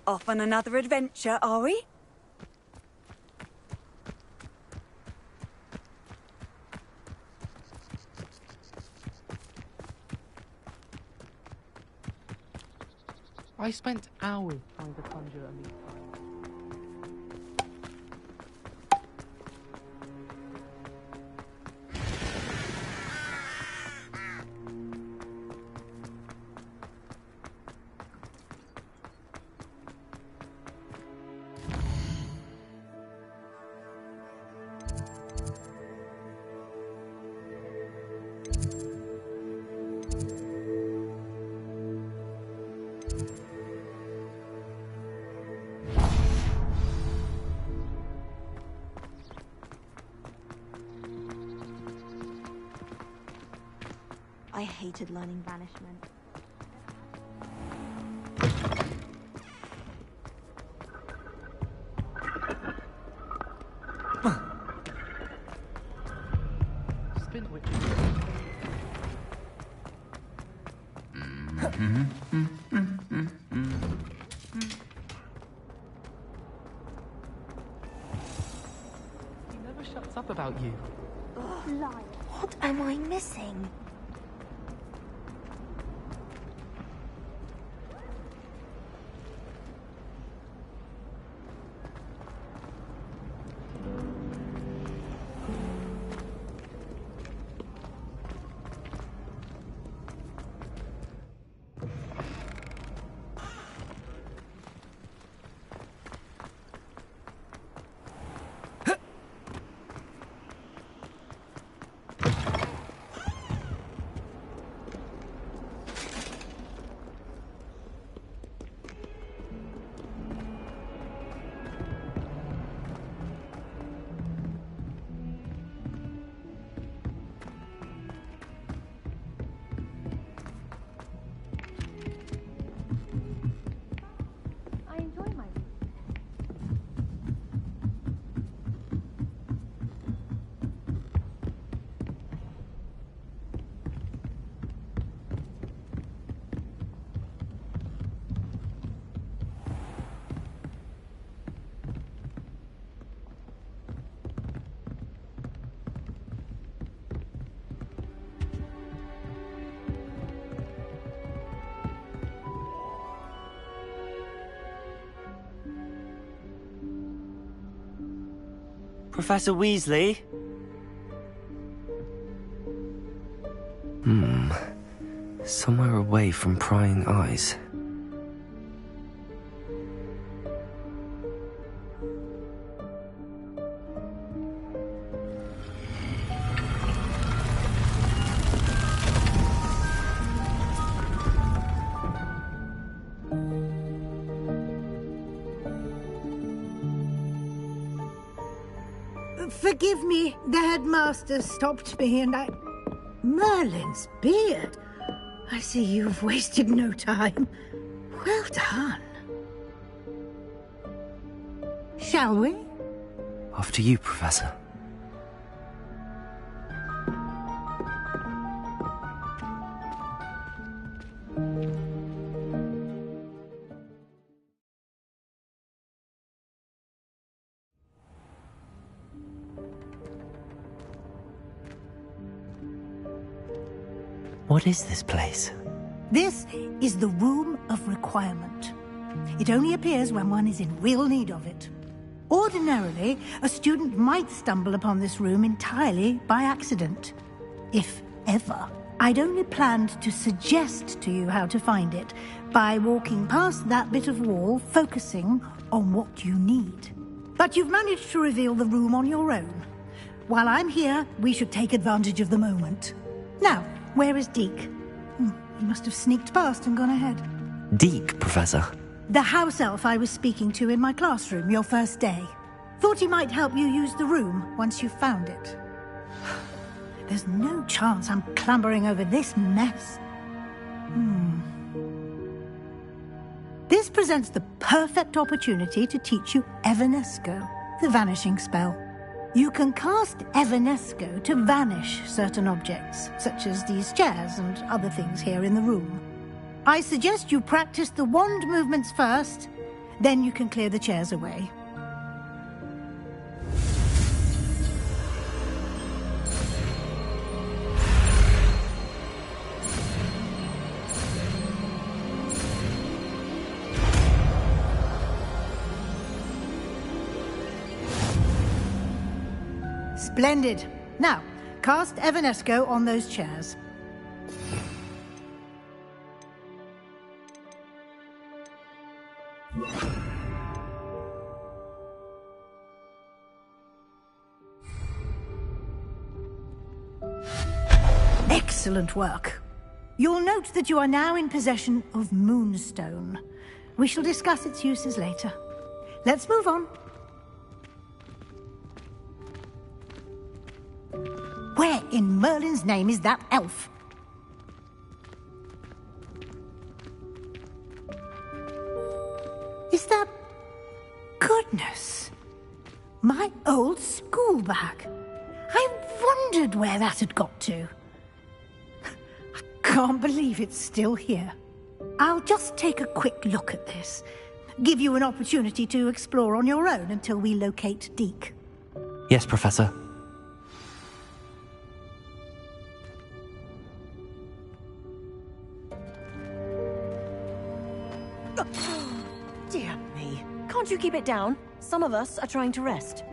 Off on another adventure, are we? I spent hours trying to conjure a meat pie. I hated learning banishment. Spin which. He never shuts up about you. Liar. What am I missing? Professor Weasley? Somewhere away from prying eyes. Forgive me, the headmaster stopped me and I... Merlin's beard. I see you've wasted no time. Well done. Shall we? After you, Professor. What is this place? This is the Room of Requirement. It only appears when one is in real need of it. Ordinarily, a student might stumble upon this room entirely by accident. If ever. I'd only planned to suggest to you how to find it by walking past that bit of wall, focusing on what you need. But you've managed to reveal the room on your own. While I'm here, we should take advantage of the moment. Now, where is Deke? He must have sneaked past and gone ahead. Deke, Professor. The house elf I was speaking to in my classroom your first day. Thought he might help you use the room once you found it. There's no chance I'm clambering over this mess. This presents the perfect opportunity to teach you Evanesco, the vanishing spell. You can cast Evanesco to vanish certain objects, such as these chairs and other things here in the room. I suggest you practice the wand movements first, Then you can clear the chairs away. Splendid. Now, cast Evanesco on those chairs. Excellent work. You'll note that you are now in possession of Moonstone. We shall discuss its uses later. Let's move on. Where in Merlin's name is that elf? Is that... Goodness! My old school bag. I wondered where that had got to. I can't believe it's still here. I'll just take a quick look at this. Give you an opportunity to explore on your own until we locate Deke. Yes, Professor. Dear me. Can't you keep it down? Some of us are trying to rest.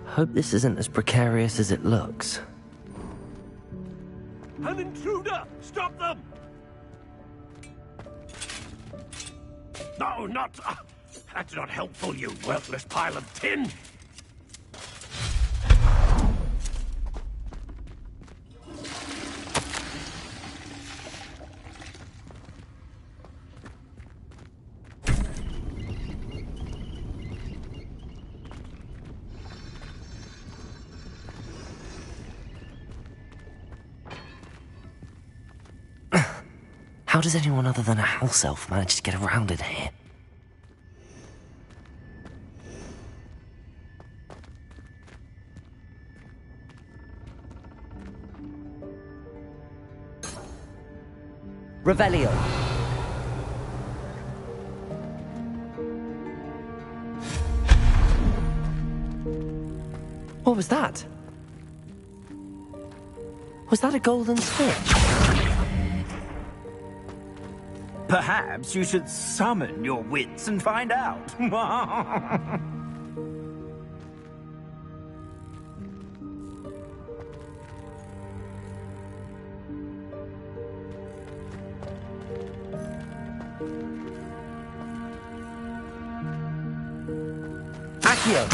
Hope this isn't as precarious as it looks. An intruder! Stop them! No, not... that's not helpful, you worthless pile of tin! How does anyone other than a house elf manage to get around in here? Revelio. What was that? Was that a golden snitch? Perhaps you should summon your wits and find out. Accio.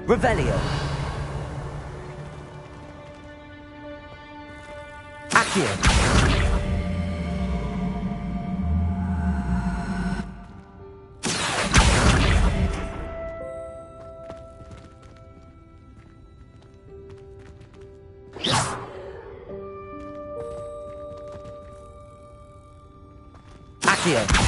Revelio. Accio. Accio.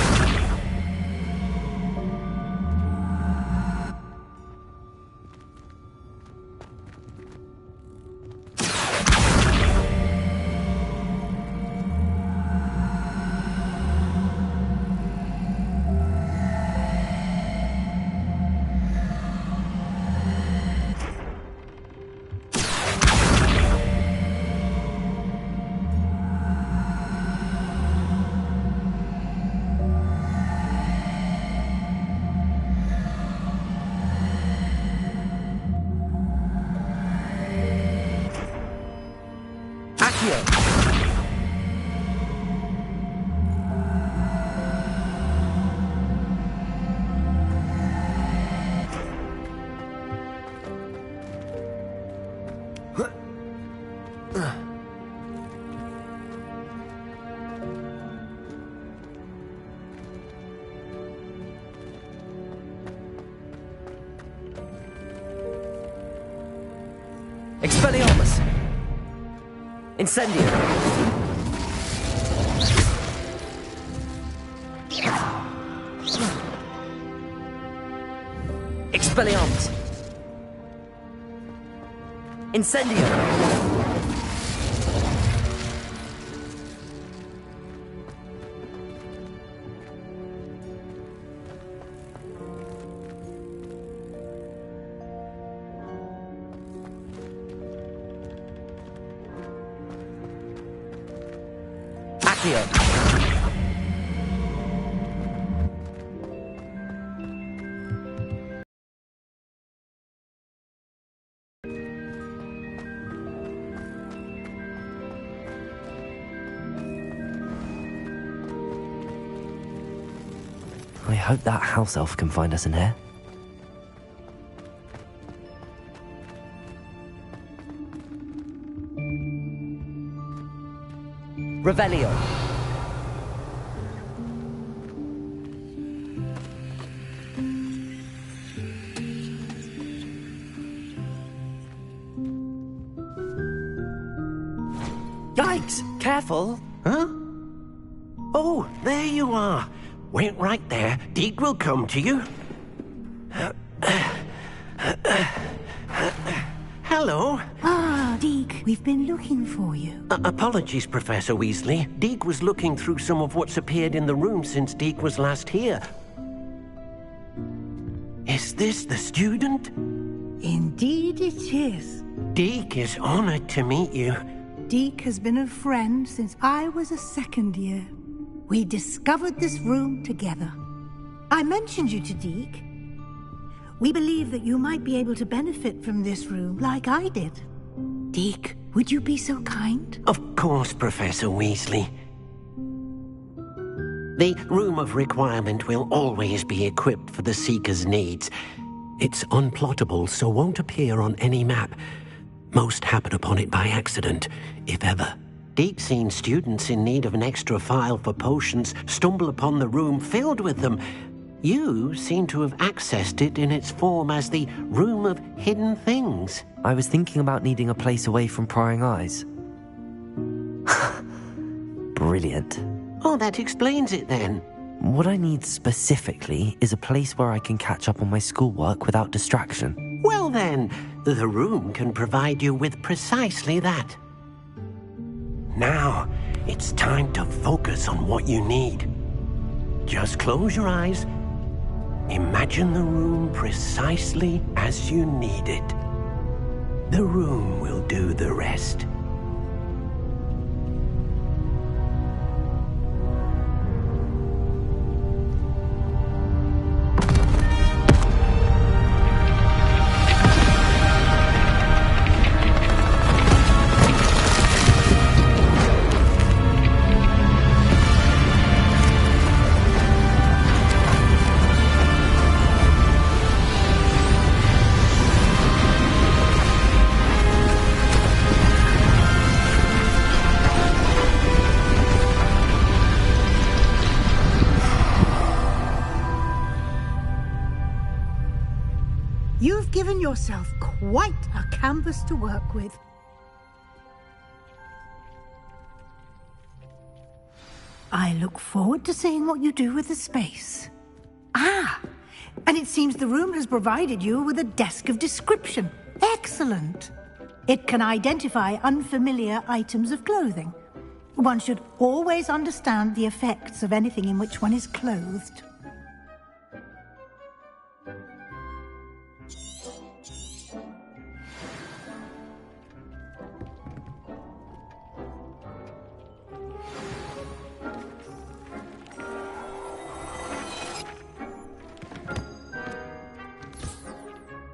Expelliarmus! Incendio! Expelliarmus! Incendio! I hope that house elf can find us in here. Revelio. Yikes! Careful. Huh? Oh, there you are. Wait right there. Deke will come to you. Hello. Ah, Deke, we've been looking for you. Apologies, Professor Weasley. Deke was looking through some of what's appeared in the room since Deke was last here. Is this the student? Indeed it is. Deke is honored to meet you. Deke has been a friend since I was a second year. We discovered this room together. I mentioned you to Deke. We believe that you might be able to benefit from this room like I did. Deke, would you be so kind? Of course, Professor Weasley. The Room of Requirement will always be equipped for the Seeker's needs. It's unplottable, so won't appear on any map. Most happen upon it by accident, if ever. Deke's seen students in need of an extra file for potions stumble upon the room filled with them. You seem to have accessed it in its form as the Room of Hidden Things. I was thinking about needing a place away from prying eyes. Brilliant. Oh, that explains it then. What I need specifically is a place where I can catch up on my schoolwork without distraction. Well then, the room can provide you with precisely that. Now, it's time to focus on what you need. Just close your eyes. Imagine the room precisely as you need it. The room will do the rest. given yourself quite a canvas to work with. I look forward to seeing what you do with the space. Ah, and it seems the room has provided you with a desk of description. Excellent. It can identify unfamiliar items of clothing. One should always understand the effects of anything in which one is clothed.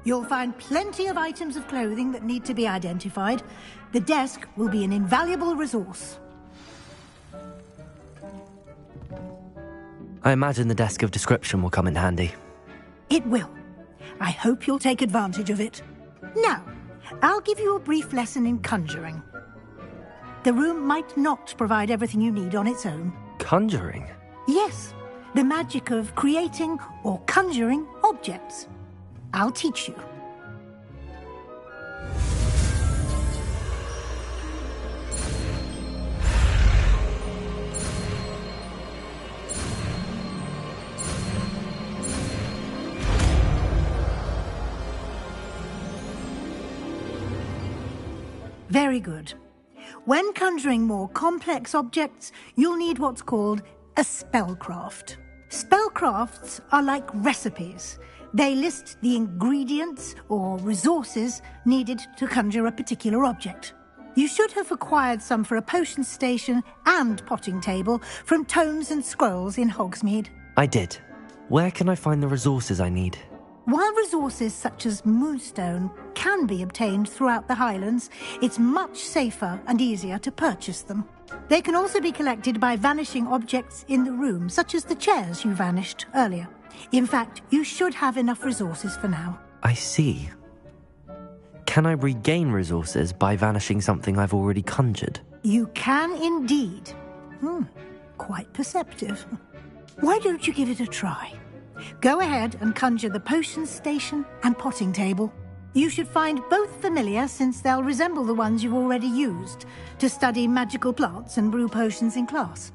You'll find plenty of items of clothing that need to be identified. The desk will be an invaluable resource. I imagine the desk of description will come in handy. It will. I hope you'll take advantage of it. Now, I'll give you a brief lesson in conjuring. The room might not provide everything you need on its own. Conjuring? Yes, the magic of creating or conjuring objects. I'll teach you. Very good. When conjuring more complex objects, you'll need what's called a spellcraft. Spellcrafts are like recipes. They list the ingredients or resources needed to conjure a particular object. You should have acquired some for a potion station and potting table from tomes and scrolls in Hogsmeade. I did. Where can I find the resources I need? While resources such as moonstone can be obtained throughout the Highlands, it's much safer and easier to purchase them. They can also be collected by vanishing objects in the room, such as the chairs you vanished earlier. In fact, you should have enough resources for now. I see. Can I regain resources by vanishing something I've already conjured? You can indeed. Quite perceptive. Why don't you give it a try? Go ahead and conjure the potion station and potting table. You should find both familiar, since they'll resemble the ones you've already used to study magical plants and brew potions in class.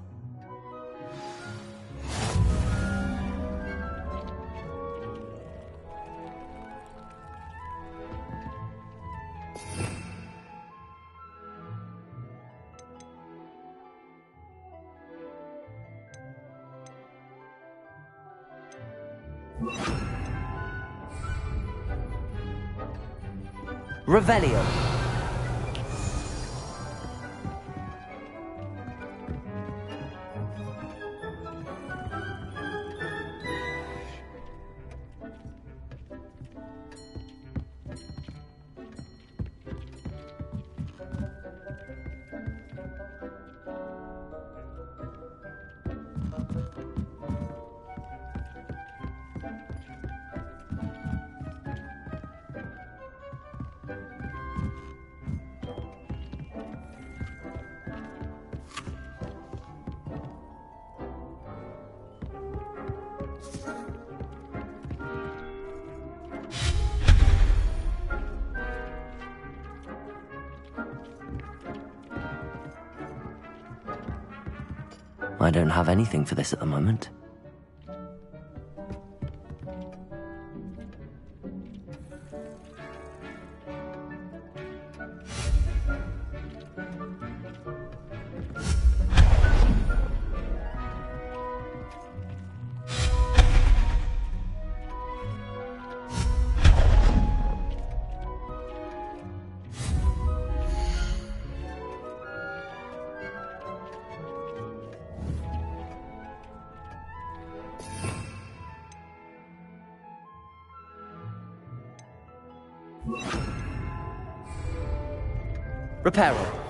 Revelio. I don't have anything for this at the moment. Reparo.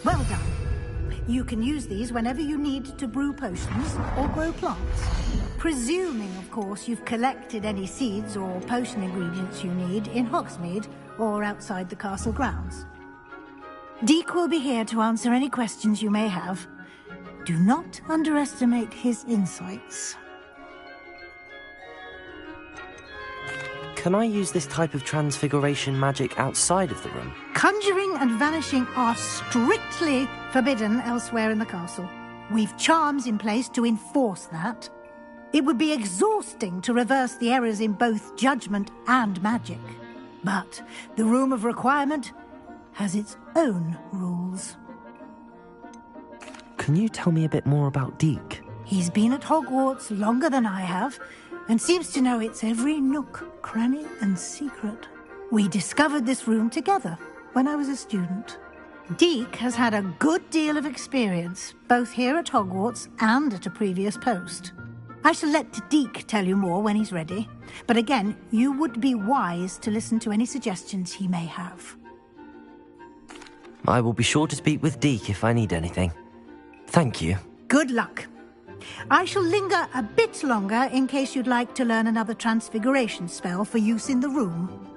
Well done. You can use these whenever you need to brew potions or grow plants. Presuming, of course, you've collected any seeds or potion ingredients you need in Hogsmeade or outside the castle grounds. Deek will be here to answer any questions you may have. Do not underestimate his insights. Can I use this type of transfiguration magic outside of the room? Conjuring and vanishing are strictly forbidden elsewhere in the castle. We've charms in place to enforce that. It would be exhausting to reverse the errors in both judgment and magic. But the Room of Requirement has its own rules. Can you tell me a bit more about Deek? He's been at Hogwarts longer than I have, and seems to know its every nook, cranny, and secret. We discovered this room together when I was a student. Deek has had a good deal of experience, both here at Hogwarts and at a previous post. I shall let Deek tell you more when he's ready, but again, you would be wise to listen to any suggestions he may have. I will be sure to speak with Deek if I need anything. Thank you. Good luck. I shall linger a bit longer in case you'd like to learn another transfiguration spell for use in the room.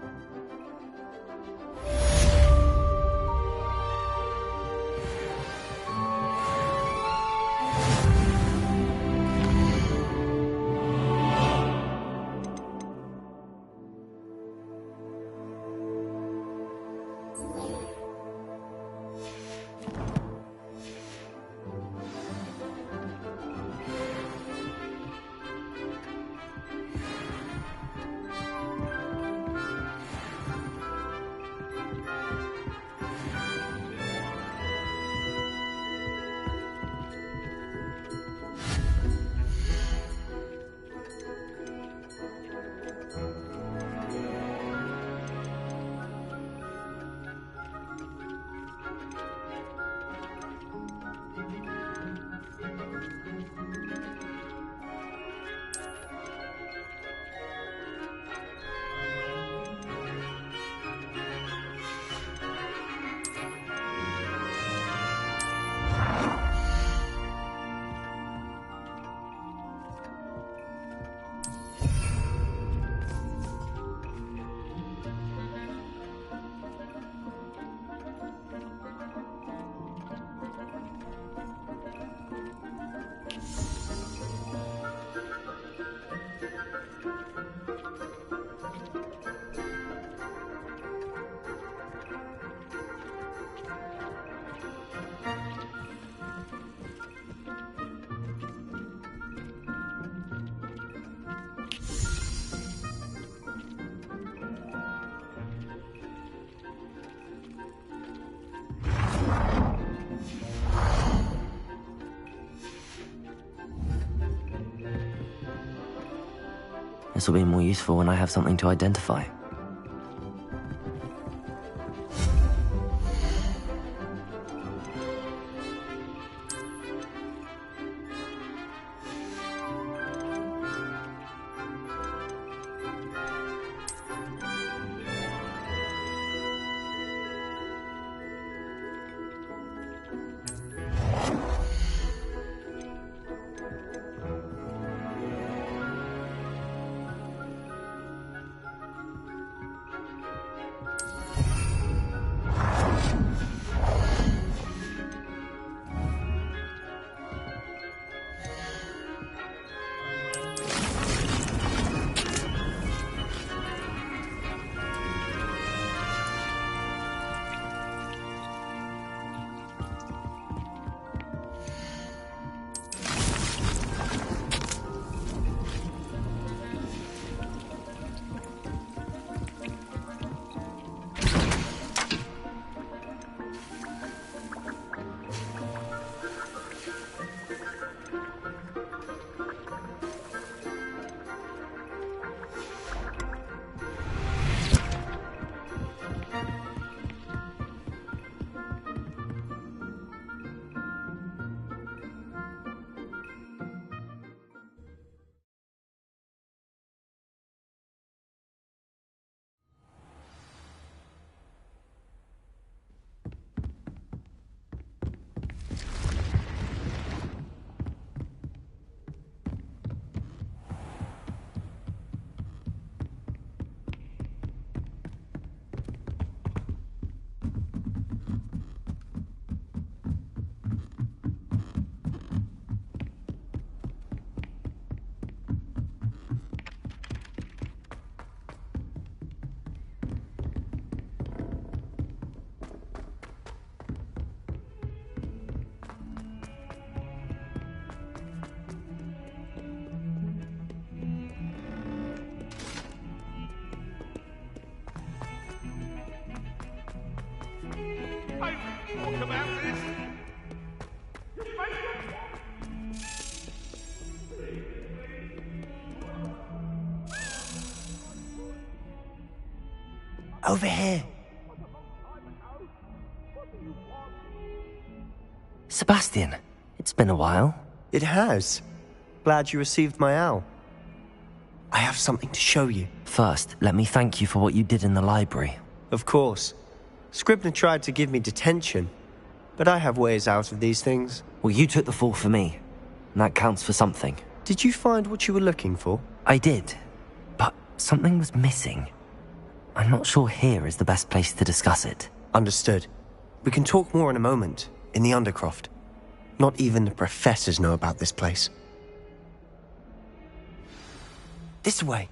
This will be more useful when I have something to identify. Over here. Sebastian, it's been a while. It has. Glad you received my owl. I have something to show you. First, let me thank you for what you did in the library. Of course. Scribner tried to give me detention, but I have ways out of these things. Well, you took the fall for me, and that counts for something. Did you find what you were looking for? I did, but something was missing. I'm not sure here is the best place to discuss it. Understood. We can talk more in a moment, in the Undercroft. Not even the professors know about this place. This way.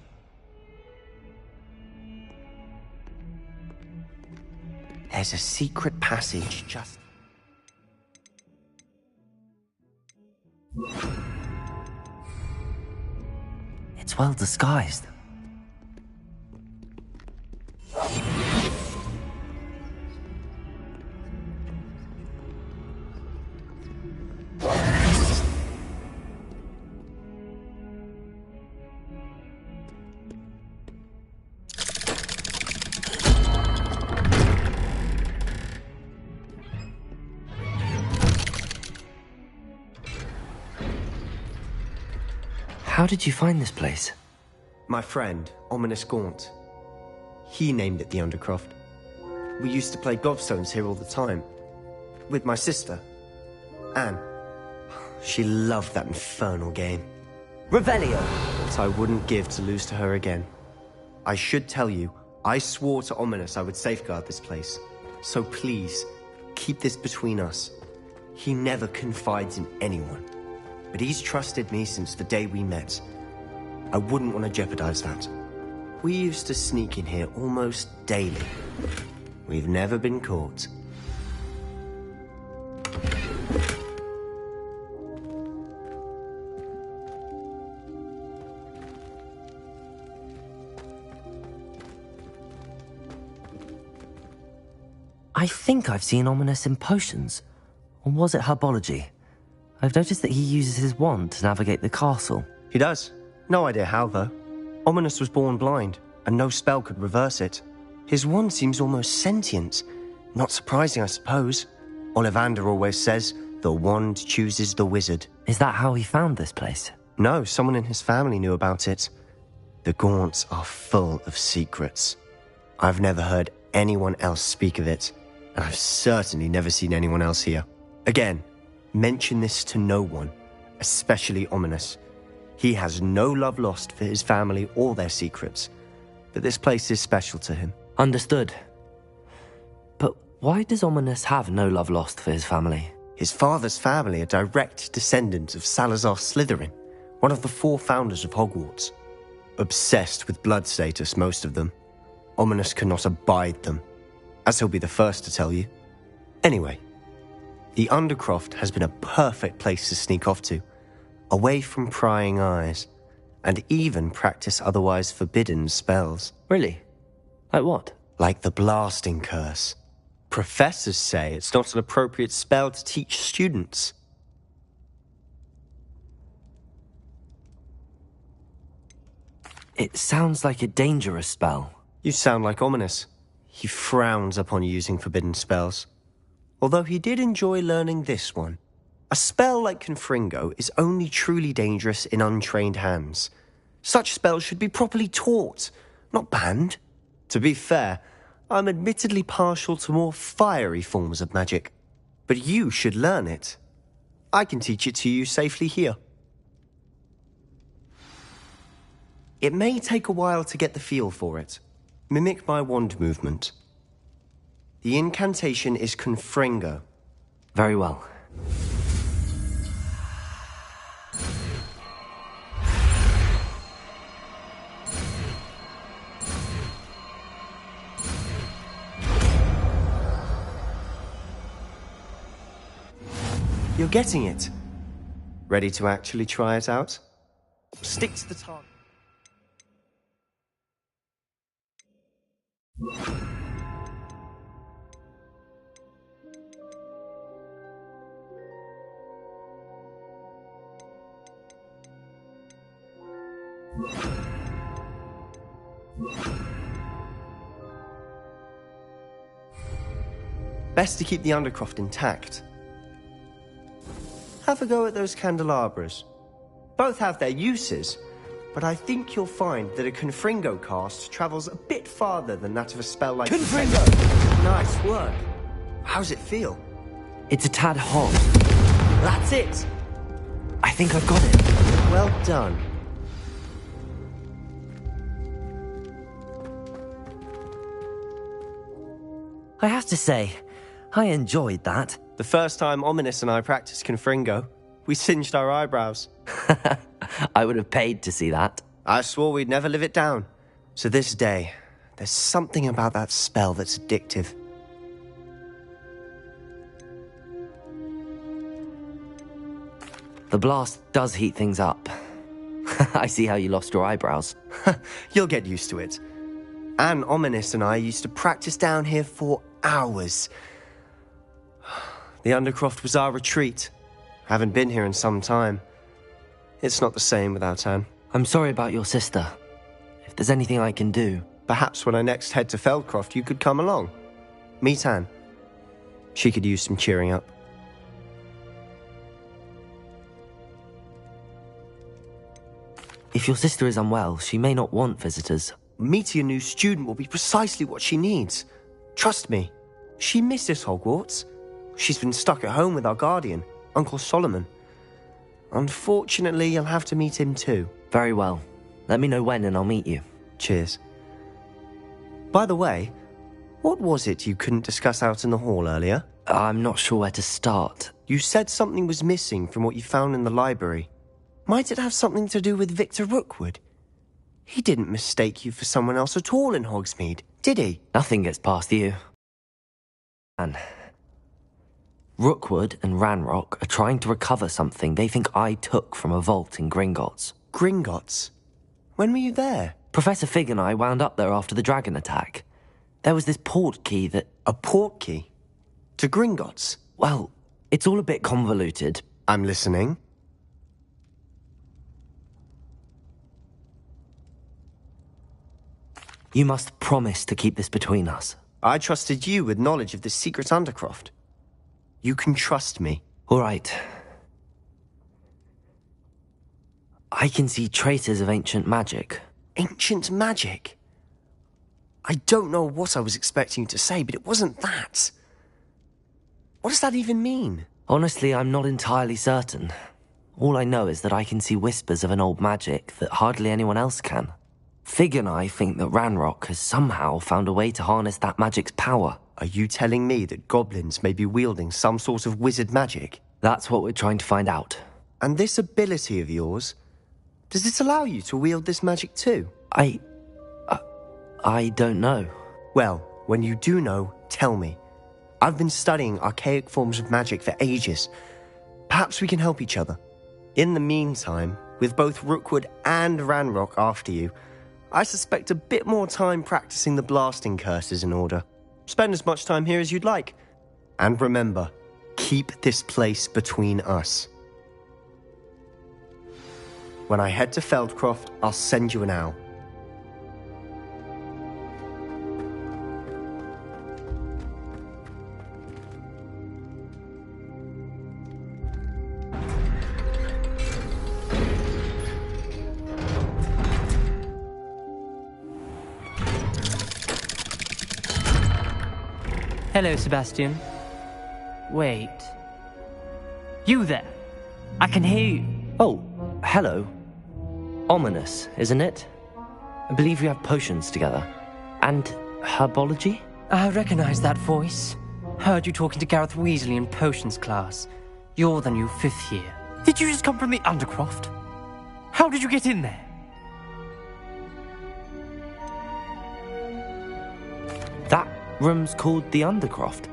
There's a secret passage just... It's well disguised. How did you find this place? My friend, Ominous Gaunt. He named it the Undercroft. We used to play gobstones here all the time. With my sister, Anne. She loved that infernal game. Revelio! That I wouldn't give to lose to her again. I should tell you, I swore to Ominous I would safeguard this place. So please, keep this between us. He never confides in anyone. But he's trusted me since the day we met. I wouldn't want to jeopardize that. We used to sneak in here almost daily. We've never been caught. I think I've seen Ominous in potions. Or was it herbology? I've noticed that he uses his wand to navigate the castle. He does. No idea how, though. Ominous was born blind, and no spell could reverse it. His wand seems almost sentient. Not surprising, I suppose. Ollivander always says, the wand chooses the wizard. Is that how he found this place? No, someone in his family knew about it. The Gaunts are full of secrets. I've never heard anyone else speak of it, and I've certainly never seen anyone else here. Again, mention this to no one, especially Ominous. He has no love lost for his family or their secrets, but this place is special to him. Understood. But why does Ominous have no love lost for his family? His father's family are direct descendants of Salazar Slytherin, one of the 4 founders of Hogwarts. Obsessed with blood status, most of them. Ominous cannot abide them, as he'll be the first to tell you. Anyway, the Undercroft has been a perfect place to sneak off to, away from prying eyes, and even practice otherwise forbidden spells. Really? Like what? Like the blasting curse. Professors say it's not an appropriate spell to teach students. It sounds like a dangerous spell. You sound like Ominous. He frowns upon using forbidden spells. Although he did enjoy learning this one. A spell like Confringo is only truly dangerous in untrained hands. Such spells should be properly taught, not banned. To be fair, I'm admittedly partial to more fiery forms of magic. But you should learn it. I can teach it to you safely here. It may take a while to get the feel for it. Mimic my wand movement. The incantation is Confringo. Very well. You're getting it. Ready to actually try it out? Stick to the target. Best to keep the Undercroft intact. Have a go at those candelabras. Both have their uses, but I think you'll find that a Confringo cast travels a bit farther than that of a spell like... Confringo! Nice work. How's it feel? It's a tad hot. That's it! I think I've got it. Well done. I have to say, I enjoyed that. The first time Ominous and I practiced Confringo, we singed our eyebrows. I would have paid to see that. I swore we'd never live it down. To this day, there's something about that spell that's addictive. The blast does heat things up. I see how you lost your eyebrows. You'll get used to it. Anne, Ominous and I used to practice down here for hours. The Undercroft was our retreat. Haven't been here in some time. It's not the same without Anne. I'm sorry about your sister. If there's anything I can do... Perhaps when I next head to Feldcroft, you could come along. Meet Anne. She could use some cheering up. If your sister is unwell, she may not want visitors. Meeting a new student will be precisely what she needs. Trust me. She misses Hogwarts. She's been stuck at home with our guardian, Uncle Solomon. Unfortunately, you'll have to meet him too. Very well. Let me know when and I'll meet you. Cheers. By the way, what was it you couldn't discuss out in the hall earlier? I'm not sure where to start. You said something was missing from what you found in the library. Might it have something to do with Victor Rookwood? He didn't mistake you for someone else at all in Hogsmeade, did he? Nothing gets past you. And Rookwood and Ranrock are trying to recover something they think I took from a vault in Gringotts. Gringotts? When were you there? Professor Fig and I wound up there after the dragon attack. There was this port key that... A port key? To Gringotts? Well, it's all a bit convoluted. I'm listening. You must promise to keep this between us. I trusted you with knowledge of this secret Undercroft. You can trust me. All right. I can see traces of ancient magic. Ancient magic? I don't know what I was expecting you to say, but it wasn't that. What does that even mean? Honestly, I'm not entirely certain. All I know is that I can see whispers of an old magic that hardly anyone else can. Fig and I think that Ranrock has somehow found a way to harness that magic's power. Are you telling me that goblins may be wielding some sort of wizard magic? That's what we're trying to find out. And this ability of yours, does it allow you to wield this magic too? I don't know. Well, when you do know, tell me. I've been studying archaic forms of magic for ages. Perhaps we can help each other. In the meantime, with both Rookwood and Ranrock after you, I suspect a bit more time practicing the blasting curse is in order. Spend as much time here as you'd like. And remember, keep this place between us. When I head to Feldcroft, I'll send you an owl. Hello, Sebastian. Wait. You there? I can hear you. Oh, hello. Ominous, isn't it? I believe we have potions together. And herbology? I recognize that voice. Heard you talking to Gareth Weasley in potions class. You're the new 5th year. Did you just come from the Undercroft? How did you get in there? That room's called the Undercroft.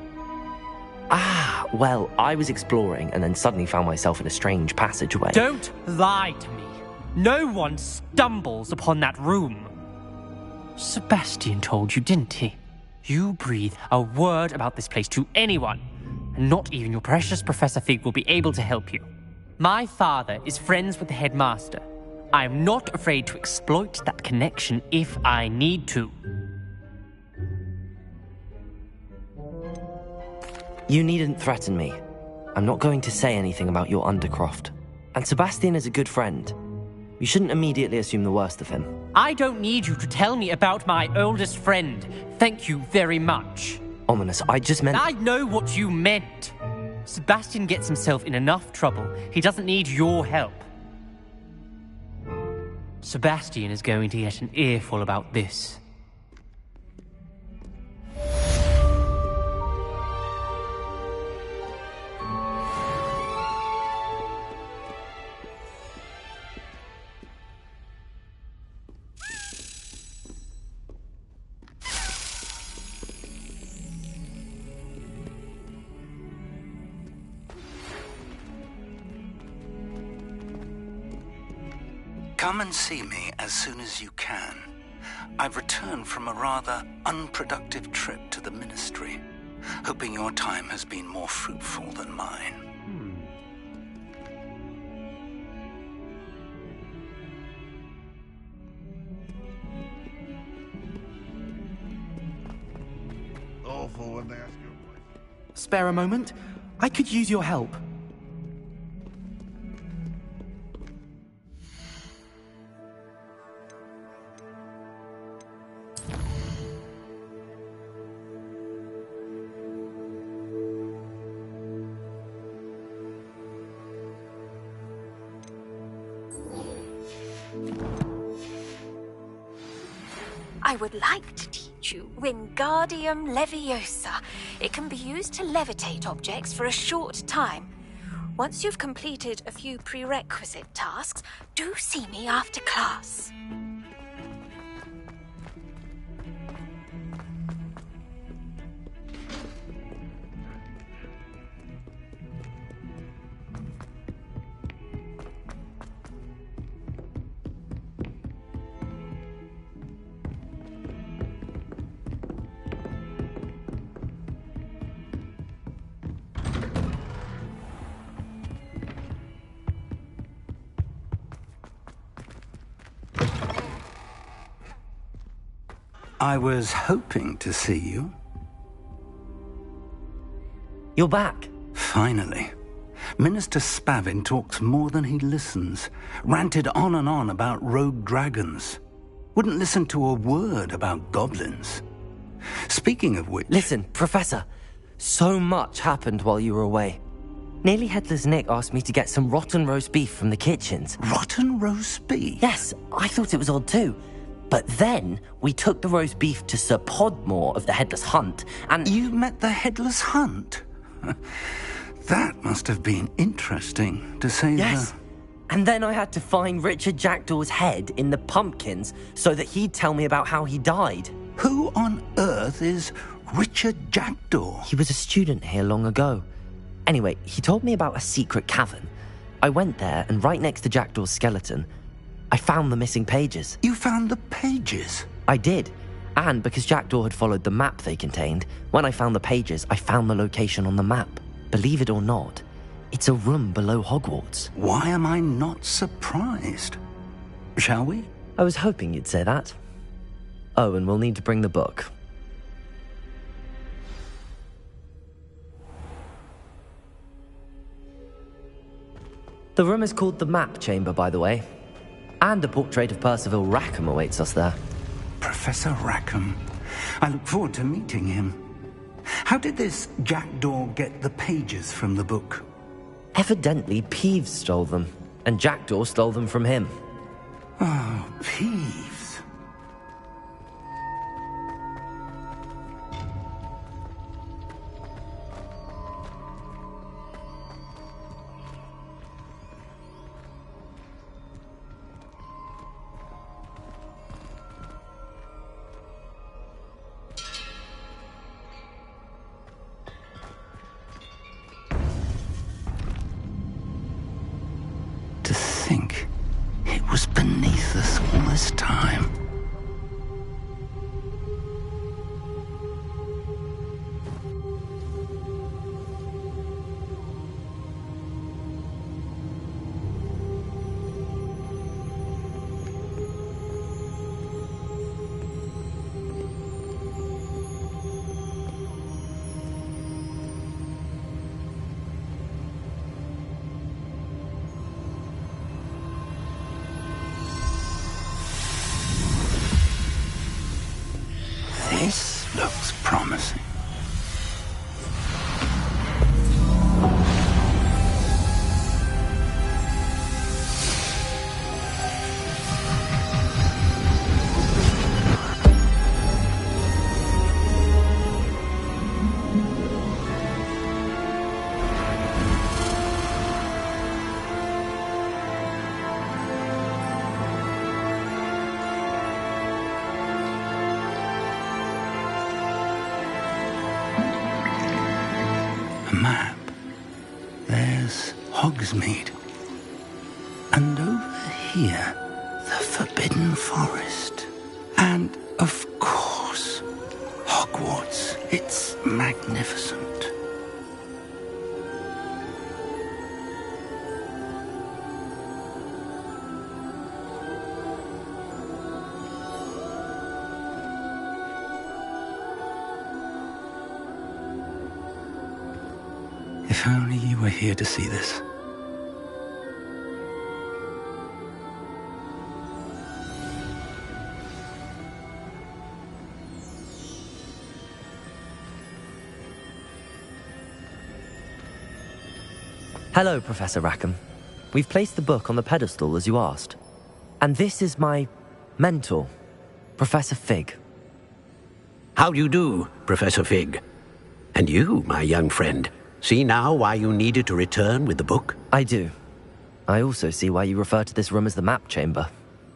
Ah, well, I was exploring and then suddenly found myself in a strange passageway. Don't lie to me. No one stumbles upon that room. Sebastian told you, didn't he? You breathe a word about this place to anyone, and not even your precious Professor Fig will be able to help you. My father is friends with the headmaster. I'm not afraid to exploit that connection if I need to. You needn't threaten me. I'm not going to say anything about your Undercroft. And Sebastian is a good friend. You shouldn't immediately assume the worst of him. I don't need you to tell me about my oldest friend. Thank you very much. Ominous, I just meant... I know what you meant. Sebastian gets himself in enough trouble. He doesn't need your help. Sebastian is going to get an earful about this. Come and see me as soon as you can. I've returned from a rather unproductive trip to the Ministry, hoping your time has been more fruitful than mine. Awful when they ask you a question. Spare a moment? I could use your help. I would like to teach you Wingardium Leviosa. It can be used to levitate objects for a short time. Once you've completed a few prerequisite tasks, do see me after class. I was hoping to see you. You're back. Finally. Minister Spavin talks more than he listens. Ranted on and on about rogue dragons. Wouldn't listen to a word about goblins. Speaking of which... Listen, Professor. So much happened while you were away. Nearly Headless Nick asked me to get some rotten roast beef from the kitchens. Rotten roast beef? Yes, I thought it was odd too. But then we took the roast beef to Sir Podmore of the Headless Hunt, and... You met the Headless Hunt? That must have been interesting, to say Yes. And then I had to find Richard Jackdaw's head in the pumpkins so that he'd tell me about how he died. Who on earth is Richard Jackdaw? He was a student here long ago. Anyway, he told me about a secret cavern. I went there, and right next to Jackdaw's skeleton, I found the missing pages. You found the pages? I did. And because Jackdaw had followed the map they contained, when I found the pages, I found the location on the map. Believe it or not, it's a room below Hogwarts. Why am I not surprised? Shall we? I was hoping you'd say that. Oh, and we'll need to bring the book. The room is called the Map Chamber, by the way. And a portrait of Percival Rackham awaits us there. Professor Rackham. I look forward to meeting him. How did this Jackdaw get the pages from the book? Evidently, Peeves stole them, and Jackdaw stole them from him. Oh, Peeves. Was beneath us all this time. This looks promising. Map. There's Hogsmeade. And over here, the Forbidden Forest. And, of course, Hogwarts. It's magnificent. If only you were here to see this. Hello, Professor Rackham. We've placed the book on the pedestal as you asked. And this is my mentor, Professor Fig. How do you do, Professor Fig? And you, my young friend, see now why you needed to return with the book? I do. I also see why you refer to this room as the map chamber.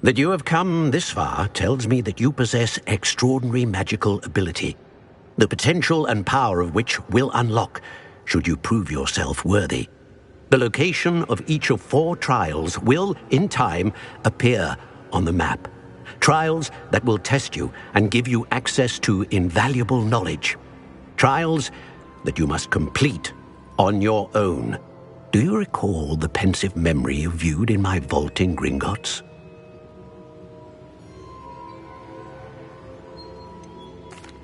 That you have come this far tells me that you possess extraordinary magical ability, the potential and power of which will unlock should you prove yourself worthy. The location of each of 4 trials will, in time, appear on the map. Trials that will test you and give you access to invaluable knowledge. Trials that you must complete on your own. Do you recall the pensive memory you viewed in my vault in Gringotts?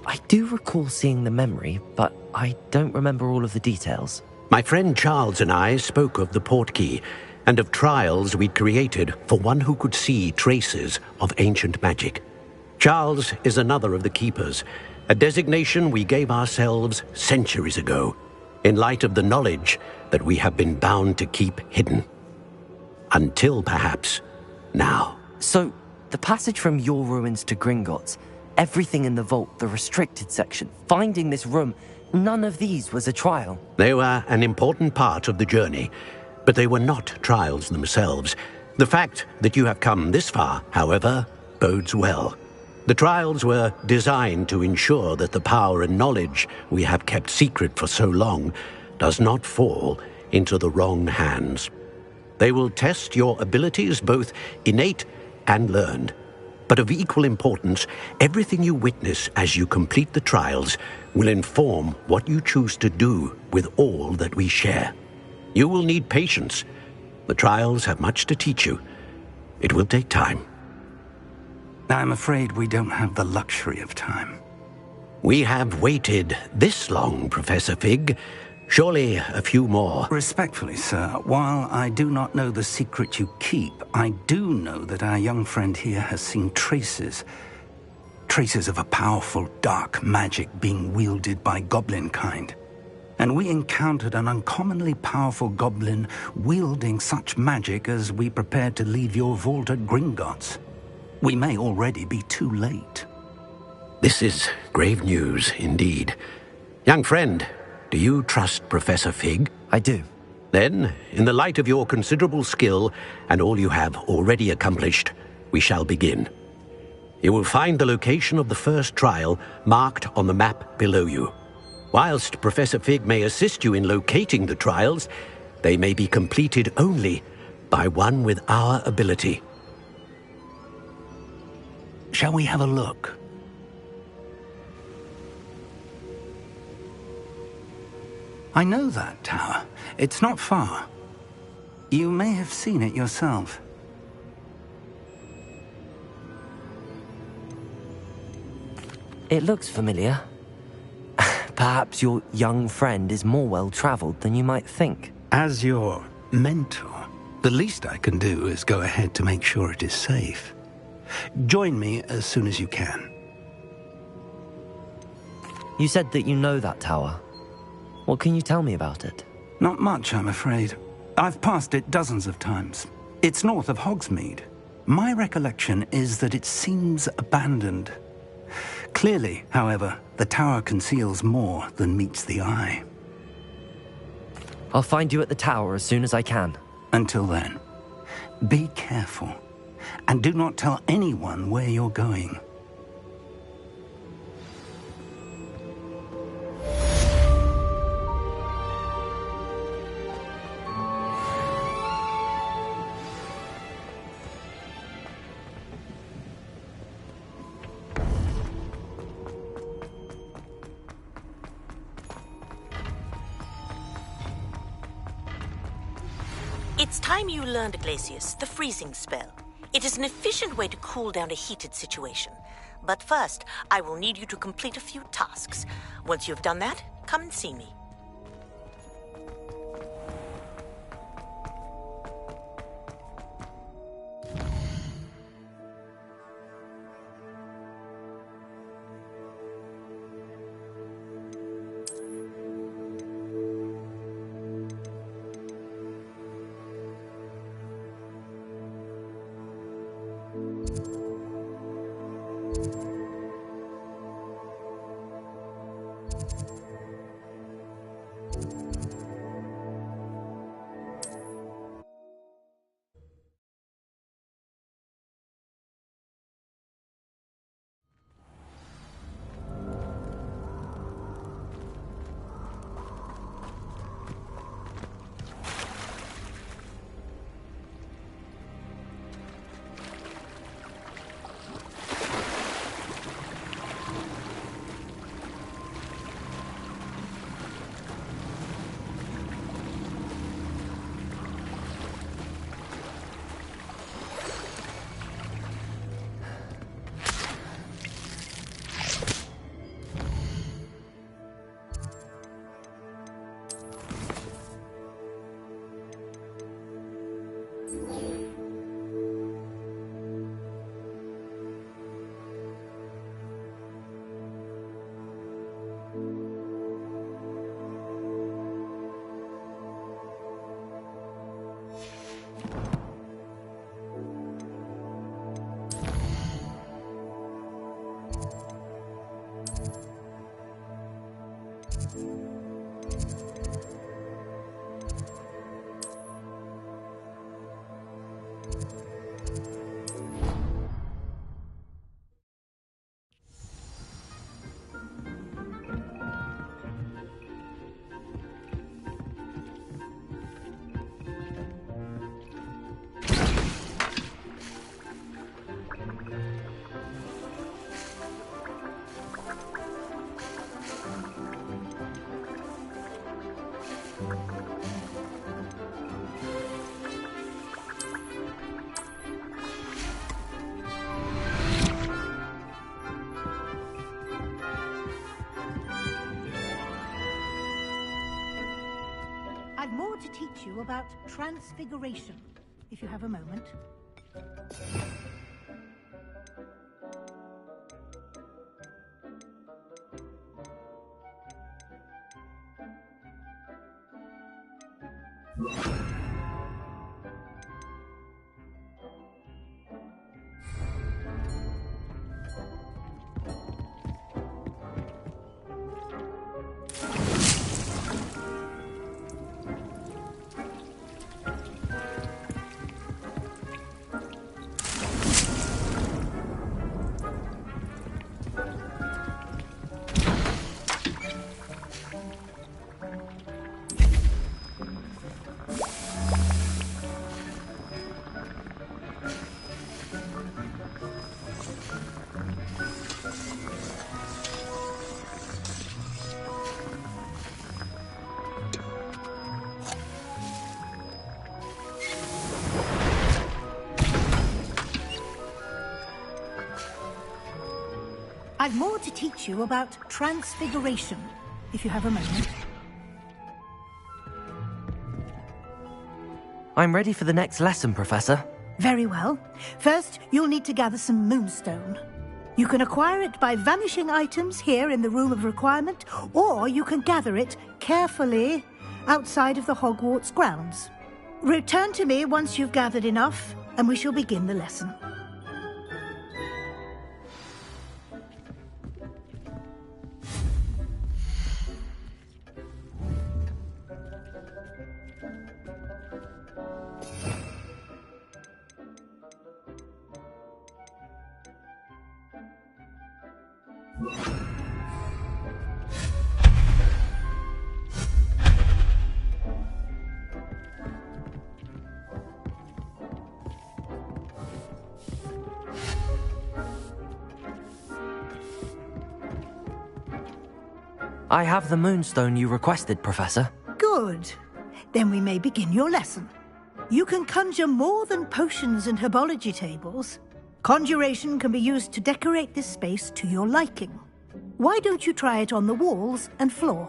I do recall seeing the memory, but I don't remember all of the details. My friend Charles and I spoke of the portkey and of trials we'd created for one who could see traces of ancient magic. Charles is another of the keepers, a designation we gave ourselves centuries ago, in light of the knowledge that we have been bound to keep hidden. Until perhaps now. So, the passage from your ruins to Gringotts, everything in the vault, the restricted section, finding this room, none of these was a trial. They were an important part of the journey, but they were not trials themselves. The fact that you have come this far, however, bodes well. The trials were designed to ensure that the power and knowledge we have kept secret for so long does not fall into the wrong hands. They will test your abilities, both innate and learned. But of equal importance, everything you witness as you complete the trials will inform what you choose to do with all that we share. You will need patience. The trials have much to teach you. It will take time. I'm afraid we don't have the luxury of time. We have waited this long, Professor Fig. Surely a few more. Respectfully, sir, while I do not know the secret you keep, I do know that our young friend here has seen traces of a powerful dark magic being wielded by goblin kind. And we encountered an uncommonly powerful goblin wielding such magic as we prepared to leave your vault at Gringotts. We may already be too late. This is grave news indeed. Young friend, do you trust Professor Fig? I do. Then, in the light of your considerable skill and all you have already accomplished, we shall begin. You will find the location of the first trial marked on the map below you. Whilst Professor Fig may assist you in locating the trials, they may be completed only by one with our ability. Shall we have a look? I know that tower. It's not far. You may have seen it yourself. It looks familiar. Perhaps your young friend is more well-traveled than you might think. As your mentor, the least I can do is go ahead to make sure it is safe. Join me as soon as you can. You said that you know that tower. What can you tell me about it? Not much, I'm afraid. I've passed it dozens of times. It's north of Hogsmeade. My recollection is that it seems abandoned. Clearly, however, the tower conceals more than meets the eye. I'll find you at the tower as soon as I can. Until then, be careful, and do not tell anyone where you're going. It's time you learned, Glacius, the freezing spell. It is an efficient way to cool down a heated situation. But first, I will need you to complete a few tasks. Once you've done that, come and see me. I've more to teach you about transfiguration, if you have a moment. I've more to teach you about transfiguration, if you have a moment. I'm ready for the next lesson, Professor. Very well. First, you'll need to gather some moonstone. You can acquire it by vanishing items here in the Room of Requirement, or you can gather it carefully outside of the Hogwarts grounds. Return to me once you've gathered enough, and we shall begin the lesson. I have the moonstone you requested, Professor. Good. Then we may begin your lesson. You can conjure more than potions and herbology tables. Conjuration can be used to decorate this space to your liking. Why don't you try it on the walls and floor?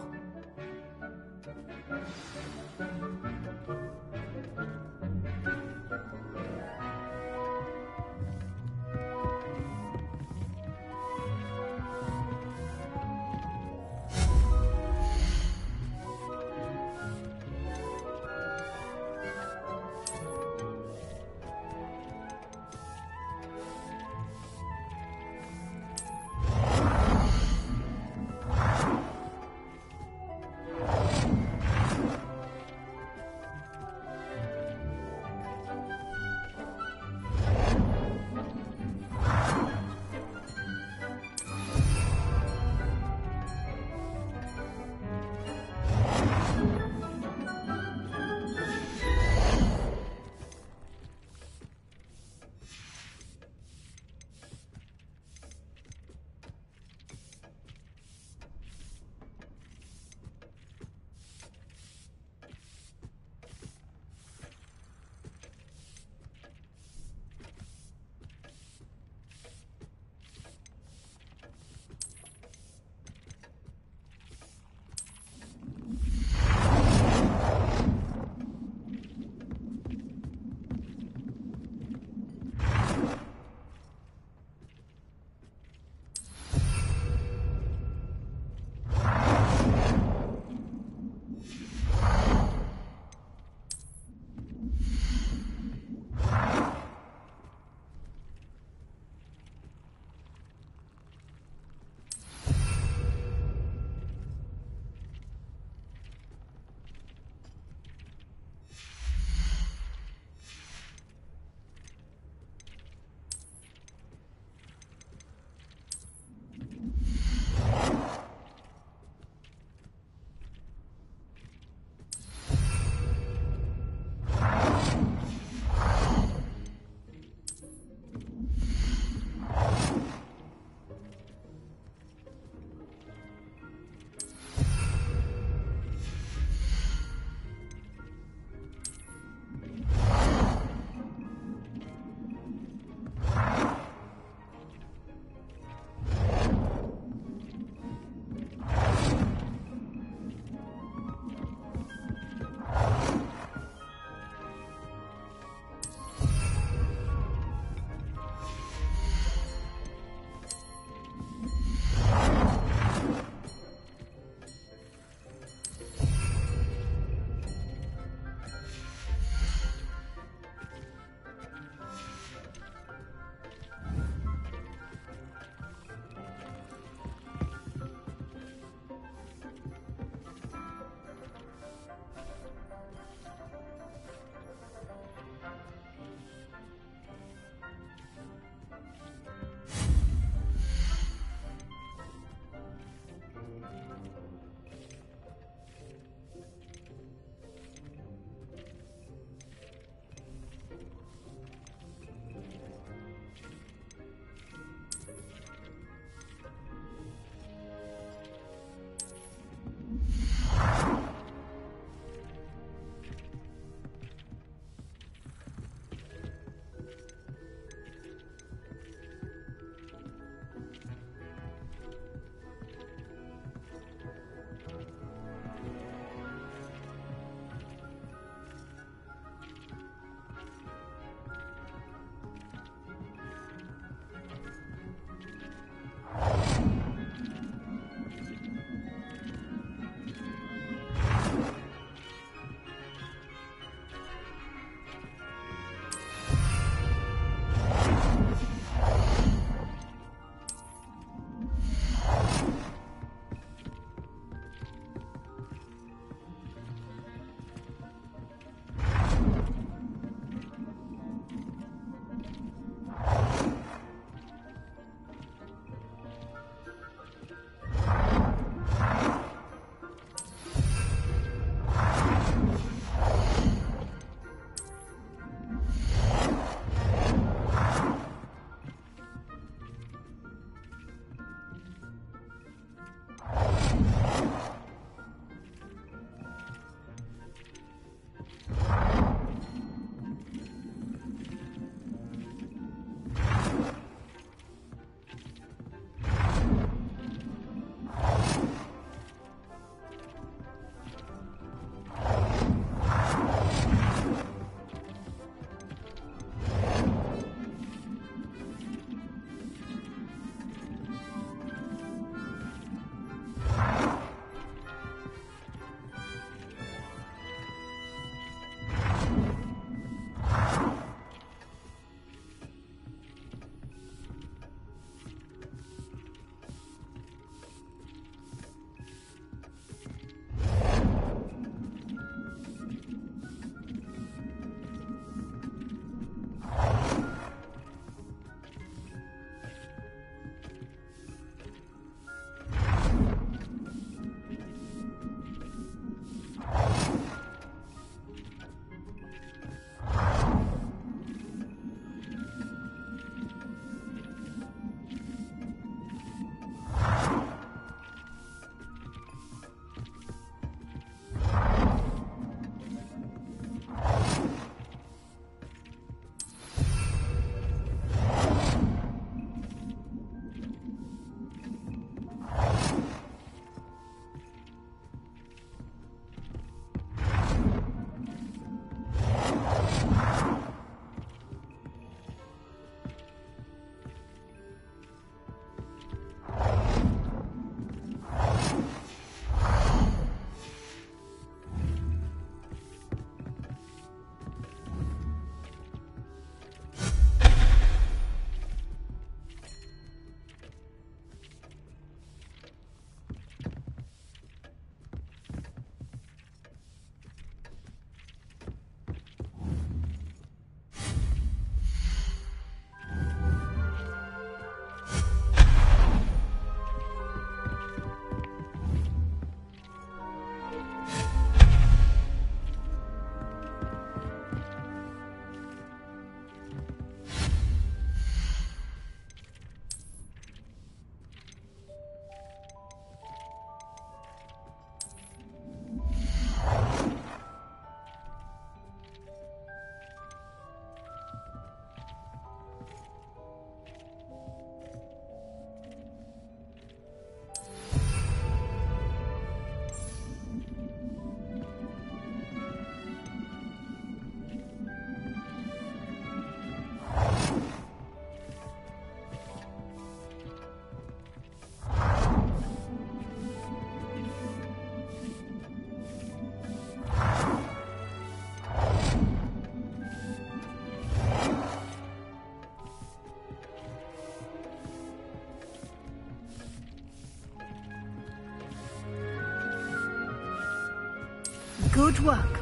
Good work.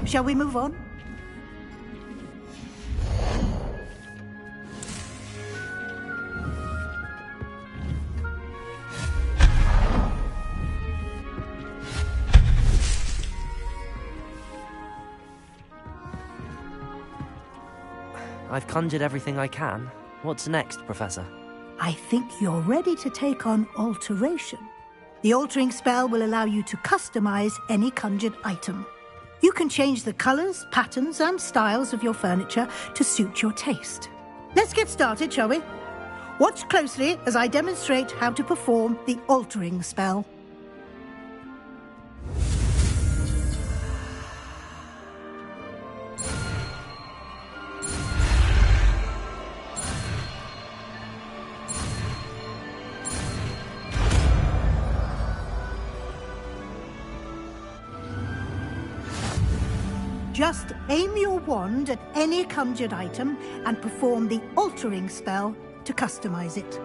Shall we move on? I've conjured everything I can. What's next, Professor? I think you're ready to take on alteration. The altering spell will allow you to customize any conjured item. You can change the colors, patterns, and styles of your furniture to suit your taste. Let's get started, shall we? Watch closely as I demonstrate how to perform the altering spell. Just aim your wand at any conjured item and perform the altering spell to customize it.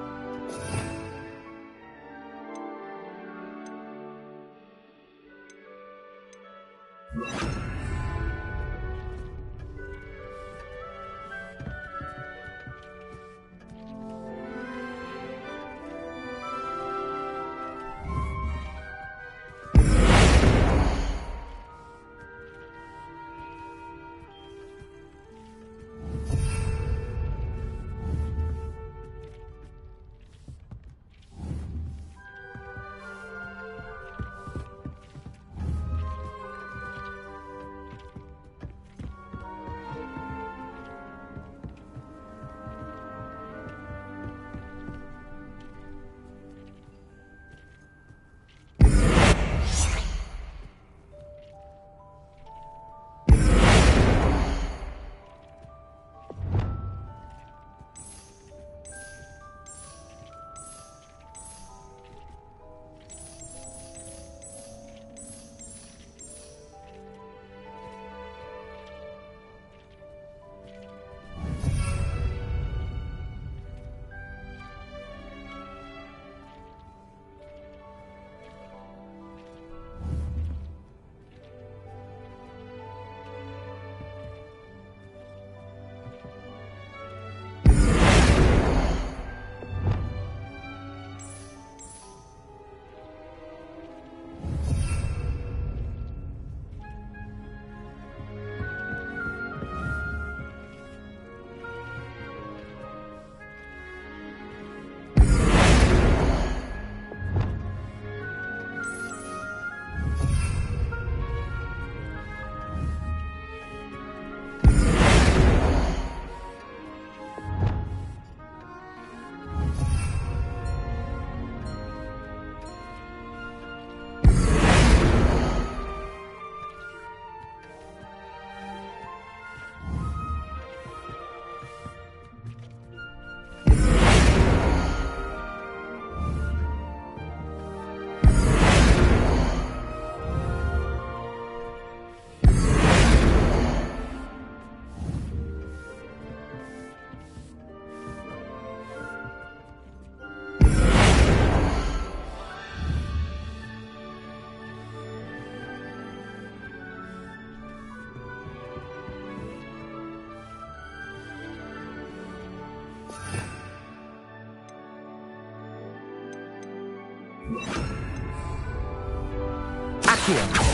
Accio.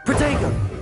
Protego!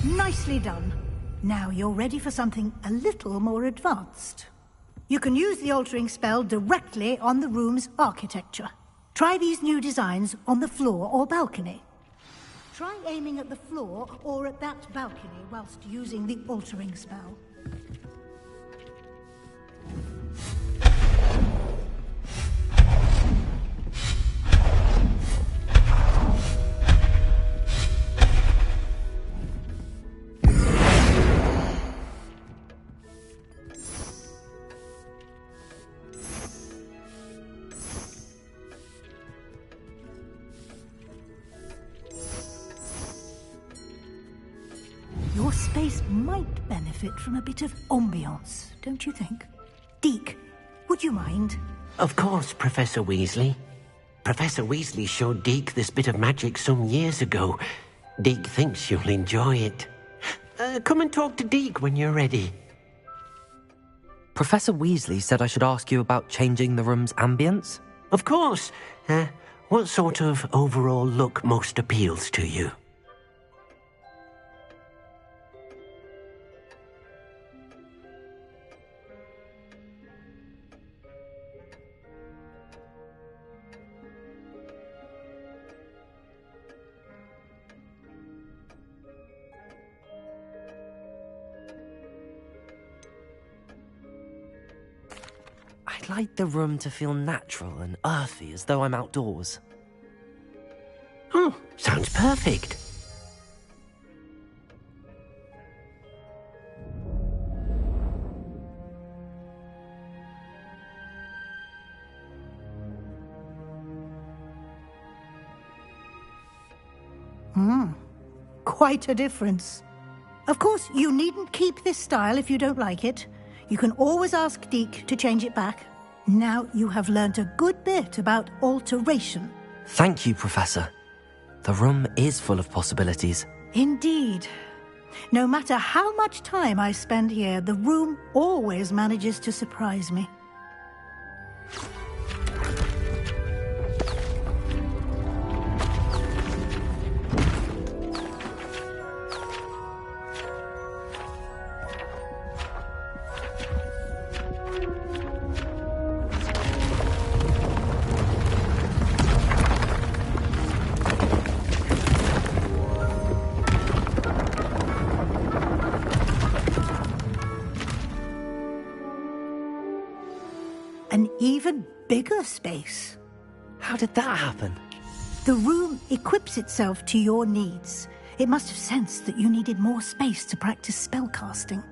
Nicely done. Now you're ready for something a little more advanced. You can use the altering spell directly on the room's architecture. Try these new designs on the floor or balcony. Try aiming at the floor or at that balcony whilst using the altering spell. Your space might benefit from a bit of ambiance, don't you think? Deke, would you mind? Of course, Professor Weasley. Professor Weasley showed Deke this bit of magic some years ago. Deke thinks you'll enjoy it. Come and talk to Deke when you're ready. Professor Weasley said I should ask you about changing the room's ambience? Of course. What sort of overall look most appeals to you? I'd like the room to feel natural and earthy, as though I'm outdoors. Oh, sounds perfect. Quite a difference. Of course, you needn't keep this style if you don't like it. You can always ask Deke to change it back. Now you have learnt a good bit about alteration. Thank you, Professor. The room is full of possibilities. Indeed. No matter how much time I spend here, the room always manages to surprise me. An even bigger space. How did that happen? The room equips itself to your needs. It must have sensed that you needed more space to practice spellcasting.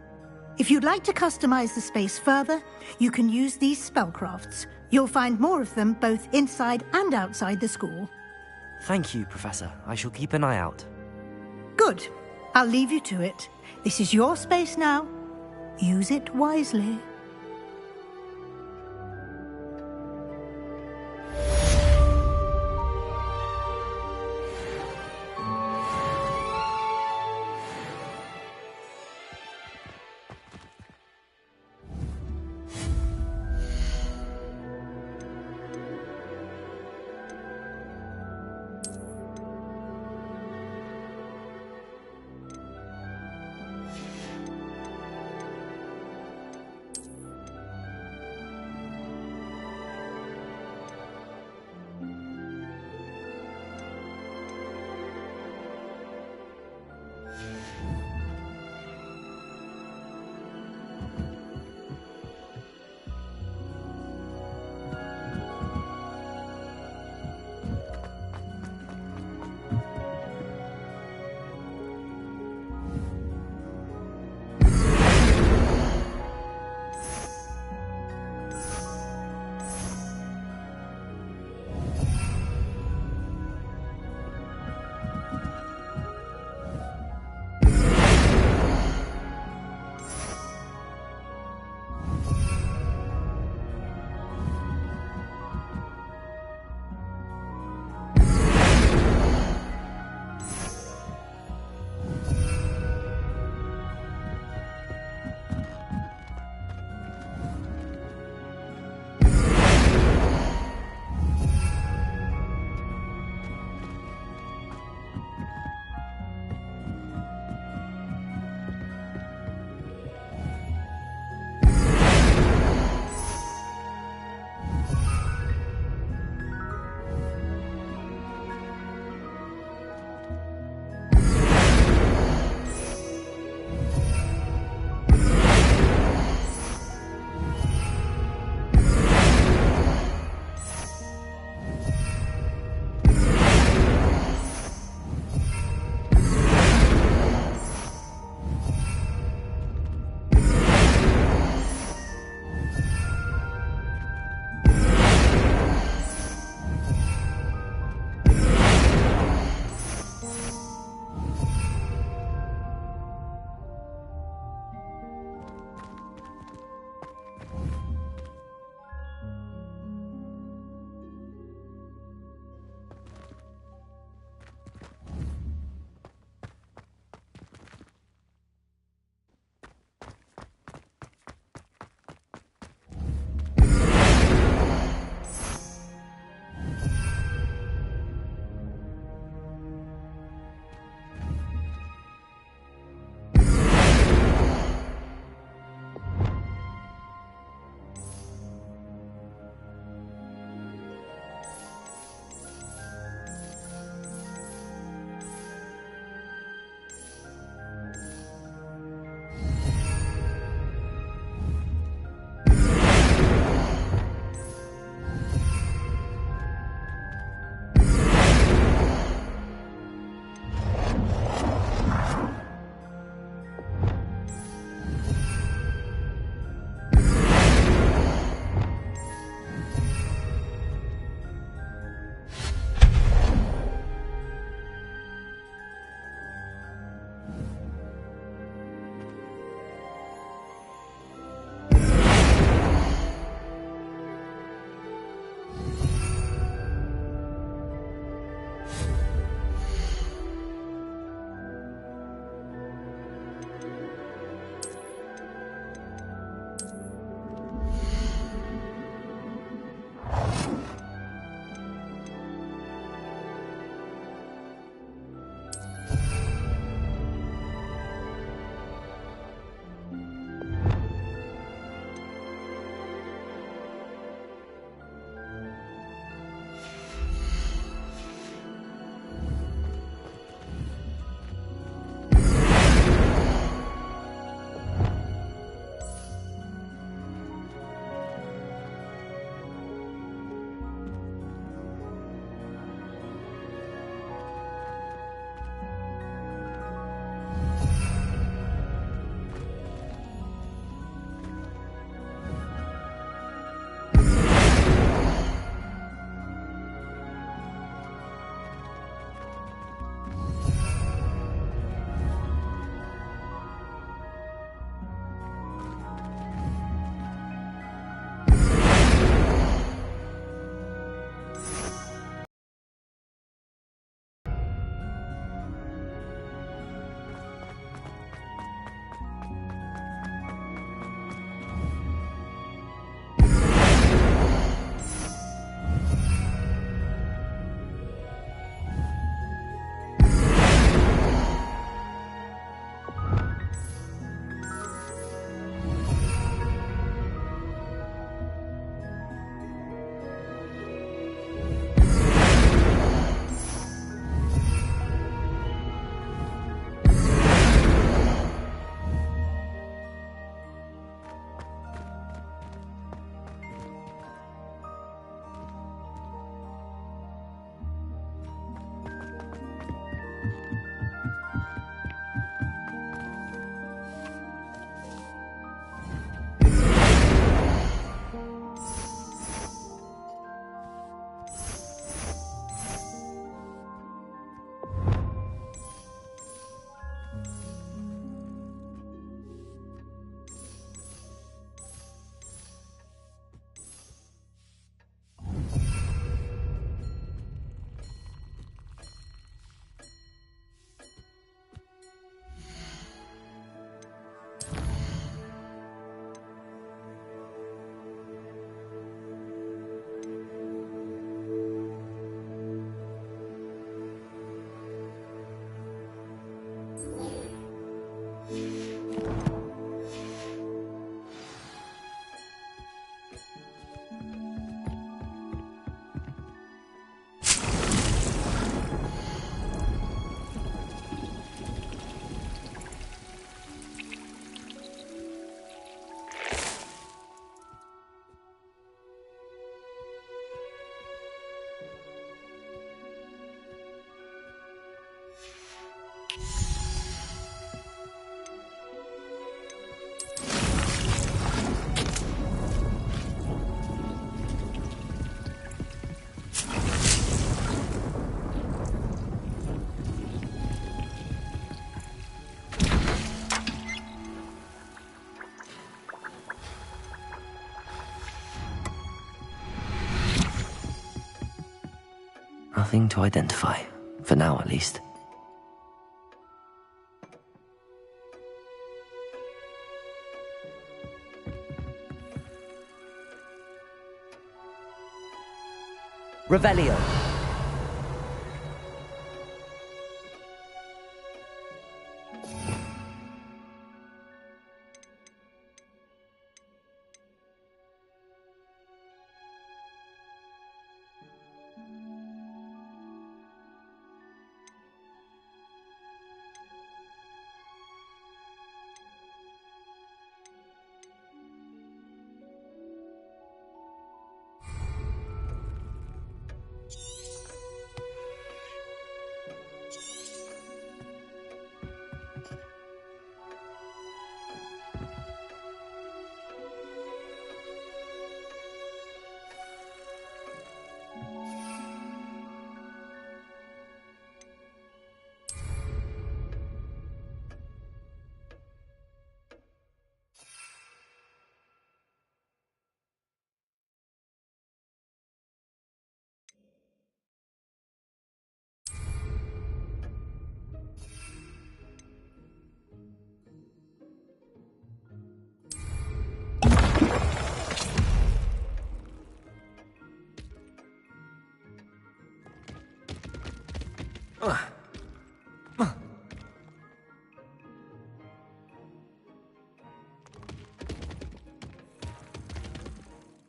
If you'd like to customize the space further, you can use these spellcrafts. You'll find more of them both inside and outside the school. Thank you, Professor. I shall keep an eye out. Good. I'll leave you to it. This is your space now. Use it wisely. Nothing to identify, for now at least. Revelio.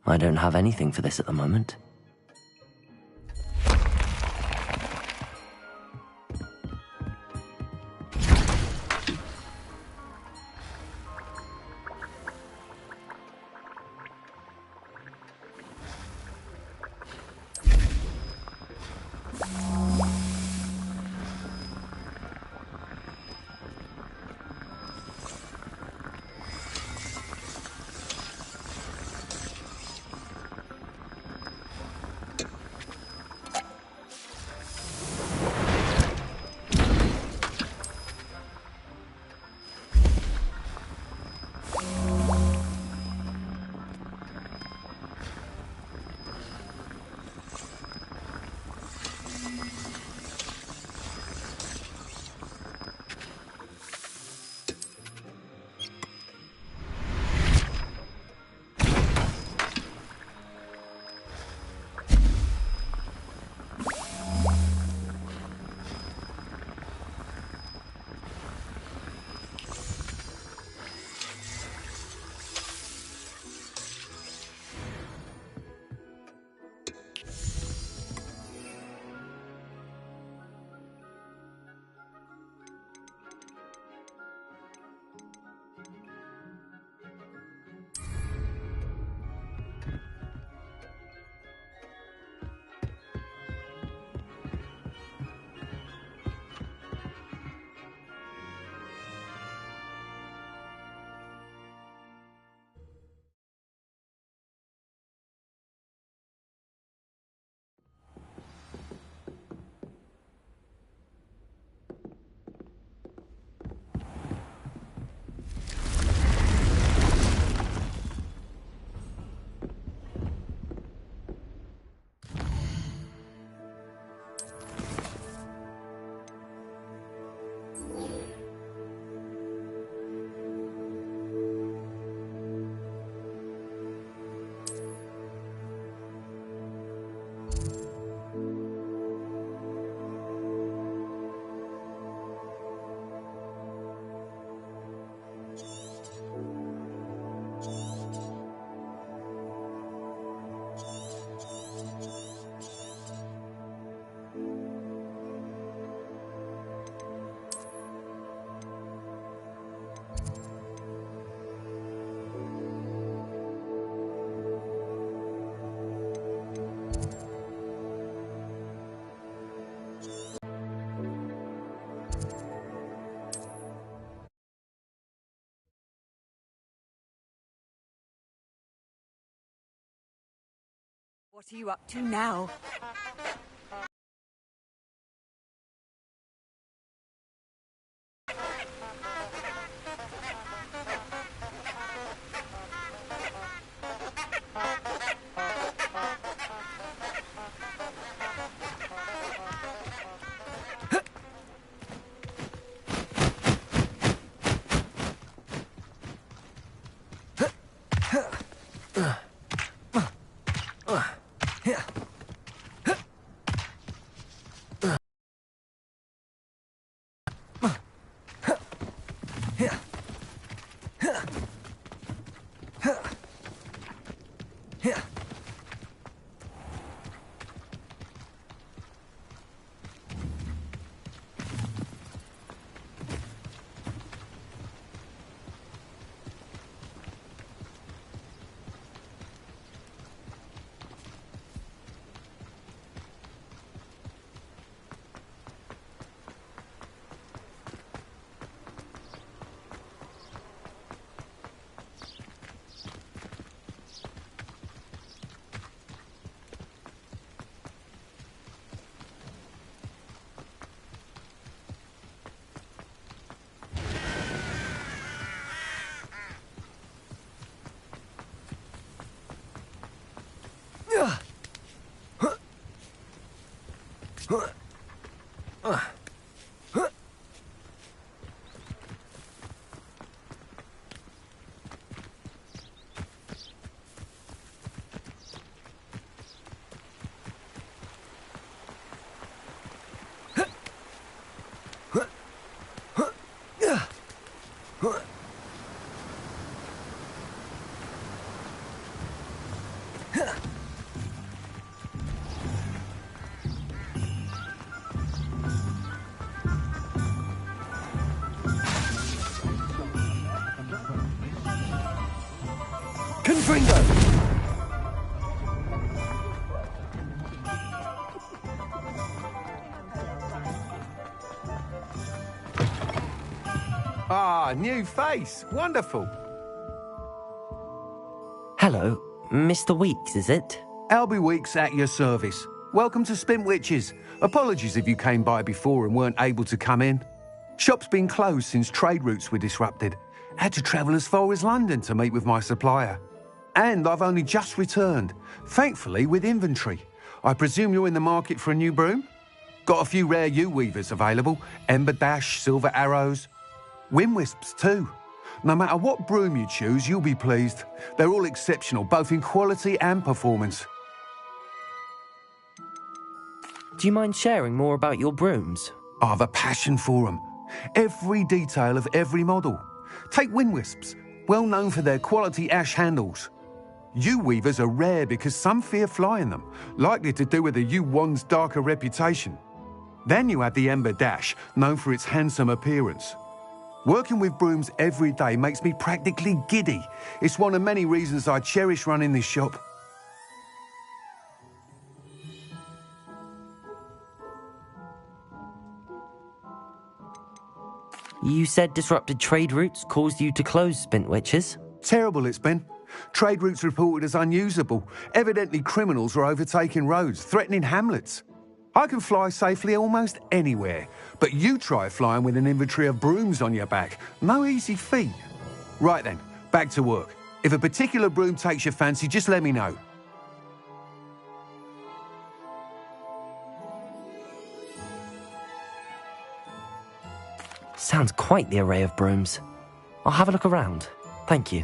I don't have anything for this at the moment. What are you up to now? Confringo! Ah, new face. Wonderful. Hello, Mr. Weeks, is it? Albie Weeks at your service. Welcome to Spintwitches. Apologies if you came by before and weren't able to come in. Shop's been closed since trade routes were disrupted. Had to travel as far as London to meet with my supplier. And I've only just returned, thankfully with inventory. I presume you're in the market for a new broom? Got a few rare U-weavers available, Ember Dash, Silver Arrows, Wind Wisps too. No matter what broom you choose, you'll be pleased. They're all exceptional, both in quality and performance. Do you mind sharing more about your brooms? I have a passion for them. Every detail of every model. Take Wind Wisps, well known for their quality ash handles. U-weavers are rare because some fear flying them, likely to do with the U-wand's darker reputation. Then you have the Ember Dash, known for its handsome appearance. Working with brooms every day makes me practically giddy. It's one of many reasons I cherish running this shop. You said disrupted trade routes caused you to close Spintwitches? Terrible it's been. Trade routes reported as unusable. Evidently criminals are overtaking roads, threatening hamlets. I can fly safely almost anywhere, but you try flying with an inventory of brooms on your back. No easy feat. Right then, back to work. If a particular broom takes your fancy, just let me know. Sounds quite the array of brooms. I'll have a look around. Thank you.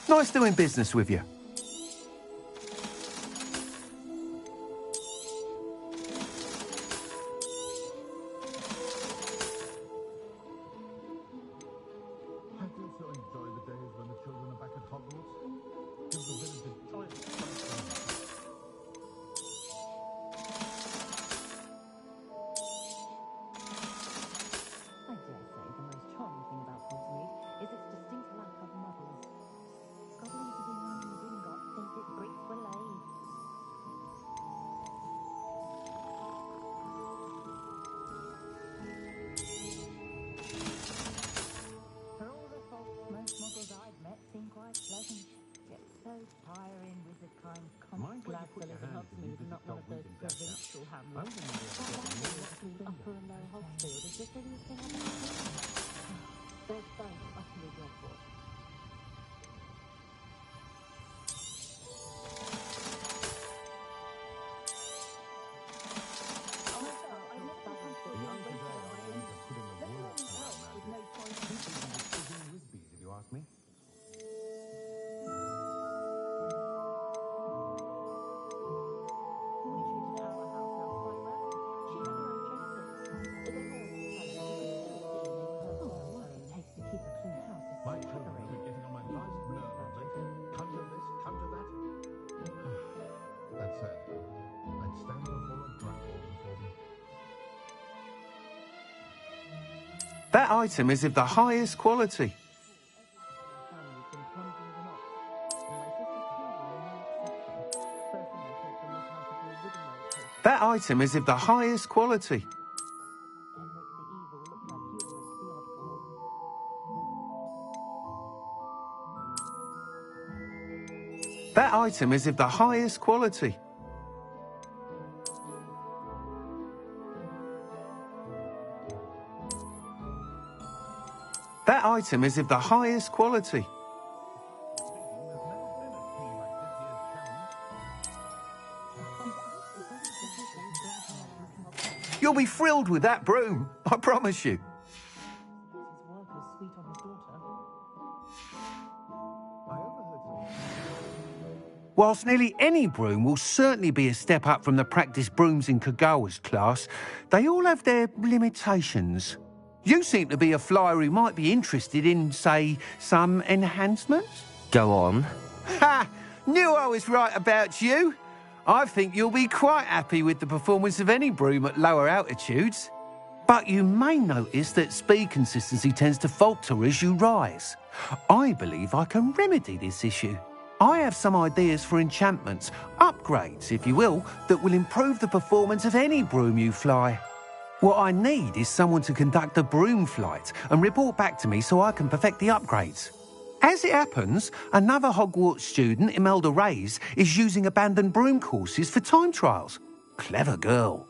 Nice doing business with you. I do so enjoy the days when the children are back at Hogwarts. Gives the village a joyous I dare say the most charming thing about Hogsmeade is its distinct lack of muggles. That item is of the highest quality. That item is of the highest quality. That item is of the highest quality. That item is of the highest quality. You'll be thrilled with that broom, I promise you. Whilst nearly any broom will certainly be a step up from the practice brooms in Kagawa's class, they all have their limitations. You seem to be a flyer who might be interested in, say, some enhancements? Go on. Ha! Knew I was right about you. I think you'll be quite happy with the performance of any broom at lower altitudes. But you may notice that speed consistency tends to falter as you rise. I believe I can remedy this issue. I have some ideas for enchantments, upgrades, if you will, that will improve the performance of any broom you fly. What I need is someone to conduct a broom flight and report back to me so I can perfect the upgrades. As it happens, another Hogwarts student, Imelda Reyes, is using abandoned broom courses for time trials. Clever girl.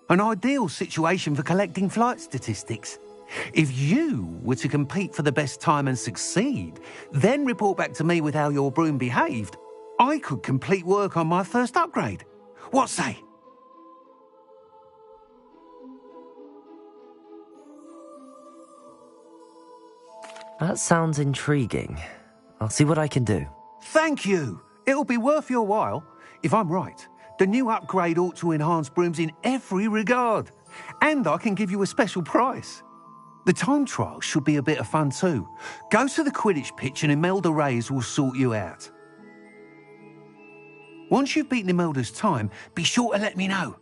An ideal situation for collecting flight statistics. If you were to compete for the best time and succeed, then report back to me with how your broom behaved, I could complete work on my first upgrade. What say? That sounds intriguing. I'll see what I can do. Thank you. It'll be worth your while. If I'm right, the new upgrade ought to enhance brooms in every regard. And I can give you a special price. The time trial should be a bit of fun too. Go to the Quidditch pitch and Imelda Reyes will sort you out. Once you've beaten Imelda's time, be sure to let me know.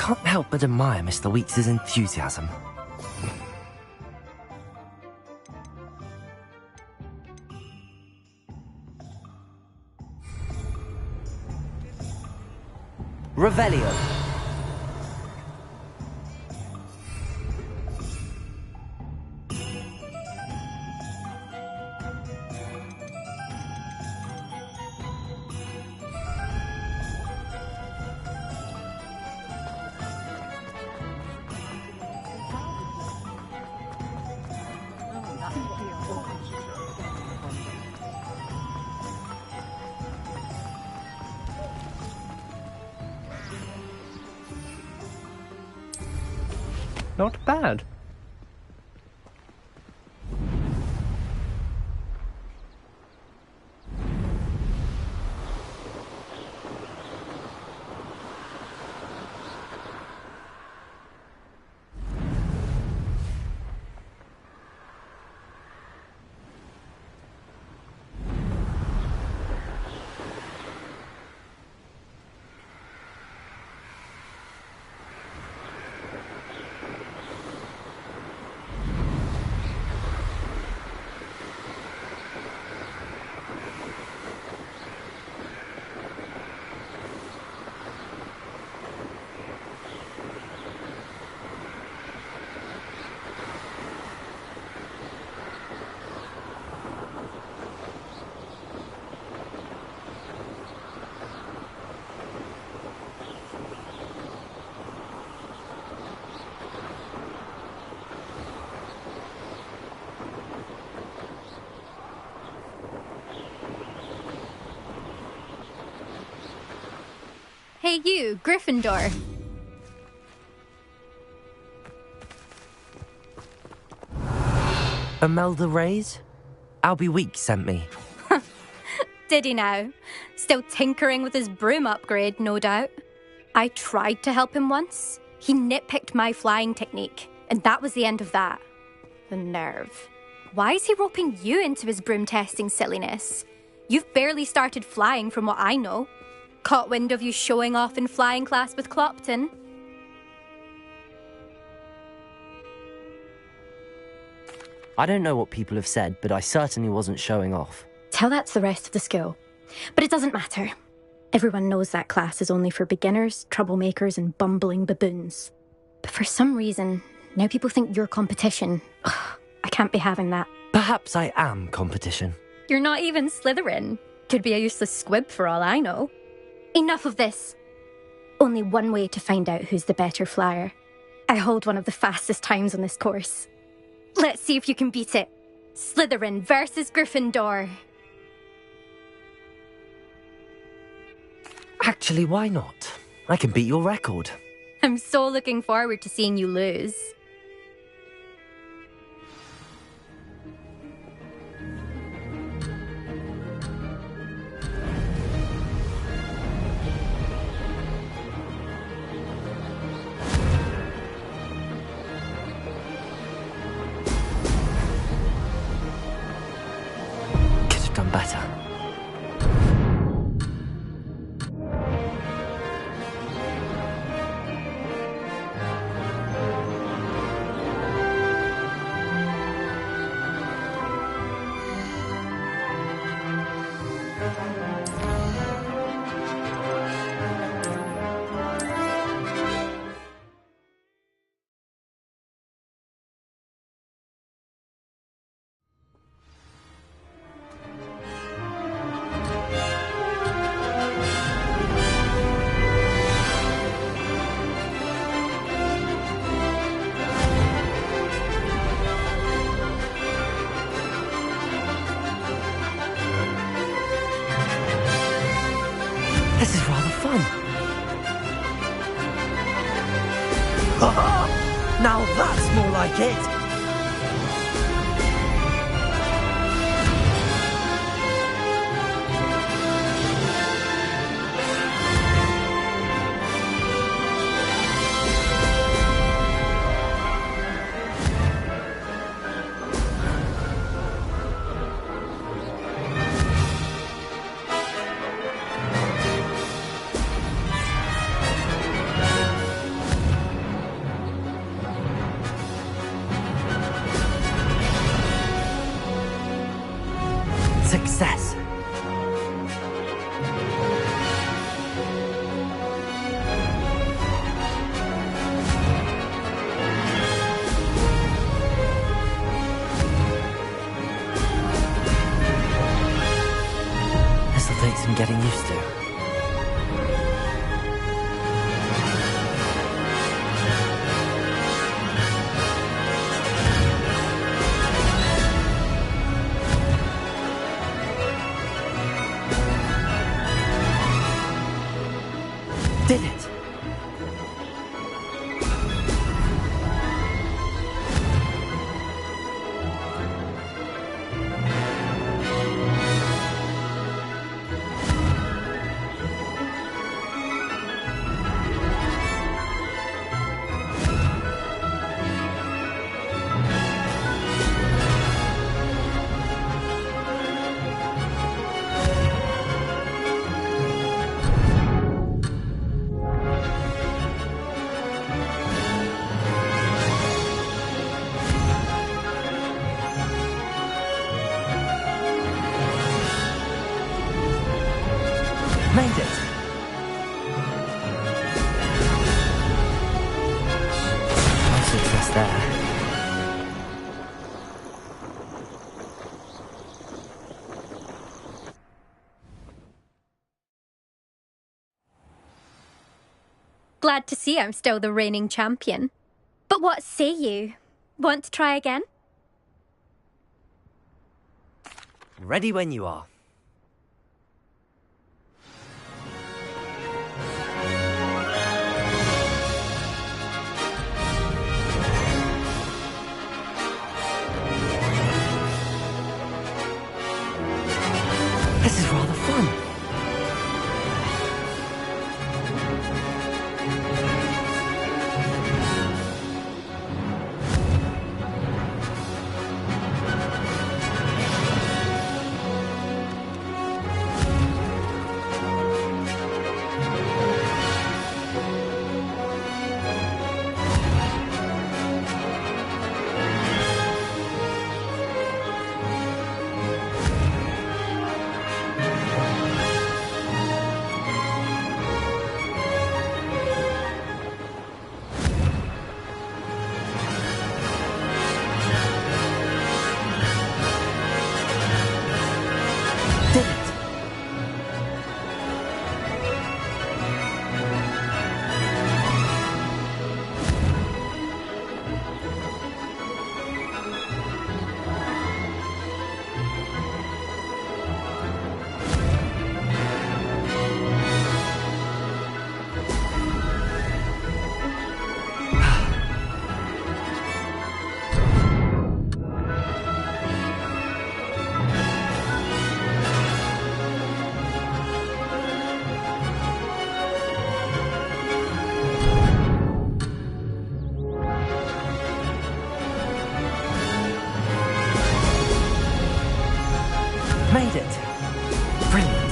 Can't help but admire Mr. Weeks' enthusiasm. Revelio. Not bad. Hey you, Gryffindor. Imelda Reyes? Albie Weeks sent me. Did he now? Still tinkering with his broom upgrade, no doubt. I tried to help him once. He nitpicked my flying technique, and that was the end of that. The nerve. Why is he roping you into his broom testing silliness? You've barely started flying from what I know. Caught wind of you showing off in flying class with Clopton. I don't know what people have said, but I certainly wasn't showing off. Tell that to the rest of the school. But it doesn't matter. Everyone knows that class is only for beginners, troublemakers, and bumbling baboons. But for some reason, now people think you're competition. Ugh, I can't be having that. Perhaps I am competition. You're not even Slytherin. Could be a useless squib for all I know. Enough of this. Only one way to find out who's the better flyer. I hold one of the fastest times on this course. Let's see if you can beat it. Slytherin versus Gryffindor. Actually, why not? I can beat your record. I'm so looking forward to seeing you lose. Could have done better. This is rather fun. Now that's more like it. Success. This'll take some getting used to. Did it! Made it! No success there. Glad to see I'm still the reigning champion. But what say you? Want to try again? Ready when you are. made it. Brilliant.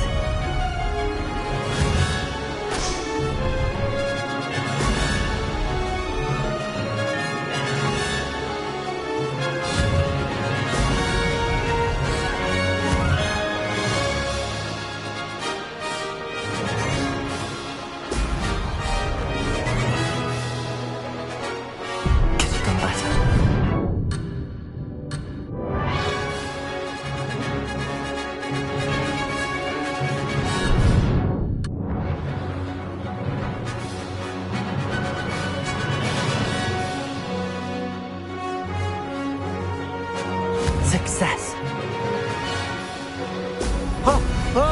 Could have done better. Success. Oh! Oh!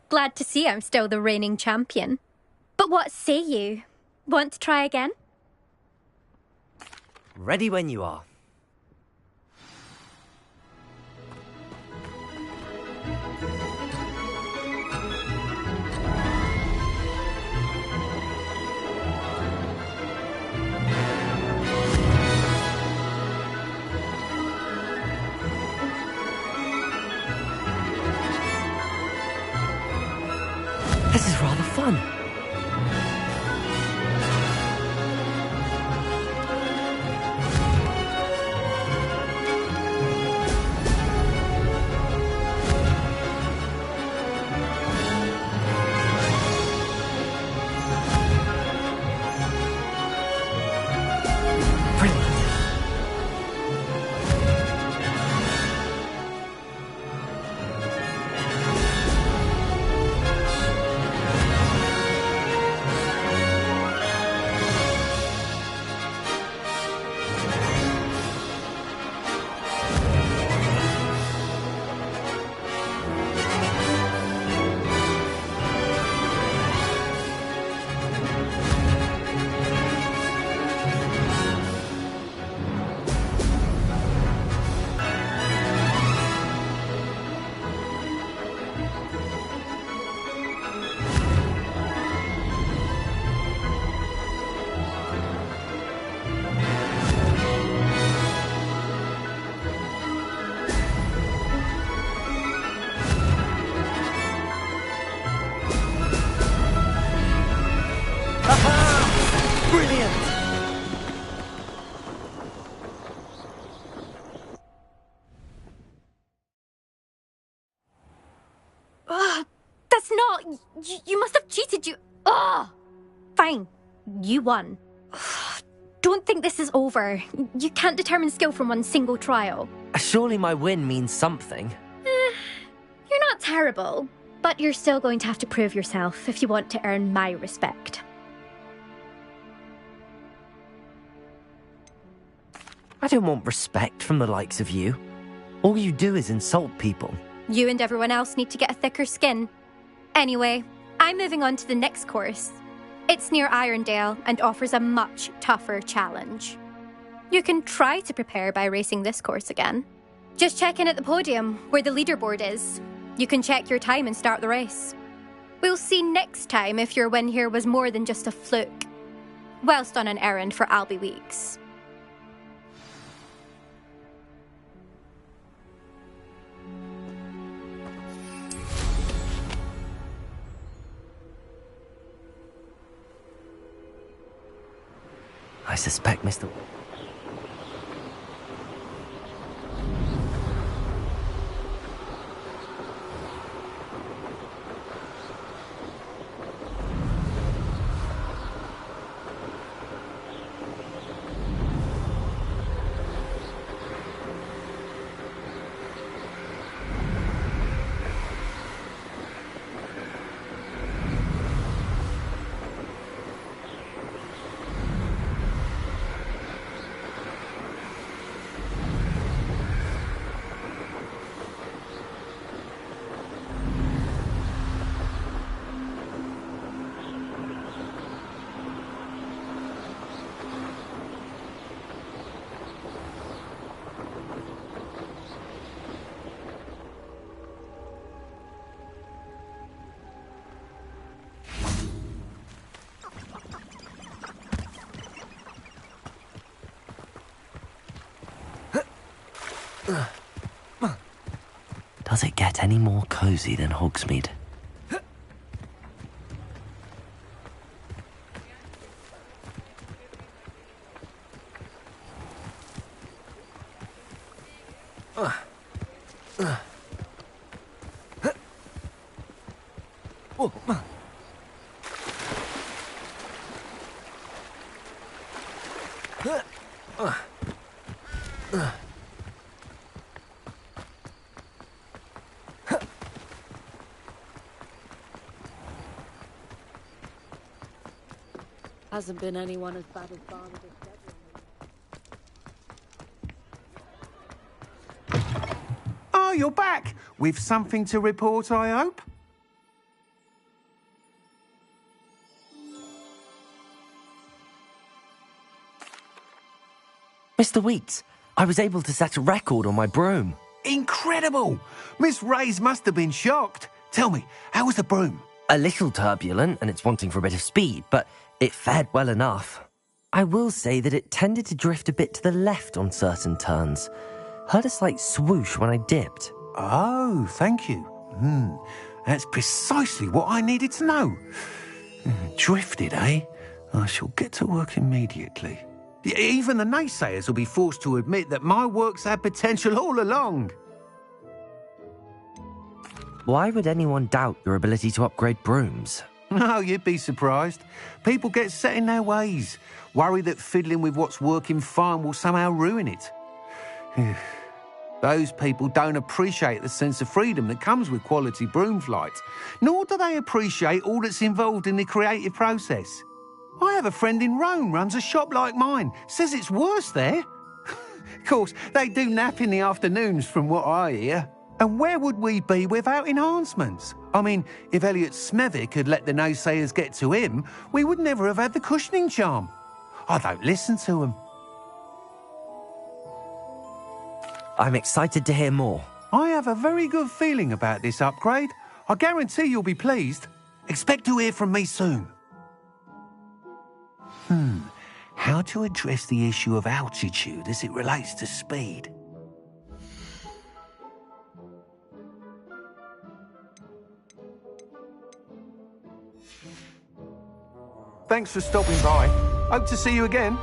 Glad to see I'm still the reigning champion. But what say you? Want to try again? Ready when you are. This is rather fun. Brilliant! That's not... You must have cheated, you... Ugh! Fine. You won. Don't think this is over. You can't determine skill from one single trial. Surely my win means something. You're not terrible, but you're still going to have to prove yourself if you want to earn my respect. I don't want respect from the likes of you. All you do is insult people. You and everyone else need to get a thicker skin. Anyway, I'm moving on to the next course. It's near Irondale and offers a much tougher challenge. You can try to prepare by racing this course again. Just check in at the podium, where the leaderboard is. You can check your time and start the race. We'll see next time if your win here was more than just a fluke. Whilst on an errand for Albie Weeks. I suspect Mr. Does it get any more cozy than Hogsmeade? Hasn't been anyone as bad as Barnabas said. Oh, you're back! With something to report, I hope? Mr. Weeks, I was able to set a record on my broom. Incredible! Miss Reyes must have been shocked. Tell me, how was the broom? A little turbulent, and it's wanting for a bit of speed, but it fared well enough. I will say that it tended to drift a bit to the left on certain turns. Heard a slight swoosh when I dipped. Oh, thank you. That's precisely what I needed to know. Drifted, eh? I shall get to work immediately. Even the naysayers will be forced to admit that my work's had potential all along. Why would anyone doubt your ability to upgrade brooms? No, you'd be surprised. People get set in their ways, worry that fiddling with what's working fine will somehow ruin it. Those people don't appreciate the sense of freedom that comes with quality broom flight, nor do they appreciate all that's involved in the creative process. I have a friend in Rome runs a shop like mine, says it's worse there. Of course, they do nap in the afternoons from what I hear. And where would we be without enhancements? I mean, if Elliot Smethwick had let the naysayers get to him, we would never have had the cushioning charm. I don't listen to them. I'm excited to hear more. I have a very good feeling about this upgrade. I guarantee you'll be pleased. Expect to hear from me soon. How to address the issue of altitude as it relates to speed? Thanks for stopping by. Hope to see you again.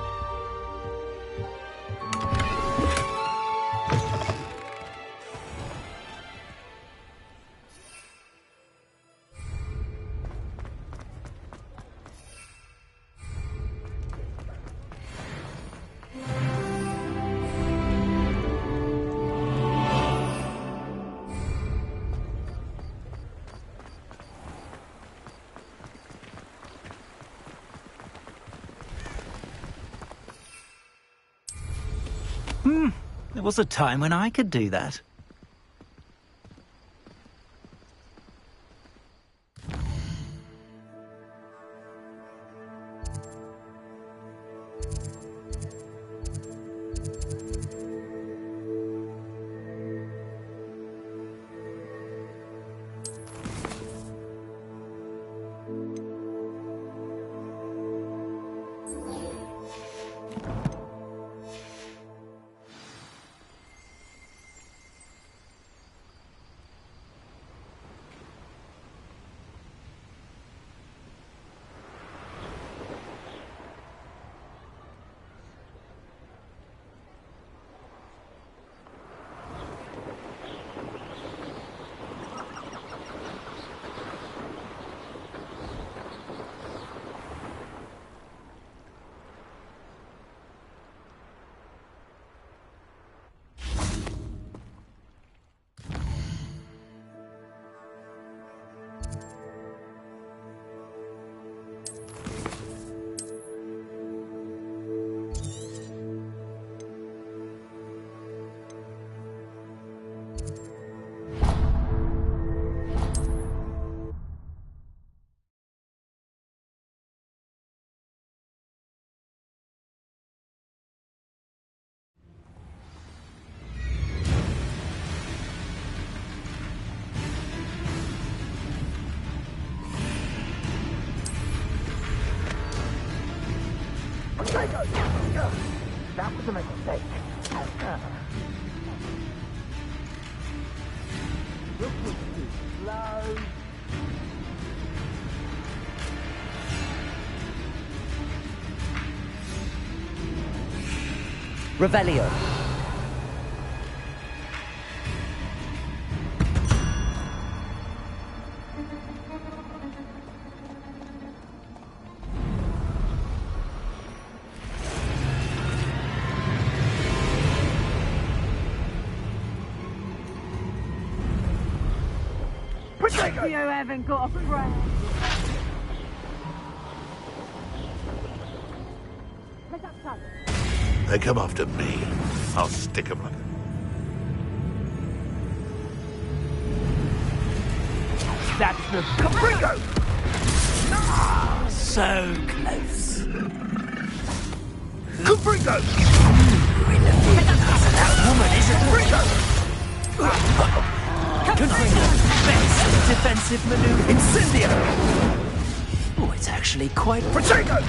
There was a time when I could do that. That was a mistake. Revelio. You haven't got a friend. They come after me. I'll stick 'em up. That's the Caprico! Ah, so close. Caprico! That woman is a Caprico! Best defensive maneuver. Incendio! Oh, it's actually quite... Protego!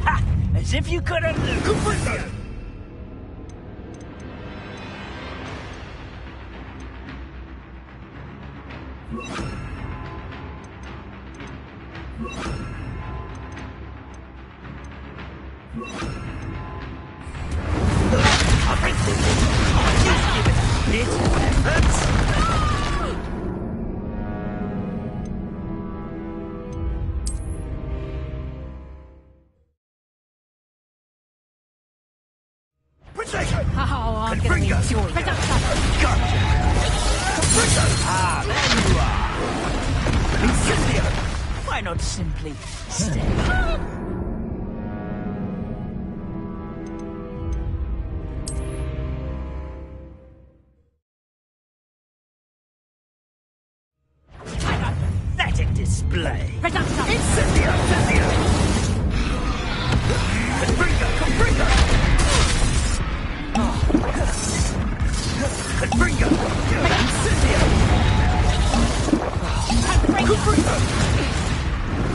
Ha! As if you couldn't lose. Caprico! Oh, I'm gonna enjoy you. Gotcha! Caprico! Ah, there you are! Incendio! Why not simply stay? Pathetic display! Incendio! Incendio! Caprico! Caprico! Caprico! Incendio! Caprico!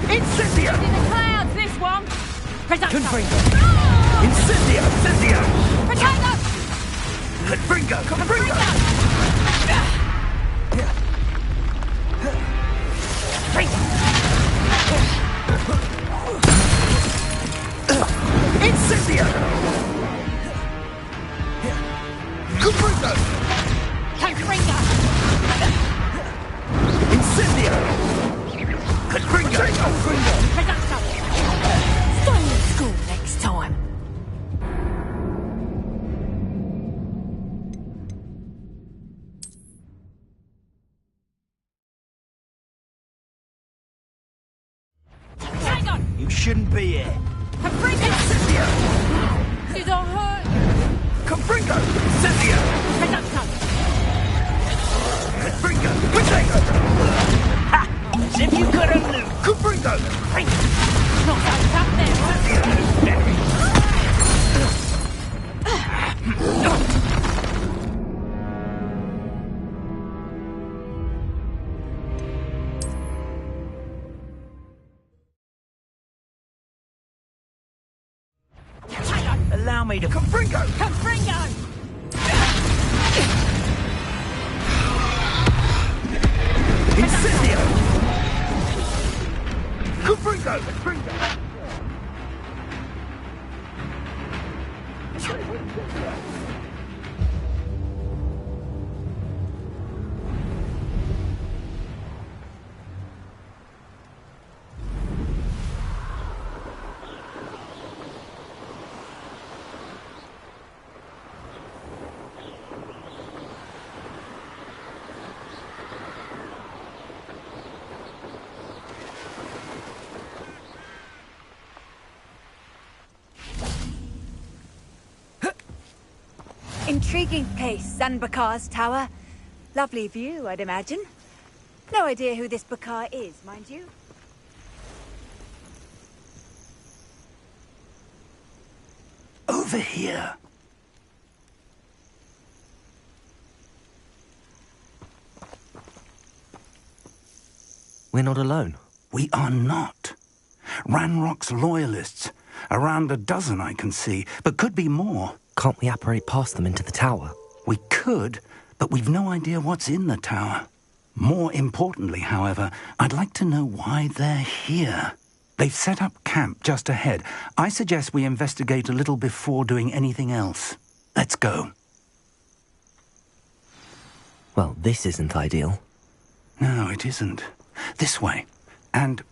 Incendio! In the clouds, this one. Confringo! Incendio! Incendio! Potato! Confringo! Confringo! Incendio! Confringo! Confringo! Incendio! Confringo! Confringo! Stay in school next time. You shouldn't be here. Confringo! Incendio! You don't hurt. Confringo! Incendio! Confringo! Potato! Ha! As if you couldn't lose. Confringo! Not so tough there. Allow me to... Confringo! Confringo! Incendio! Confringo! Confringo! Intriguing place, Zanbakar's tower. Lovely view, I'd imagine. No idea who this Bakar is, mind you. Over here. We're not alone. We are not. Ranrock's loyalists. Around a dozen I can see, but could be more. Can't we apparate past them into the tower? We could, but we've no idea what's in the tower. More importantly, however, I'd like to know why they're here. They've set up camp just ahead. I suggest we investigate a little before doing anything else. Let's go. Well, this isn't ideal. No, it isn't. This way. And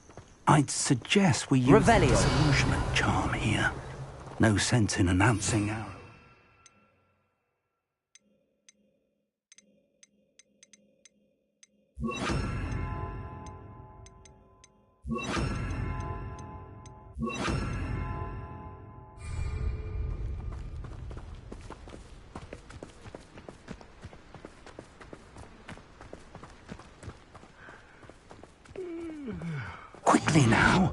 I'd suggest we use Revelio. the disillusionment charm here. No sense in announcing our... Quickly now.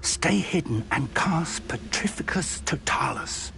Stay hidden and cast Petrificus Totalis.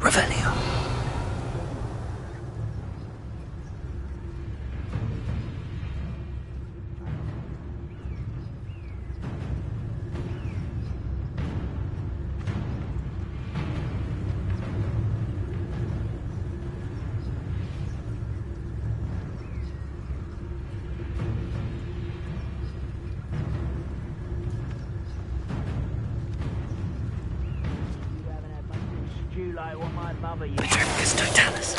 Revelio. Petrificus Totalis.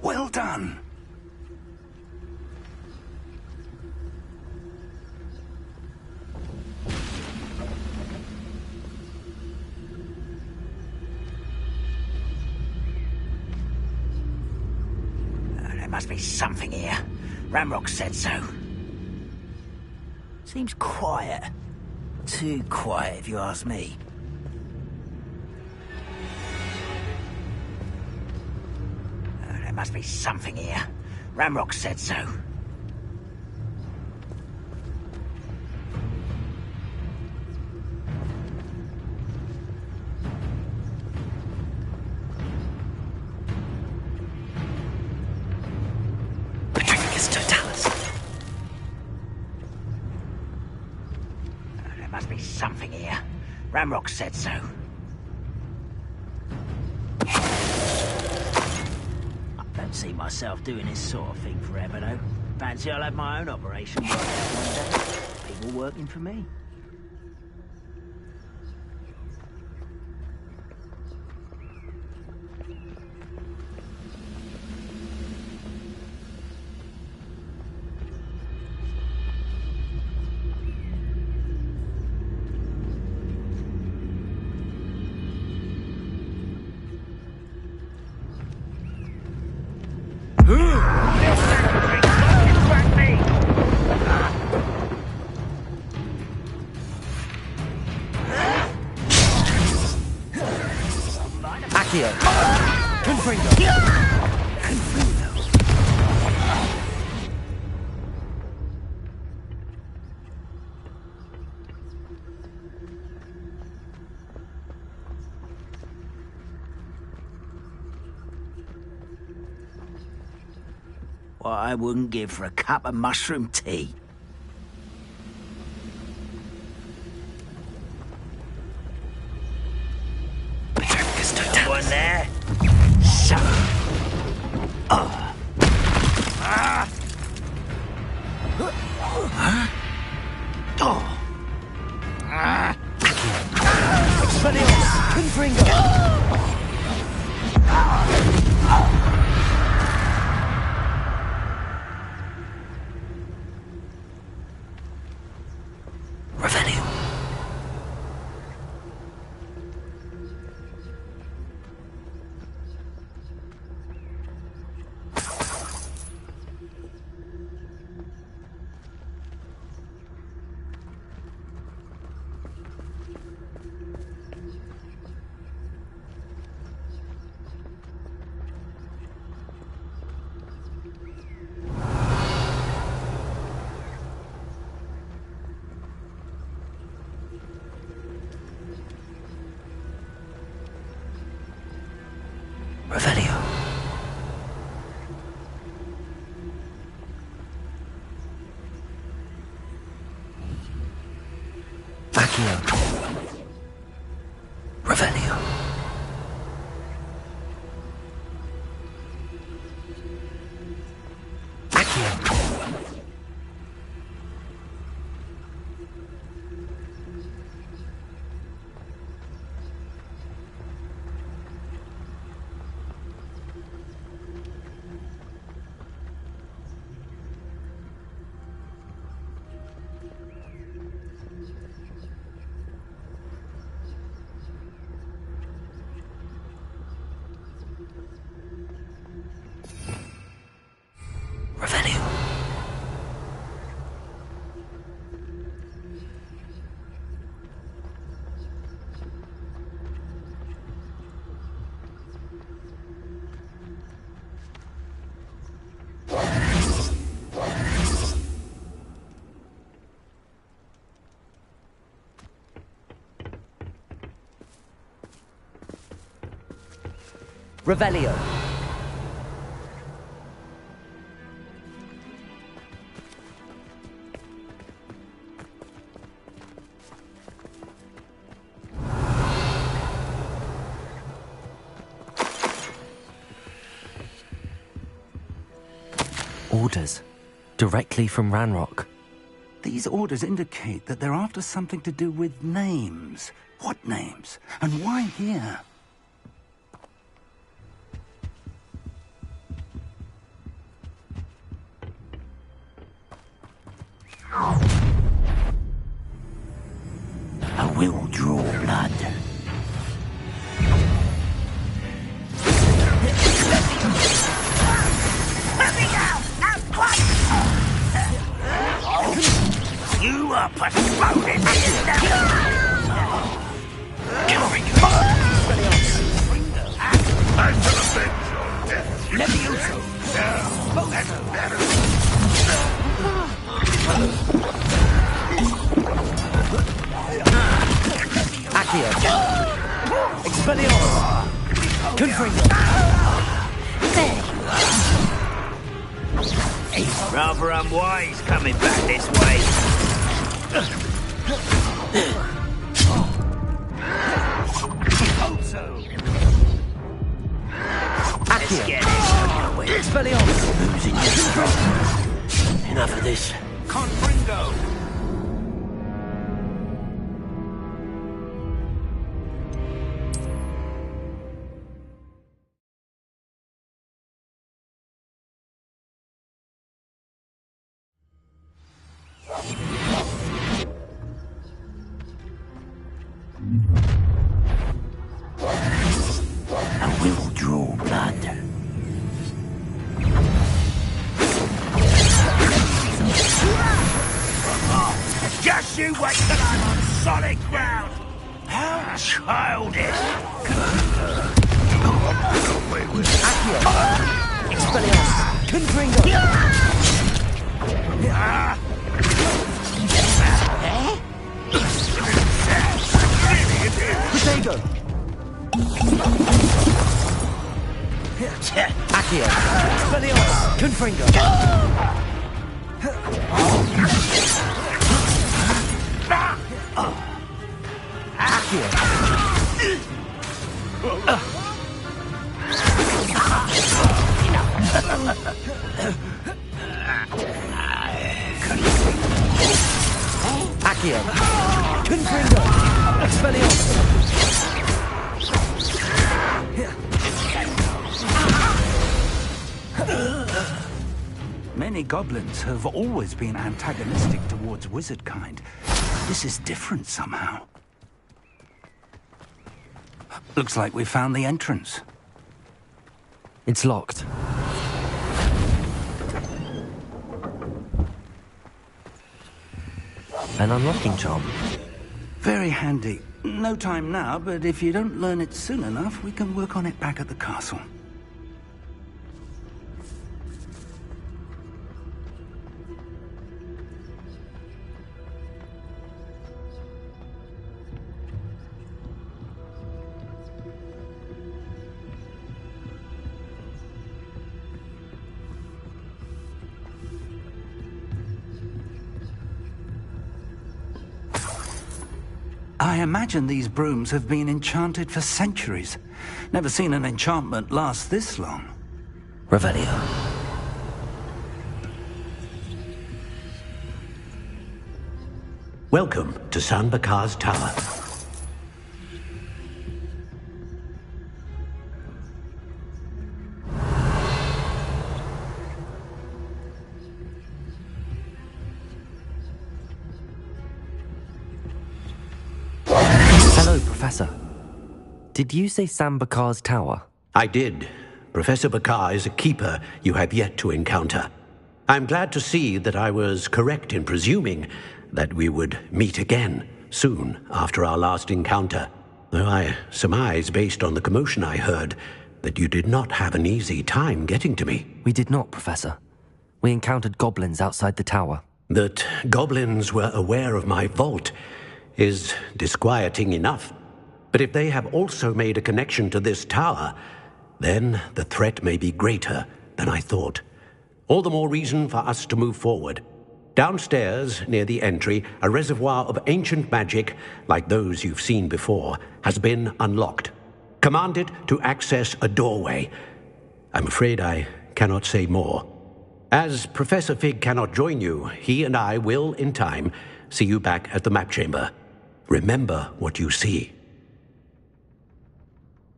Well done. There must be something here. Ramrock said so. Seems quiet. Too quiet, if you ask me. There must be something here. Ramrock said so. Petrificus Totalis. There must be something here. Ramrock said so. See myself doing this sort of thing forever, though. Fancy I'll have my own operation one day. People working for me. What I wouldn't give for a cup of mushroom tea. One there. So. Oh. Ah. Huh? Oh. Ah. Expelliarmus. Revelio. Accio. Revelio. Accio. Revelio. Revelio. Orders. Directly from Ranrock. These orders indicate that they're after something to do with names. What names? And why here? I will draw blood. You are postponing I'm to avenge your death. Levioso. That's better. Accio. Expelliarmus. Confringo. There you are. Rather unwise coming back this way. Hope so. Accio. Expelliarmus. Losing your Enough of this. Confringo. I will draw blood. Just you wait till I'm on solid ground. How childish. Accio. Expelliarmus. Confringo. Protego. Accio. Expelliarmus. Confringo. Accio. Accio. Confringo. Expelliarmus. Many goblins have always been antagonistic towards wizard kind. This is different somehow. Looks like we found the entrance. It's locked. An unlocking charm. Very handy. No time now, but if you don't learn it soon enough, we can work on it back at the castle. I imagine these brooms have been enchanted for centuries. Never seen an enchantment last this long. Revelio. Welcome to San Bakar's Tower. Hello, Professor. Did you say San Bakar's Tower? I did. Professor Bakar is a keeper you have yet to encounter. I'm glad to see that I was correct in presuming that we would meet again soon after our last encounter, though I surmise, based on the commotion I heard, that you did not have an easy time getting to me. We did not, Professor. We encountered goblins outside the tower. That goblins were aware of my vault is disquieting enough. But if they have also made a connection to this tower, then the threat may be greater than I thought. All the more reason for us to move forward. Downstairs, near the entry, a reservoir of ancient magic, like those you've seen before, has been unlocked. Commanded to access a doorway. I'm afraid I cannot say more. As Professor Fig cannot join you, he and I will, in time, see you back at the map chamber. Remember what you see.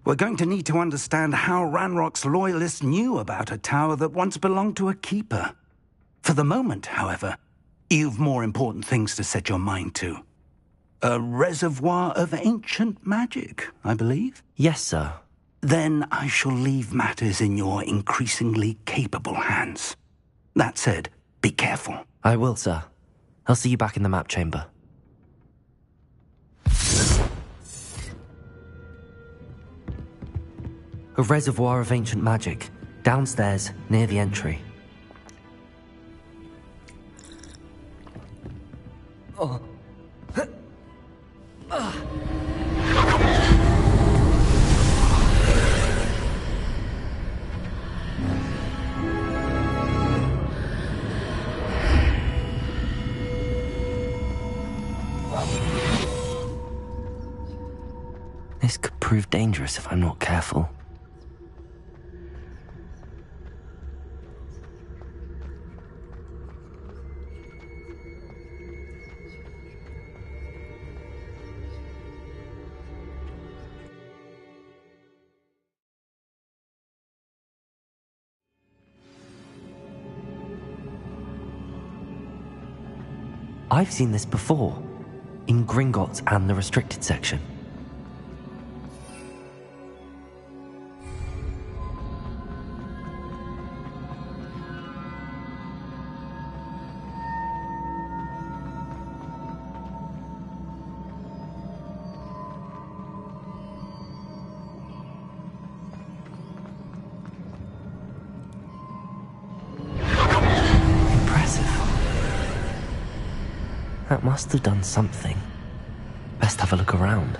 We're going to need to understand how Ranrock's loyalists knew about a tower that once belonged to a keeper. For the moment, however, you've more important things to set your mind to. A reservoir of ancient magic, I believe? Yes, sir. Then I shall leave matters in your increasingly capable hands. That said, be careful. I will, sir. I'll see you back in the map chamber. A reservoir of ancient magic, downstairs, near the entry. Oh. This could prove dangerous if I'm not careful. I've seen this before, in Gringotts and the restricted section. That must have done something. Best have a look around.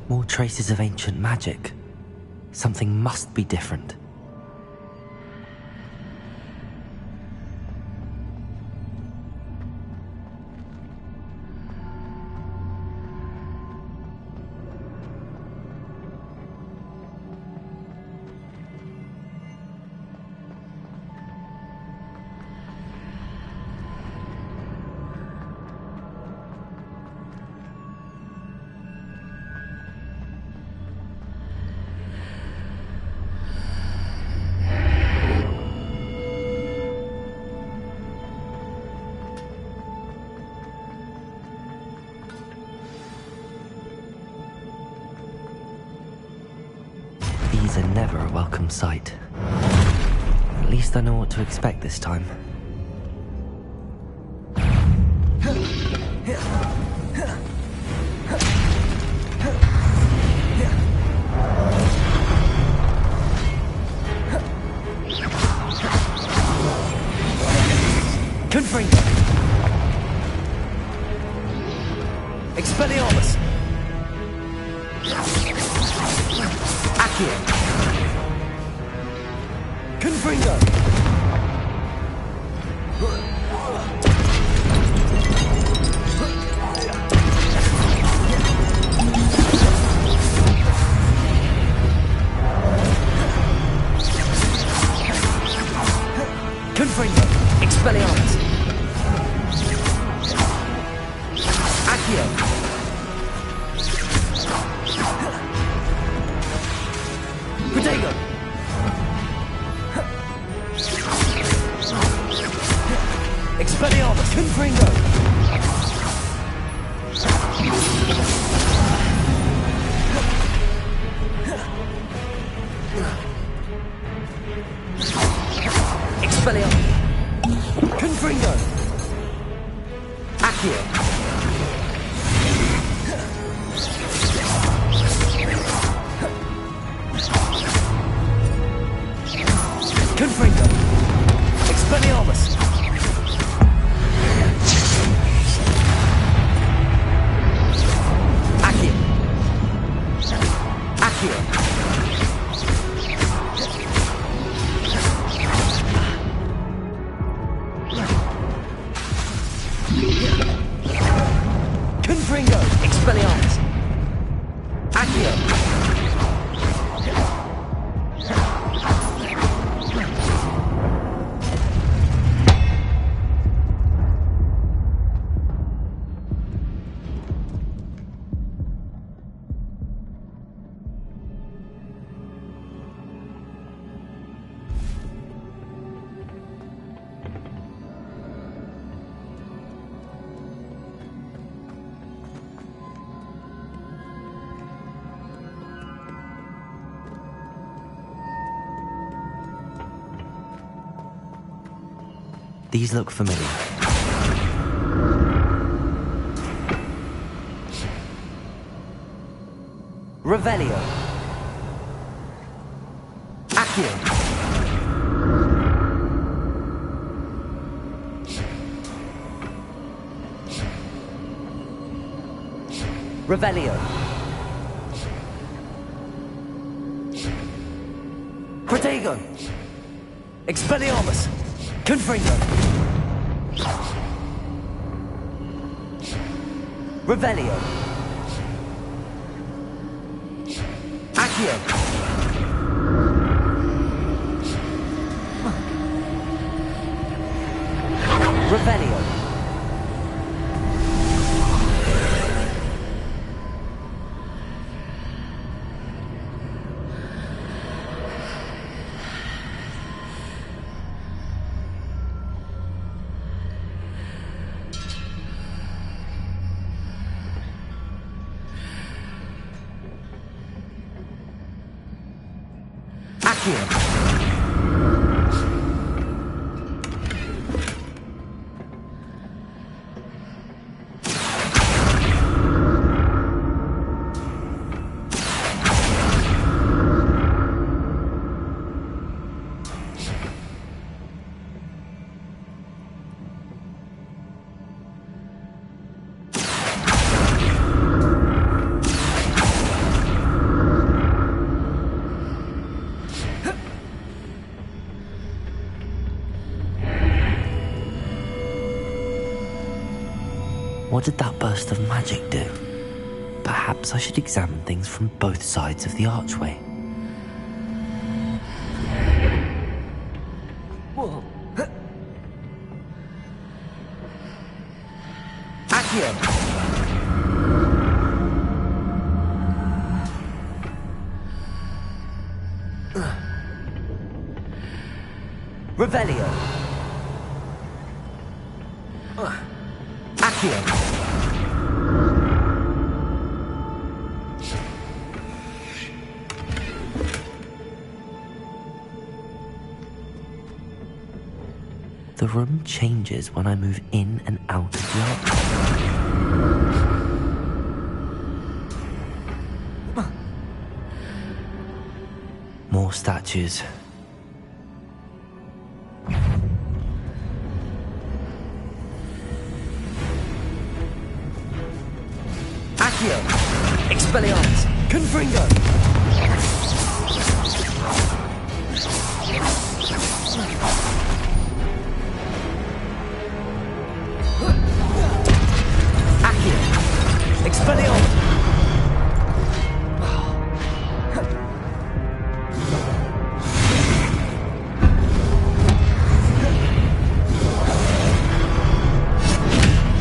More traces of ancient magic. Something must be different. are never a welcome sight. At least I know what to expect this time. Confringo! Expelliarmus! Accio! Confringo! Confringo! Expelliarmus! Accio! Protego! Expelliarmus! Confringo! Expelliarmus! Confringo! Accio! Confringo! Expelliarmus! Accio! Accio! Confringo! Expelliarmus! Accio! These look familiar. Revelio! Accio! Revelio! Protego! Expelliarmus! Confringo! Revelio! Accio! Revelio! Accio! What did that burst of magic do? Perhaps I should examine things from both sides of the archway. Whoa! Accio! Revelio! Accio! The room changes when I move in and out of the arch. More statues. Accio! Expelliarmus! Confringo! Accio! Expelliarmus!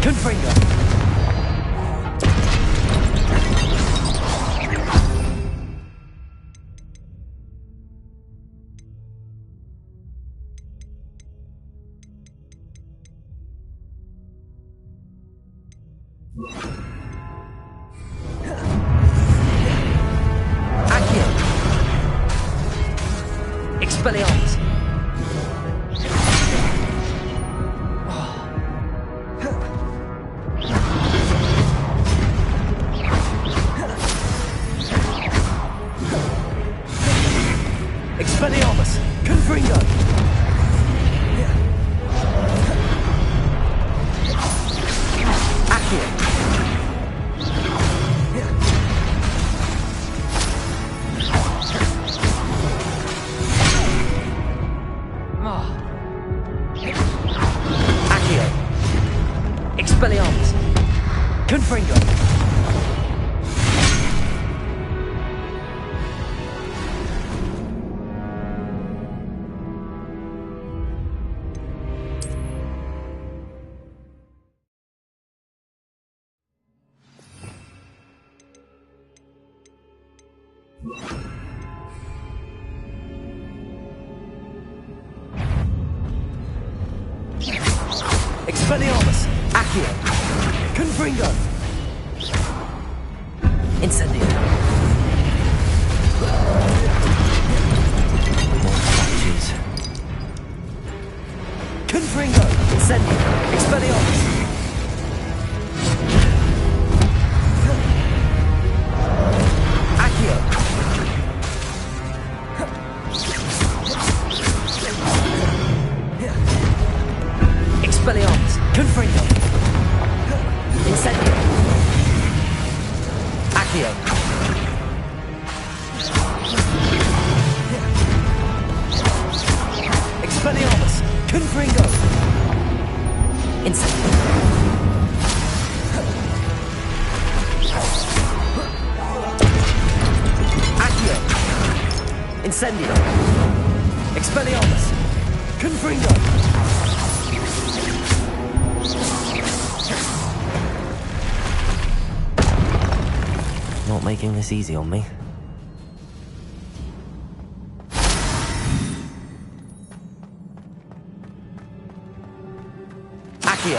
Confringo! Accio! Expelliarmus! Expelliarmus! Confringo! Accio! Accio! Expelliarmus! Confringo! Expelliarmus! Accio! Confringo! Incendio! More statues. Confringo! Incendio! Expelliarmus! Accio! Expelliarmus! Confringo! Incendio! Accio! Expelliarmus! Confringo! Incendio! Accio! Incendio! Expelliarmus! Confringo! Not making this easy on me. Accio!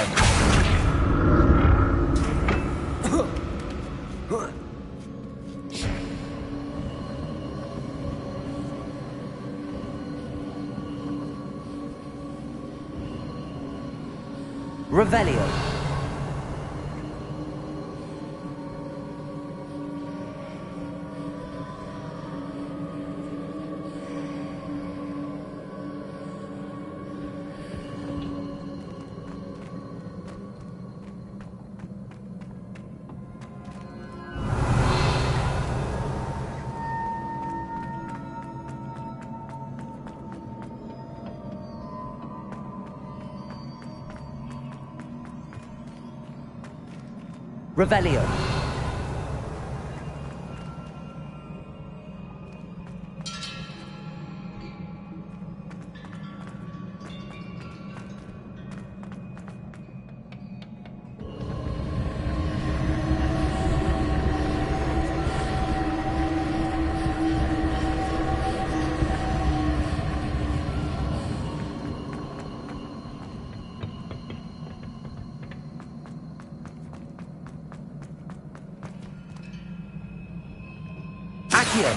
Revelio. Revelio. Accio!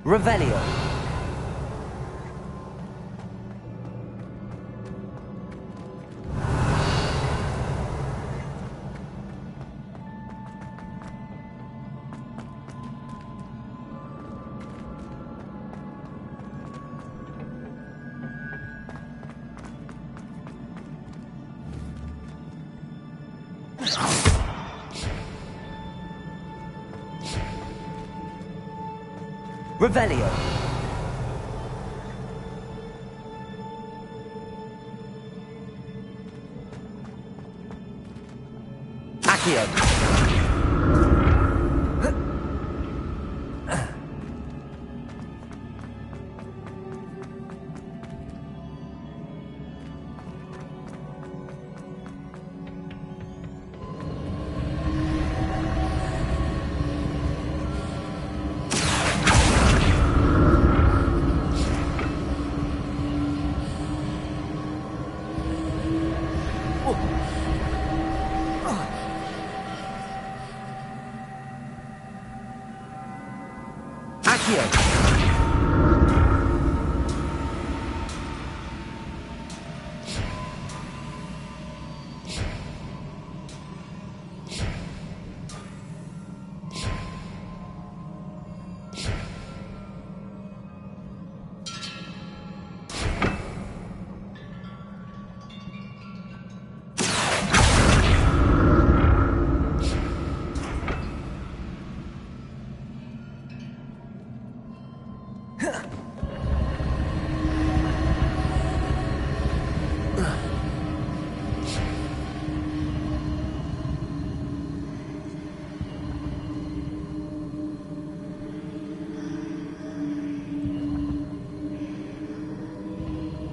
Revelio. Revelio. Accio.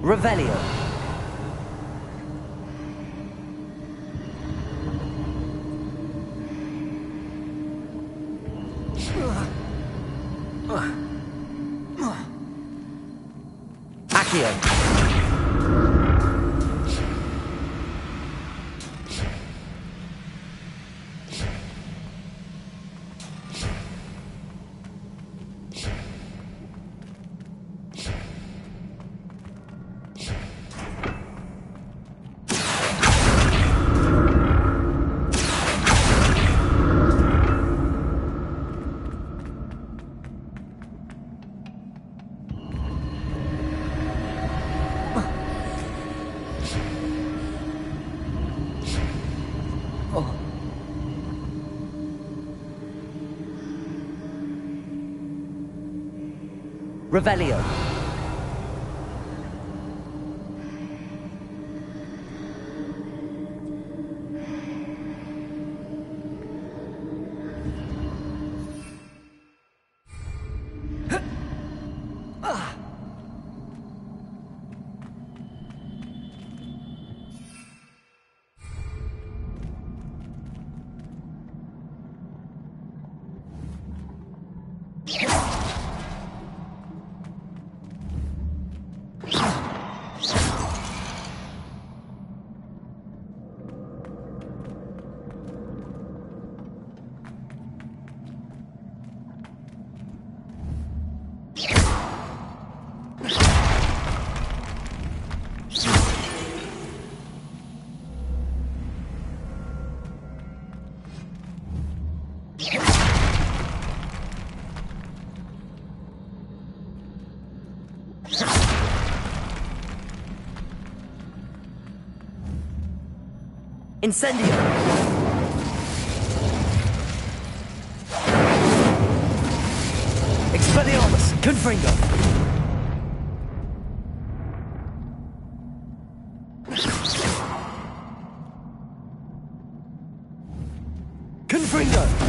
Revelio. Accio. Revelio. Incendio! Expelliarmus! Confringo! Confringo!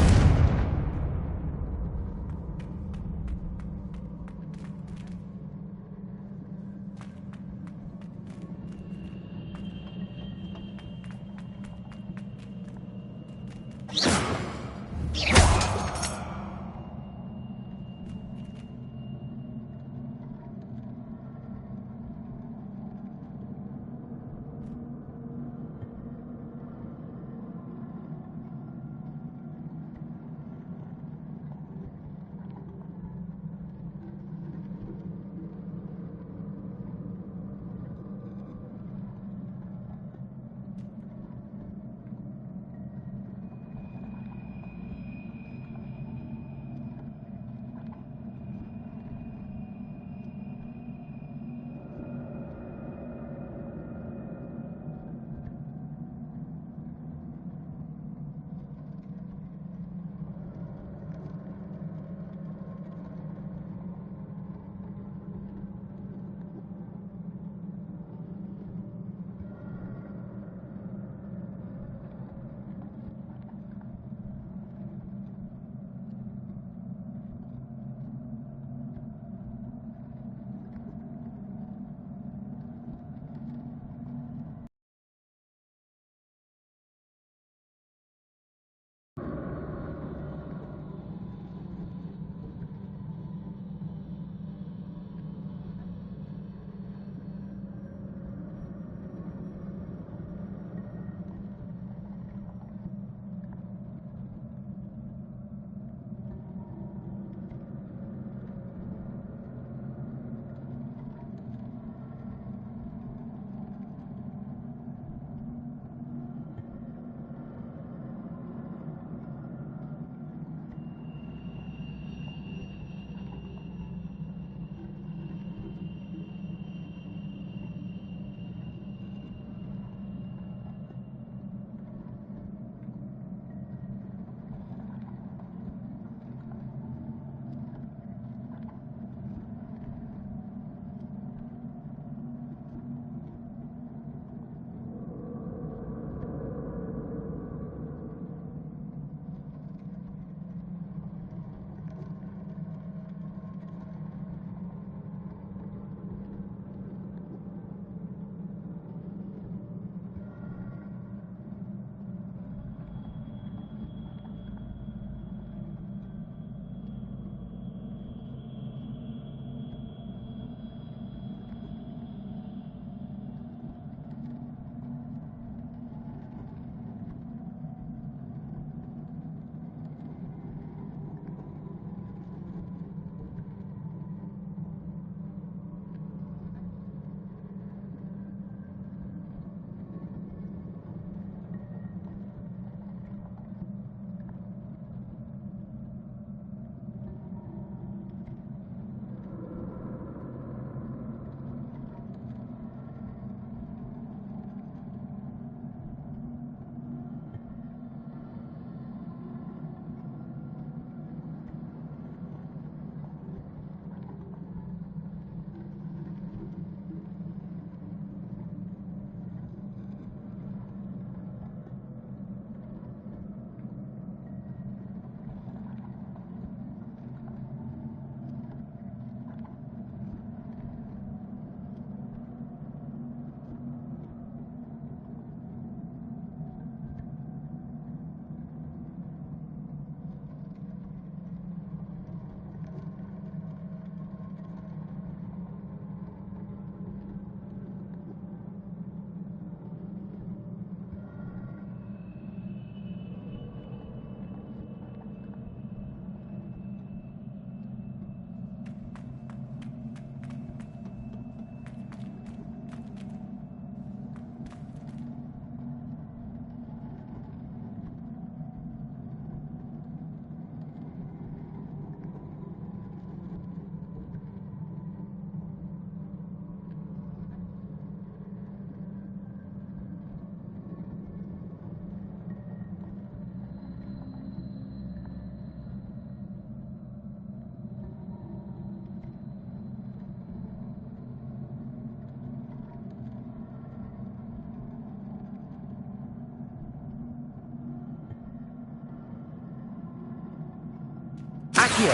Accio!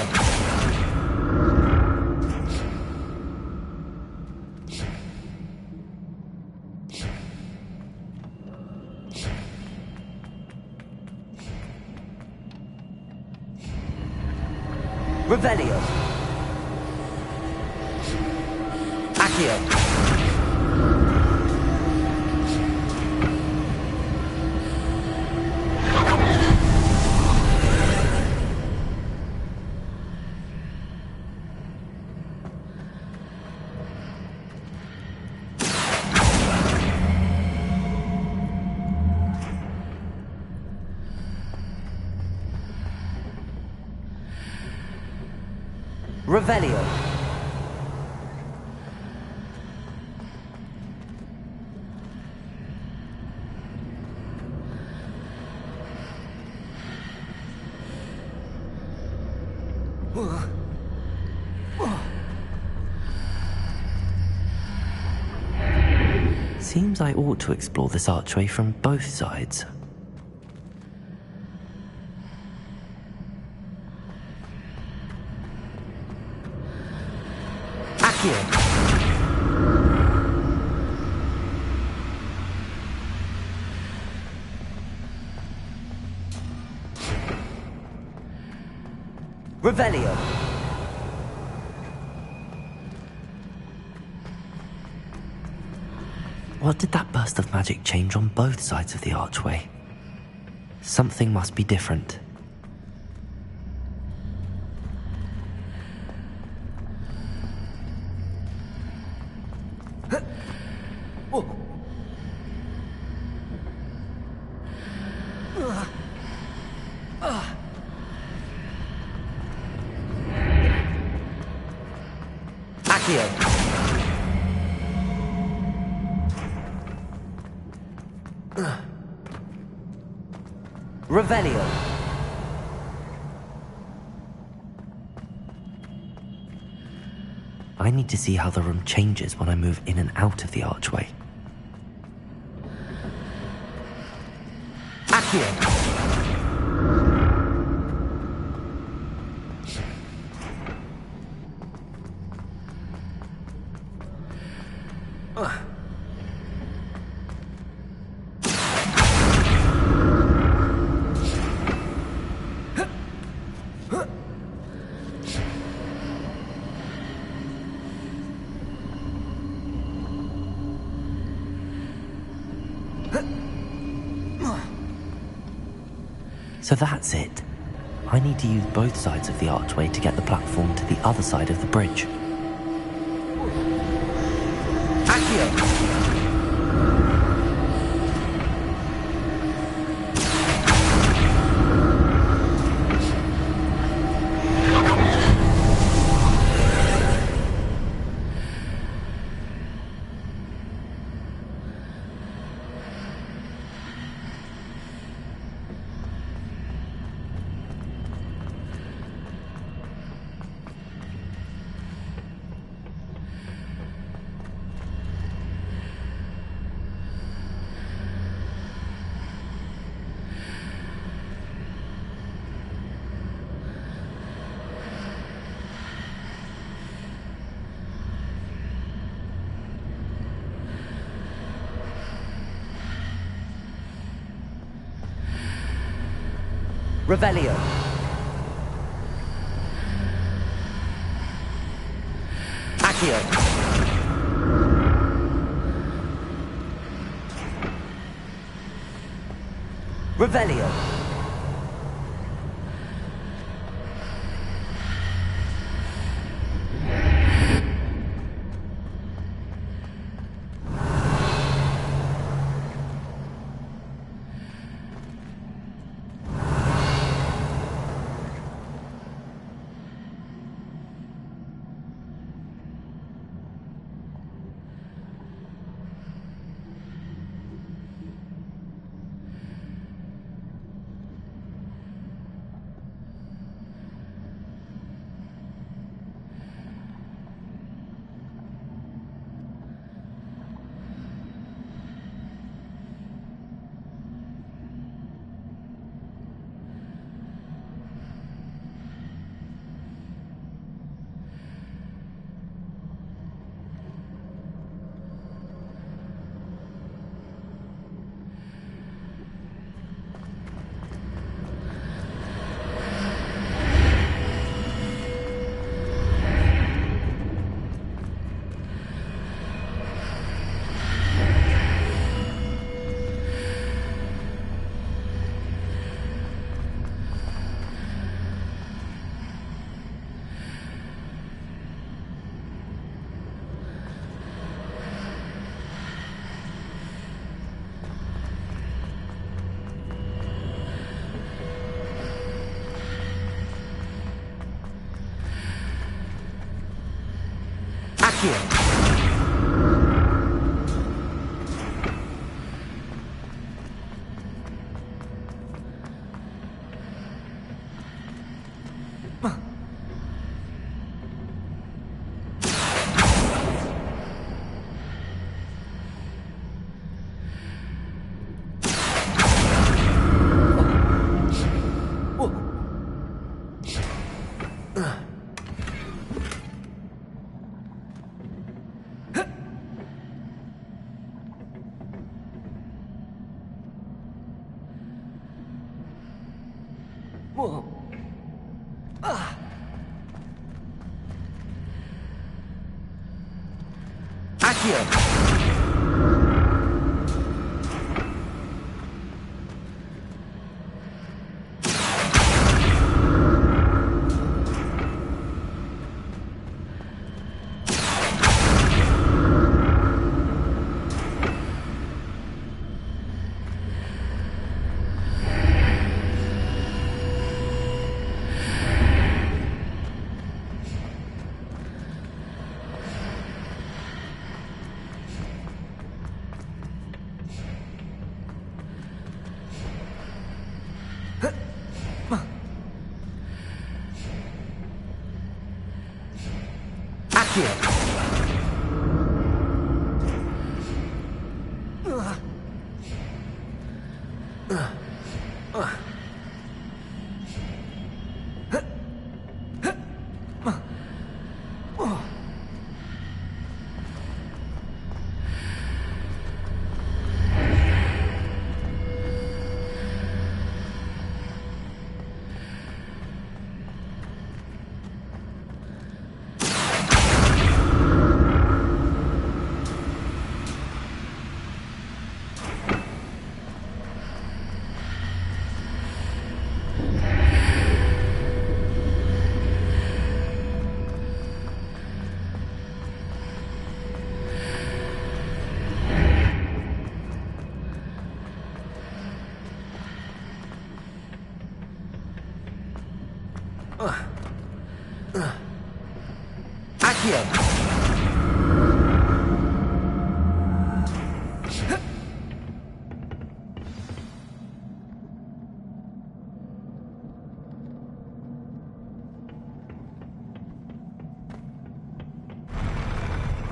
Revelio! Accio! Revelio. Seems I ought to explore this archway from both sides. Accio! Revelio! What did that burst of magic change on both sides of the archway? Something must be different. Accio! Revelio! I need to see how the room changes when I move in and out of the archway. Accio! So that's it. I need to use both sides of the archway to get the platform to the other side of the bridge. Accio! Revelio. Accio. Revelio.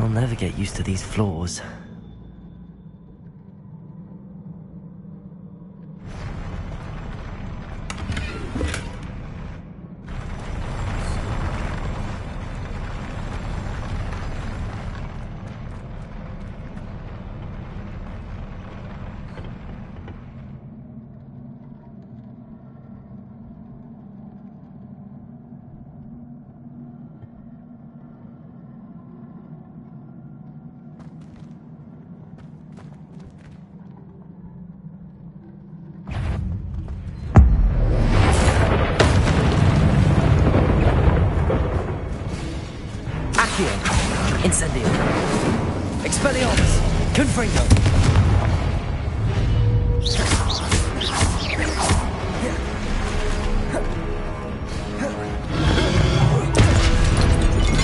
I'll never get used to these floors. Incendio. Expelliarmus. Confringo.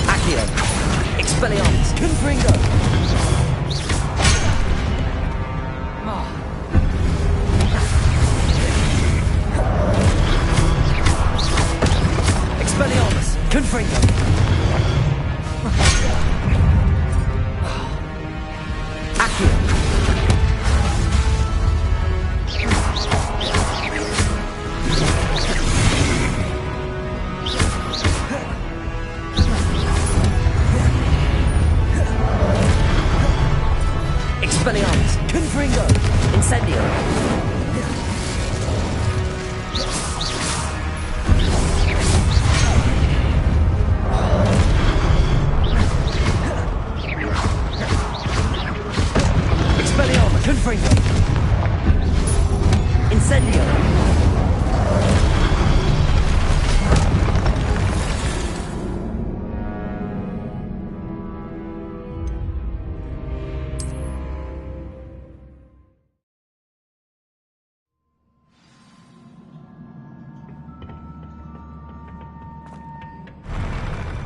Accio. Expelliarmus. Confringo. Expelliarmus. Confringo. Expelliarmus. Confringo. Incendio. Expelliarmus. Confringo. Incendio.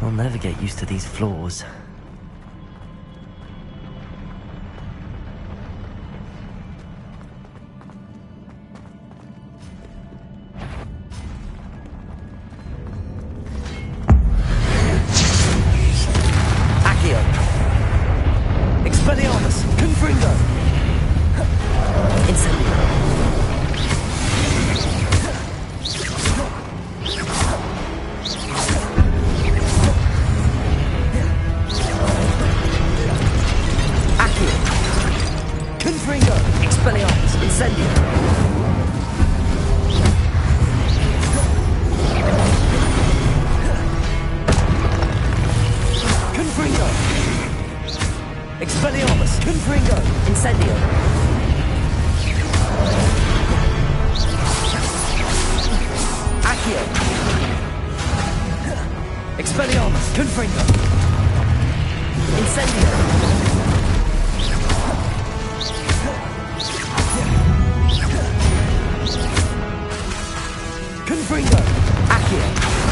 I'll never get used to these floors. Expelliarmus! Confringo! Incendio! Confringo! Accio!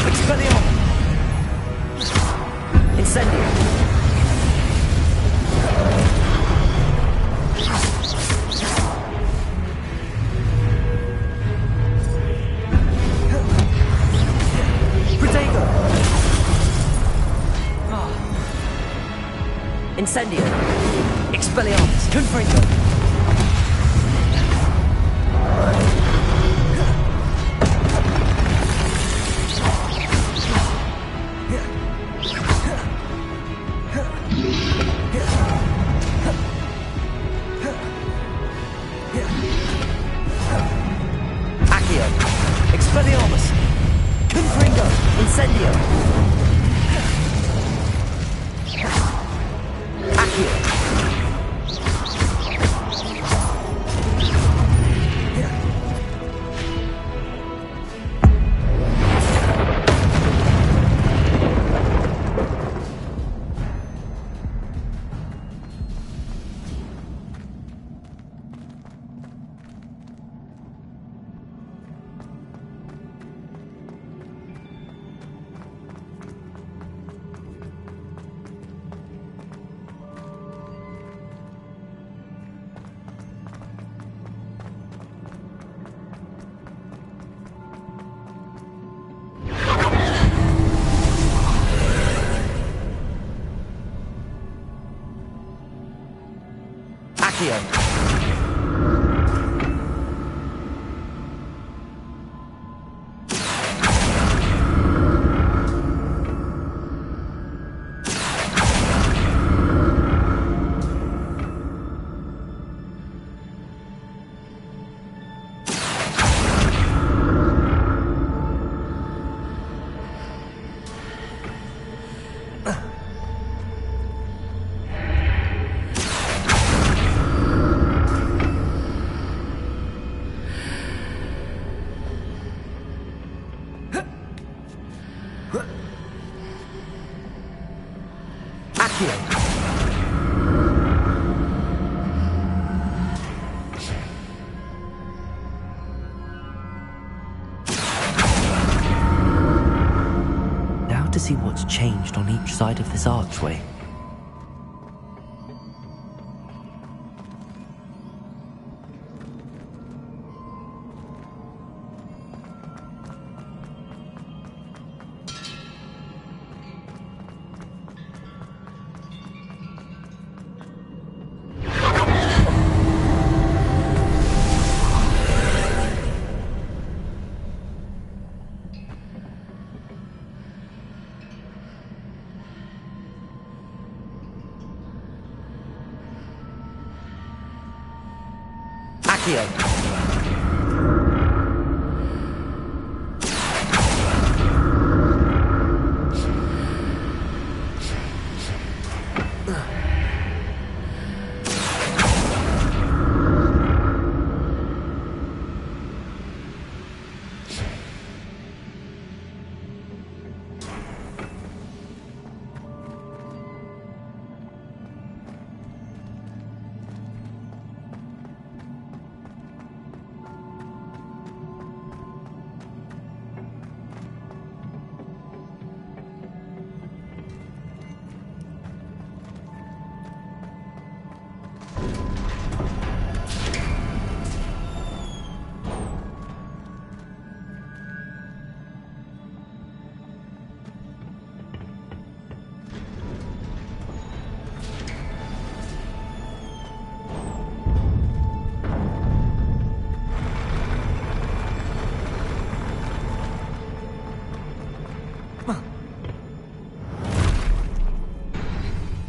Expelliarmus! Incendio! Incendio! Expelliarmus! Confringo! Accio! Expelliarmus! Confringo! Incendio! Now to see what's changed on each side of this archway.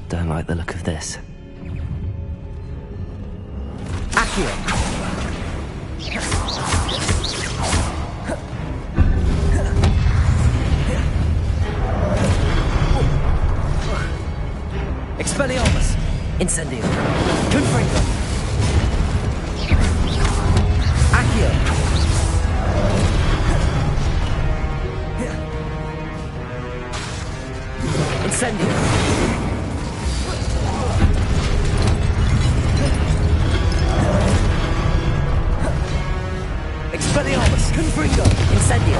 Don't like the look of this. Accio! Expelliarmus! Incendio! Confringo! Accio! Incendio. Expelliarmus. Confringo. Incendio.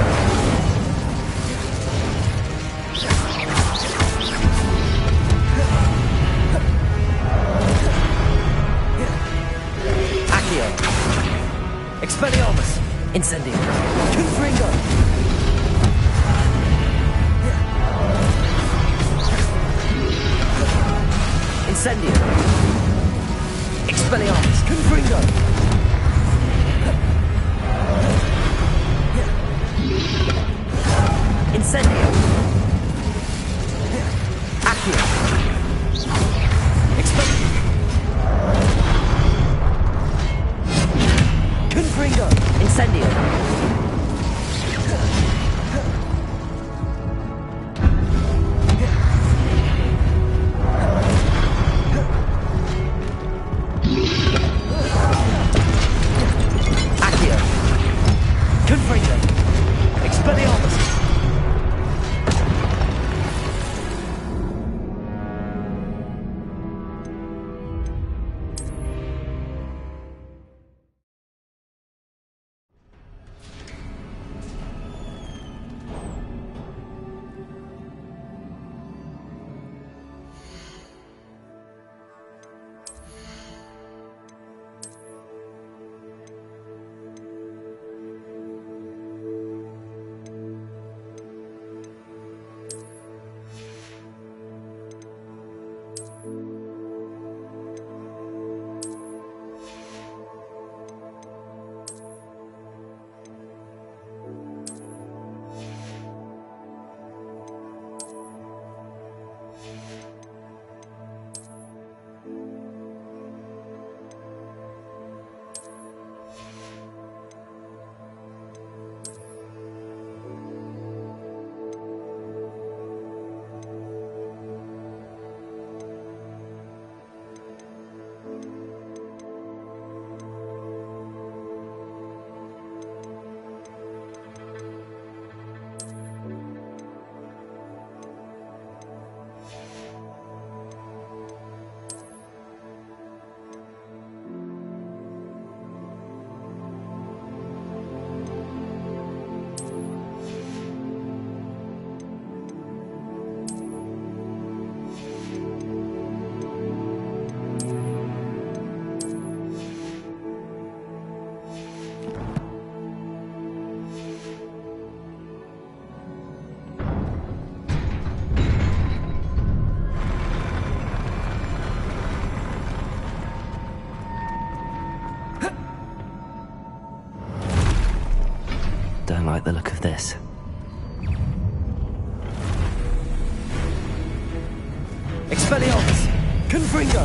Accio. Expelliarmus. Incendio. Confringo. Incendio. Expelliarmus. Confringo. Incendio. Accio. Confringo. Incendio. Accio. Confringo. Expelliarmus. Don't like the look of this. Expelliarmus! Confringo!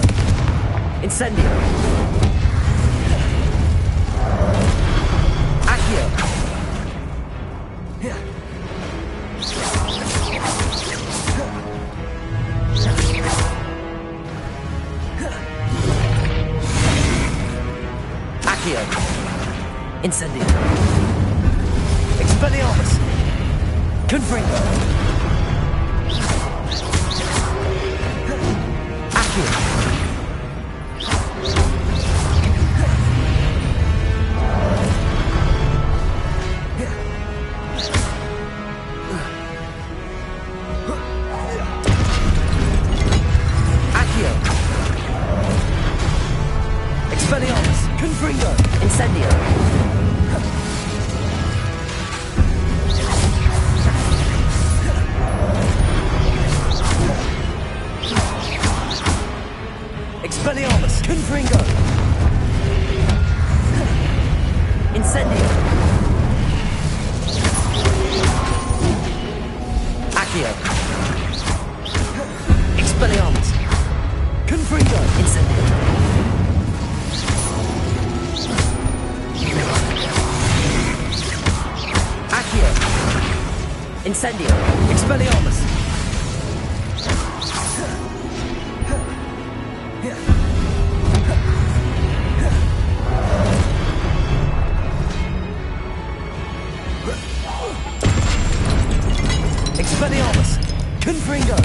Incendio! Accio! Accio! Incendio! Expelliarmus! Confringo! Accio! Accio! Expelliarmus! Confringo! Incendio! Expelliarmus! Confringo! Incendio! Accio! Expelliarmus! Confringo! Incendio! Accio! Incendio! Expelliarmus! Expelliarmus! Confringo!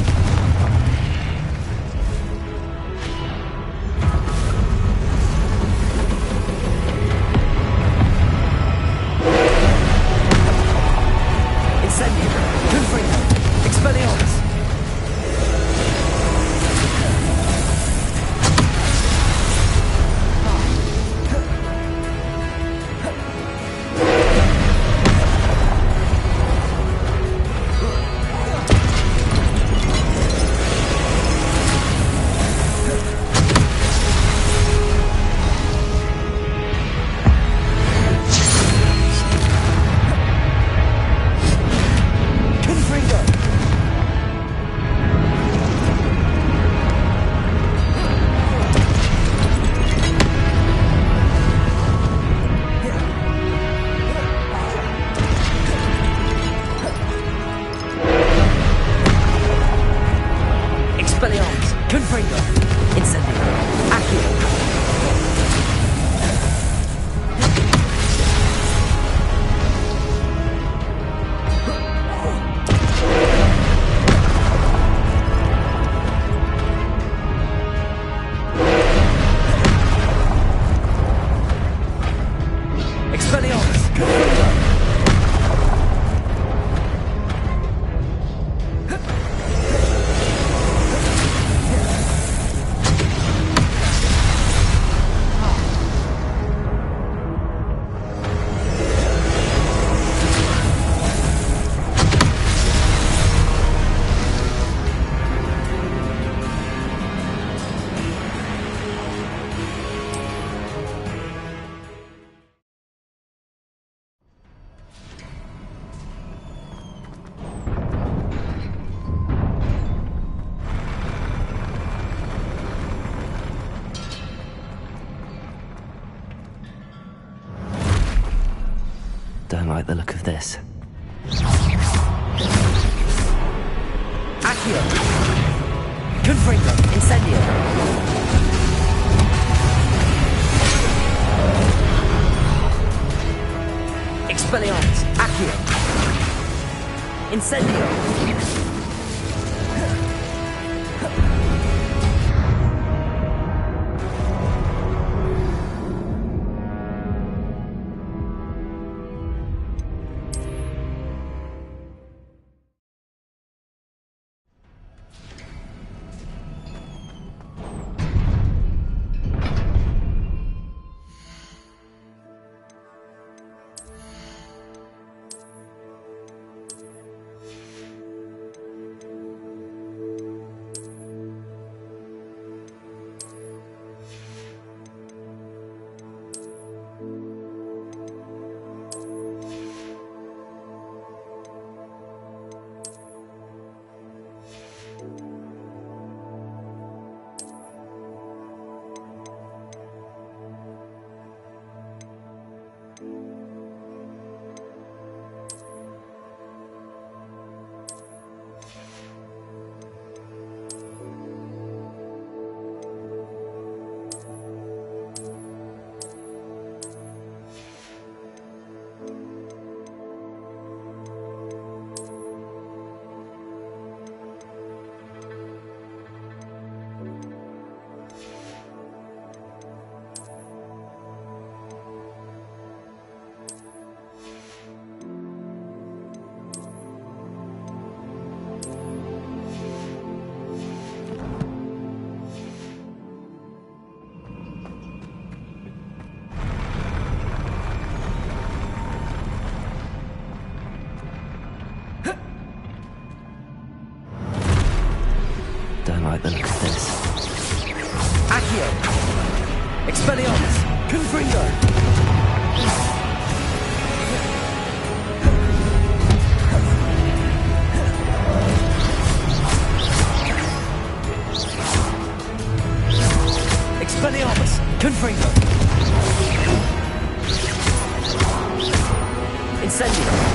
Don't like the look of this. Accio! Confringo! Incendio! Expelliarmus! Accio! Incendio! Don't like the look of this. Accio! Expelliarmus! Confringo! Expelliarmus! Confringo! Incendio!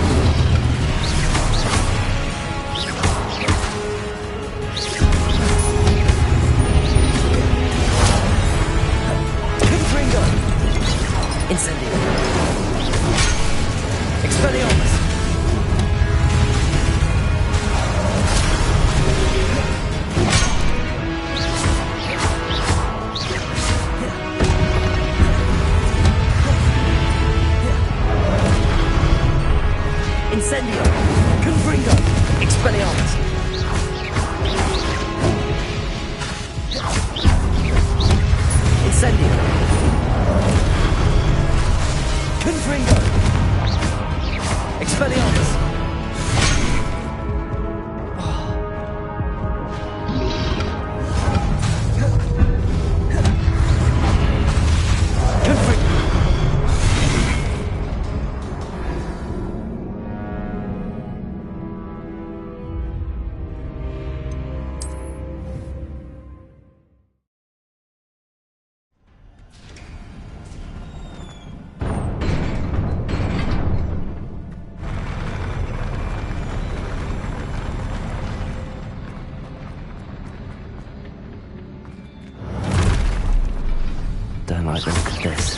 Don't like the look of this.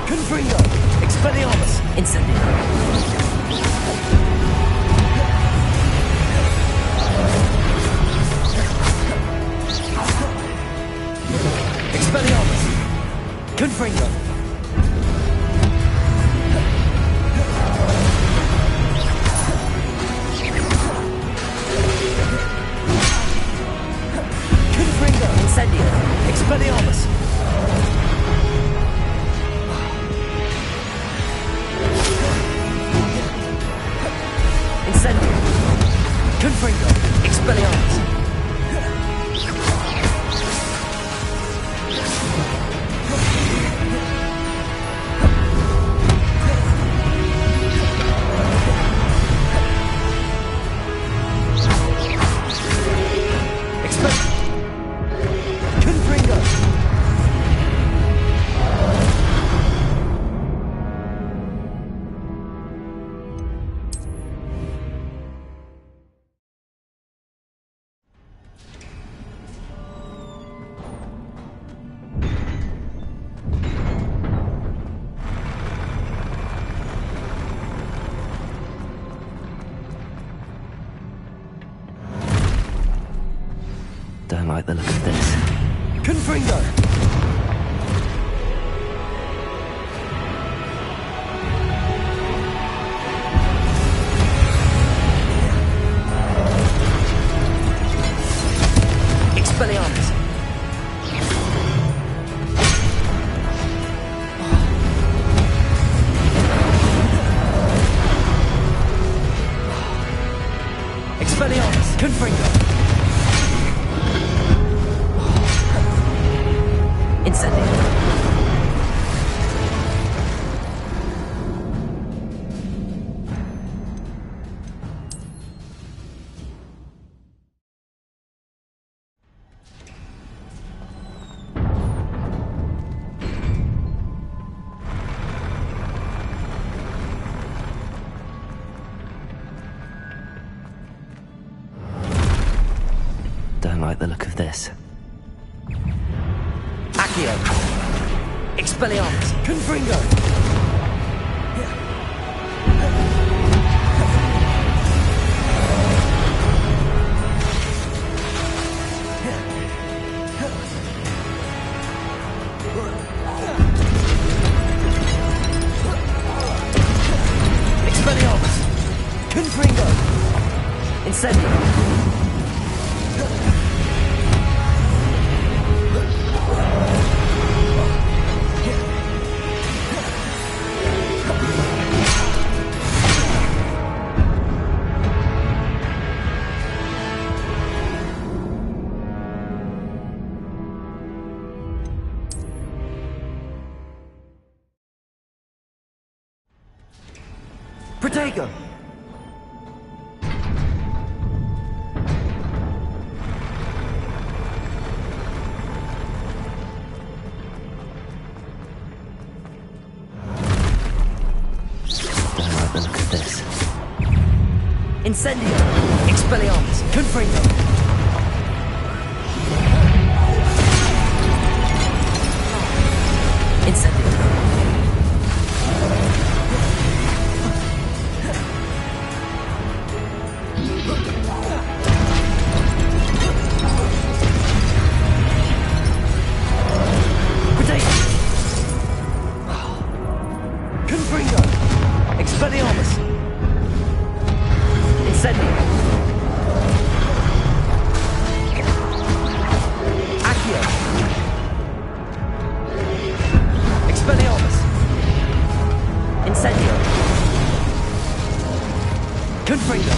Confringo! Expelliarmus! Incendio. Expelliarmus! Confringo! Confringo! Incendio. Expelliarmus! Incendio. Confringo! Expelliarmus! Confringo! Don't like the look of this. Confringo! Expelliarmus. Expelliarmus! Confringo! Incendio. Don't like the look of this. Accio! Expelliarmus. Confringo! Expelliarmus! Confringo! Incendio. Protego! Don't like the look of this. Incendio. Expelliarmus. Confringo! Incendio. Confringo! Expelliarmus! Incendio. Accio! Expelliarmus! Incendio. Confringo!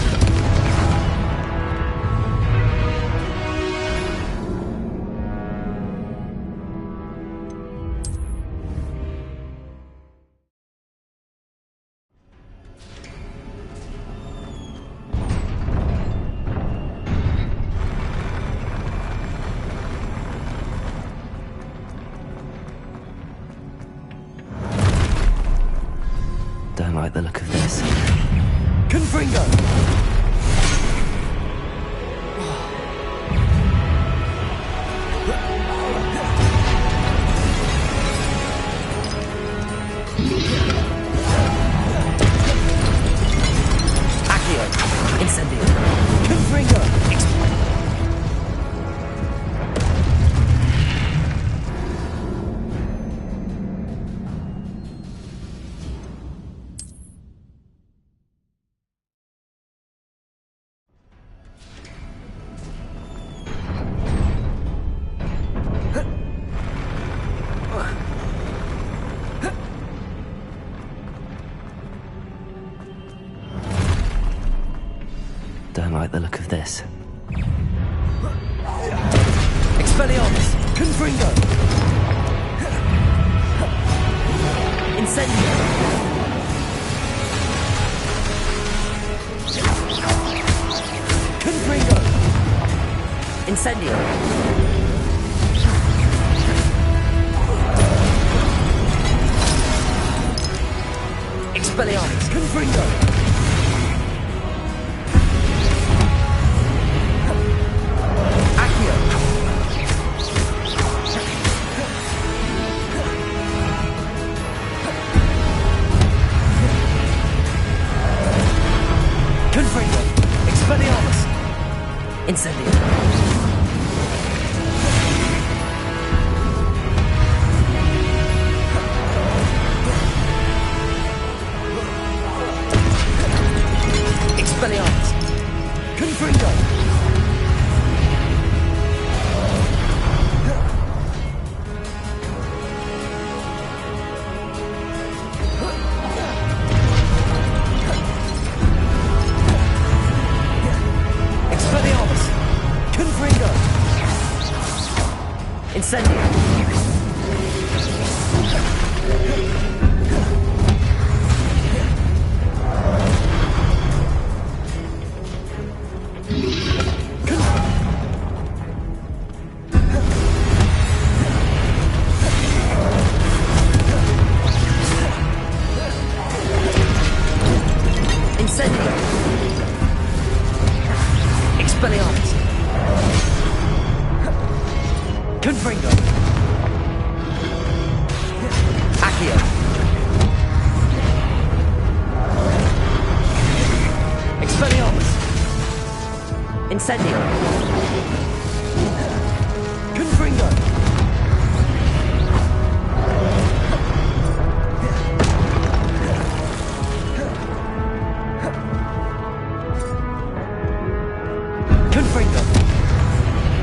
Don't like the look of this. Confringo! Incendio. Confringo. Don't like the look of this. Expelliarmus. Confringo. Incendio. Confringo. Incendio. Expelliarmus. Confringo. Incendio. Expelliarmus. Confringo. Incendio. Incendio. Expelliarmus. Confringo. Accio. Expelliarmus. Incendio. Confringo. Confringo.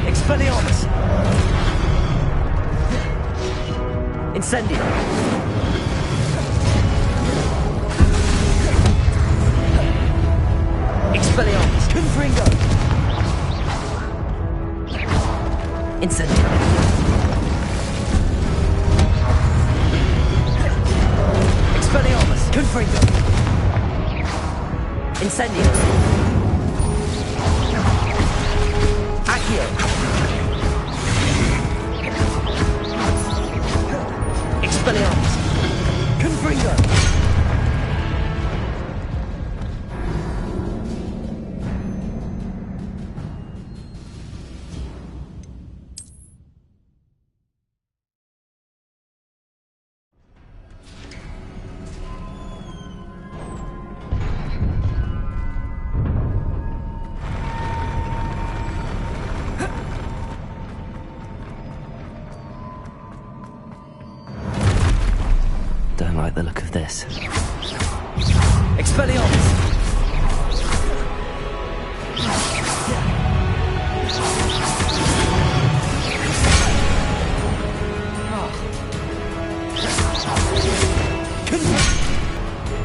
Expelliarmus. Incendio. Expelliarmus. Confringo. Incendio. Expelliarmus. Confringo. Incendio. Accio. Expelliarmus. Confringo. Don't like the look of this. Expelliarmus.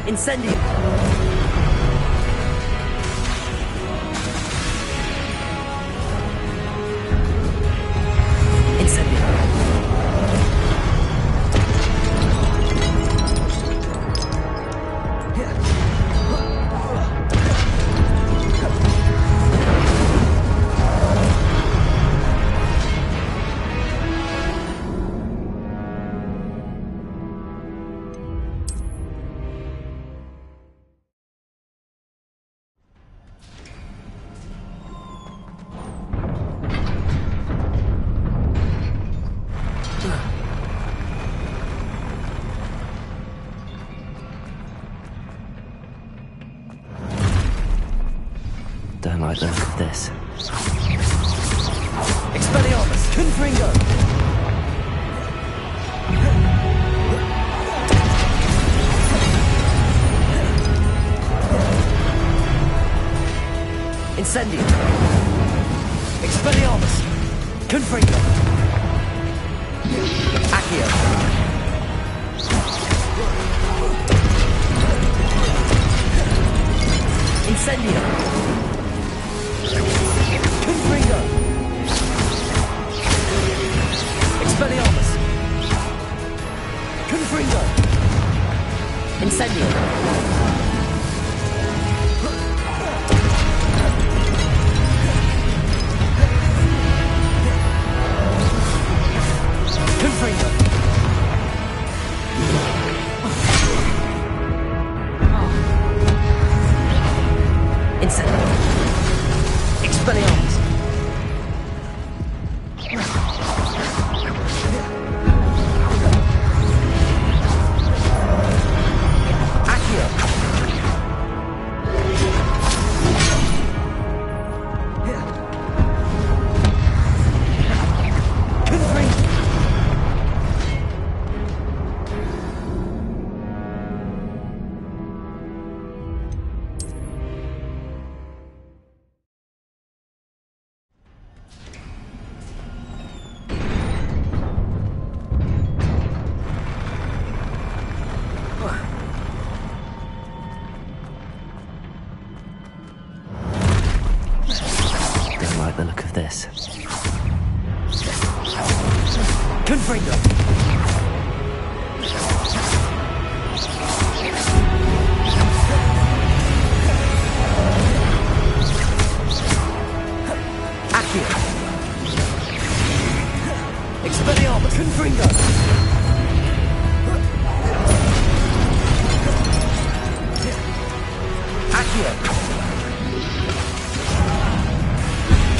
Incendio. Incendio. Don't like the look of this. Expelliarmus! Confringo! Incendio! Expelliarmus! Confringo! Accio! Incendio! Confringo! Expelliarmus! Confringo! Incendio! Confringo! Incendio! Expelliarmus! Accio! Confringo! Don't like the look of this. Confringo! Accio! Expelliarmus! Confringo! Accio!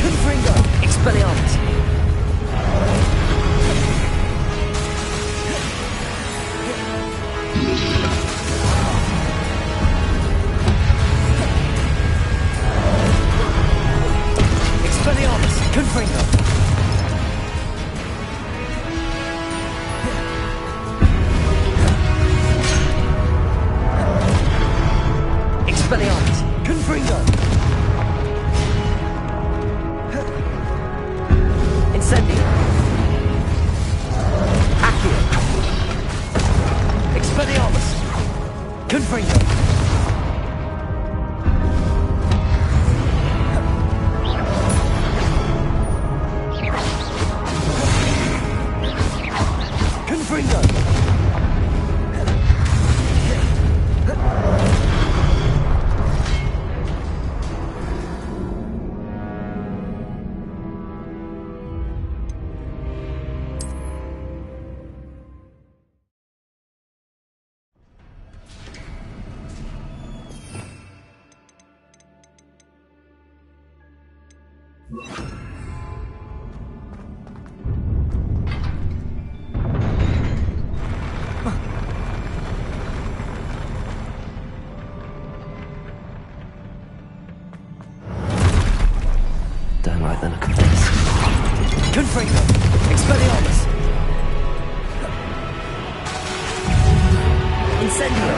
Confringo! Expelliarmus! Expelliarmus! Confringo! Expelliarmus! Confringo! Incendio! Accio! Expelliarmus! Confringo! Confringo! Don't like the look of this. Confringo! Expelliarmus! Incendio!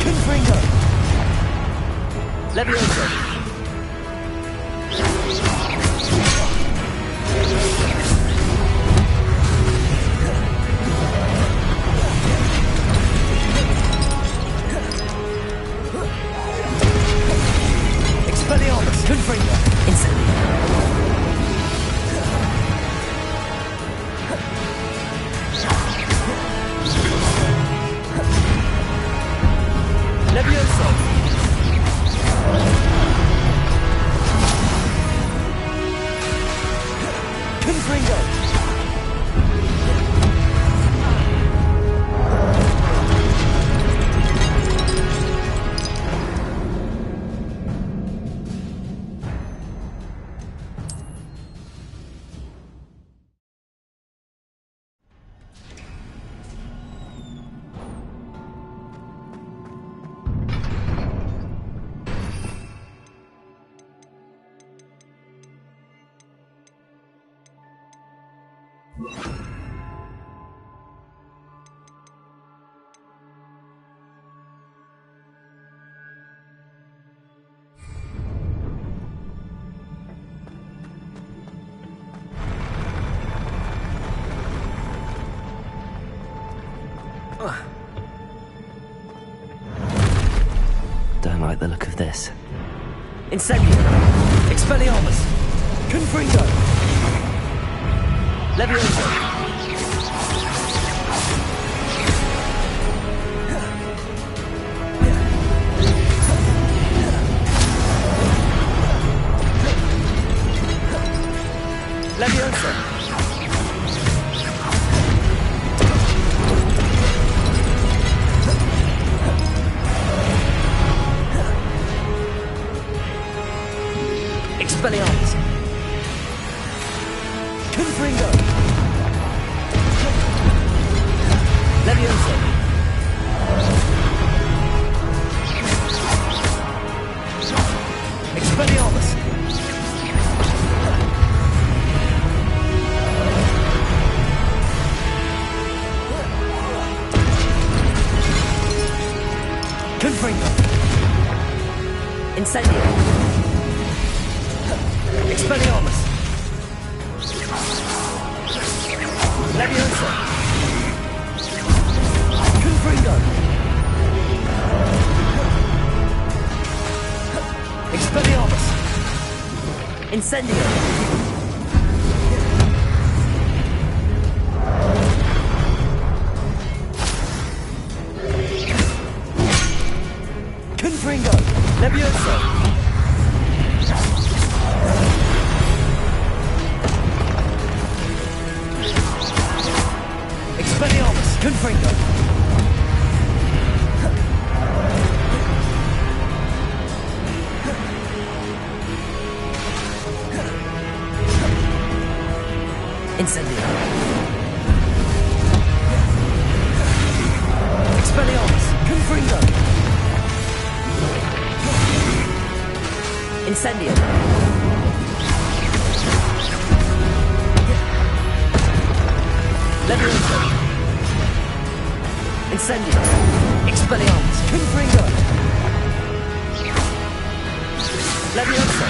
Confringo! Leviosa! Expelliarmus! Confringo! Incendio! Don't like the look of this. Incendio! Expelliarmus! Confringo! Levioso! Levioso! Expelliarmus! Confringo! Levioso! Expelliarmus! Confringo! Incendio! Expelliarmus! Levioso! Confringo! Expelliarmus! Incendio! Confringo! Levioso! Expelliarmus! Confringo! Incendio! Expelliarmus! Confringo! Incendio! Levioso! Incendio! Expelliarmus! Confringo! Levioso!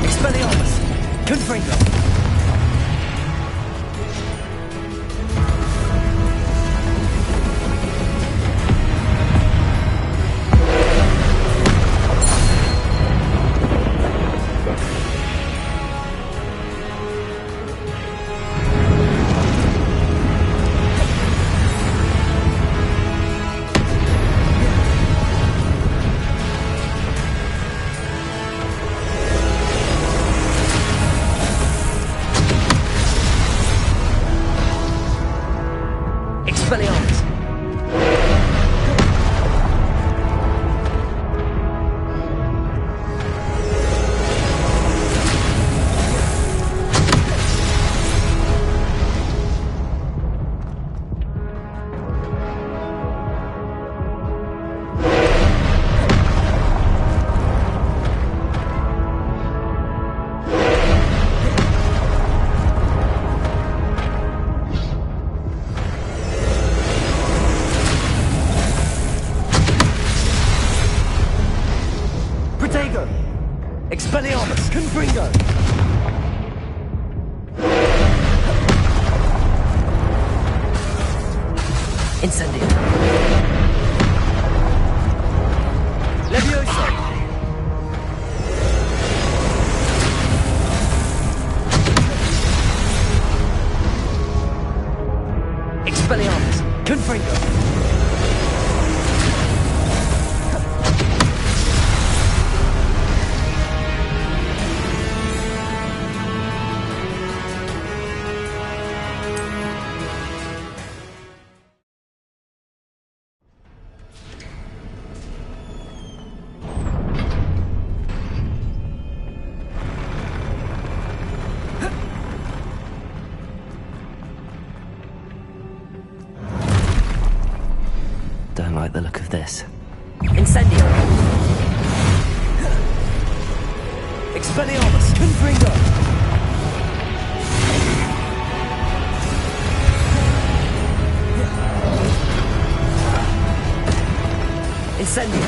Expelliarmus! Confringo! Expelliarmus! Expelliarmus! Confringo! Incendio! Levioso! Expelliarmus! Confringo! Don't like the look of this. Incendio! Expelliarmus! Confringo! Incendio!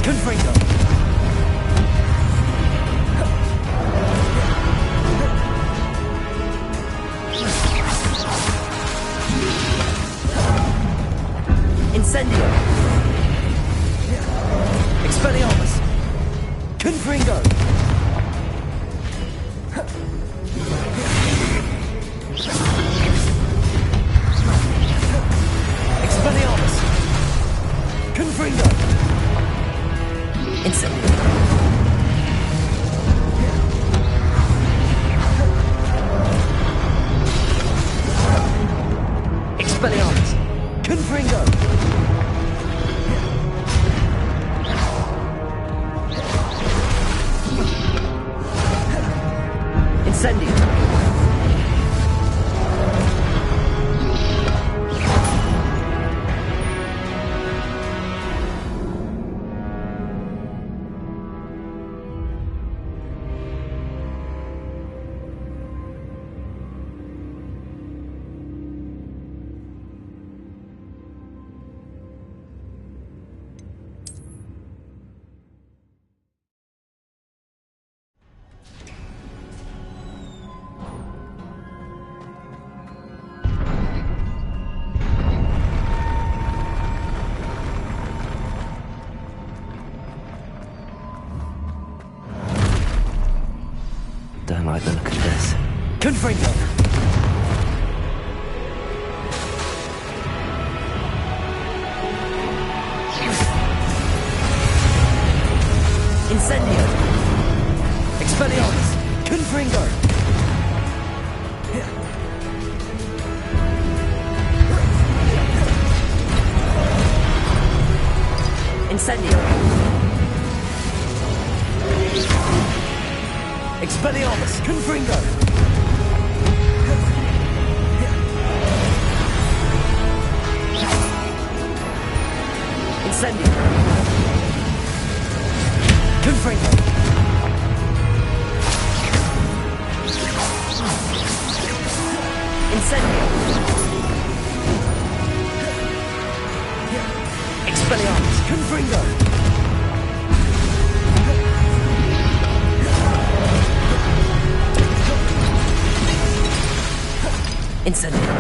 Confringo. Incendio. Expelliarmus. Confringo. Expelliarmus. Confringo. Incendio. Expelliarmus. Confringo. Incendio. Don't like the look of this. Confringo. Incendio. Expelliarmus. Confringo. Incendio. Expelliarmus. Confringo. Incendio. Confringo. Incendio. Expelliarmus. Confringo. Incendio.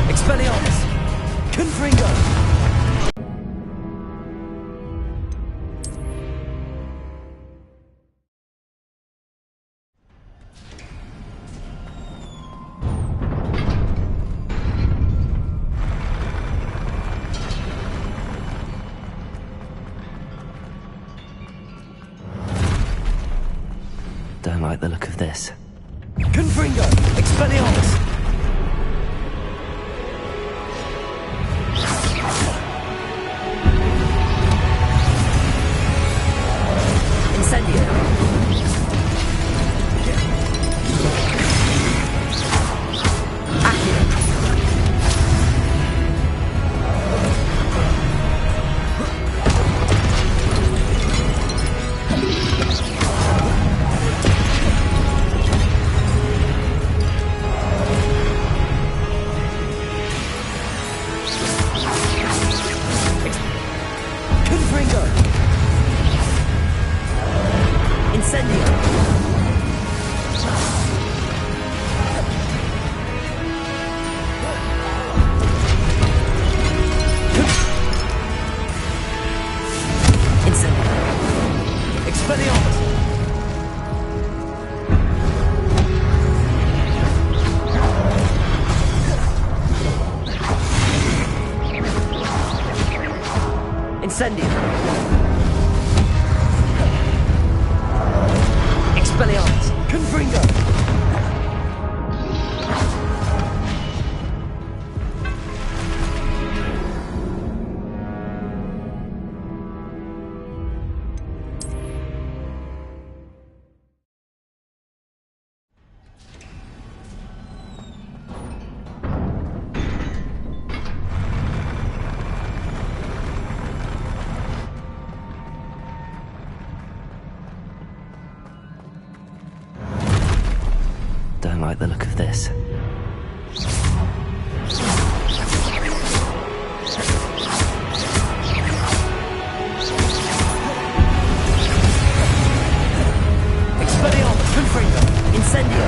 Expelliarmus. Confringo. Don't like the look of this. Confringo. Expelliarmus. Incendio. Accio. Confringo. Incendio. Incendio. Expelliarmus. Incendio. Expelliarmus. Confringo. Don't like the look of this. Incendio.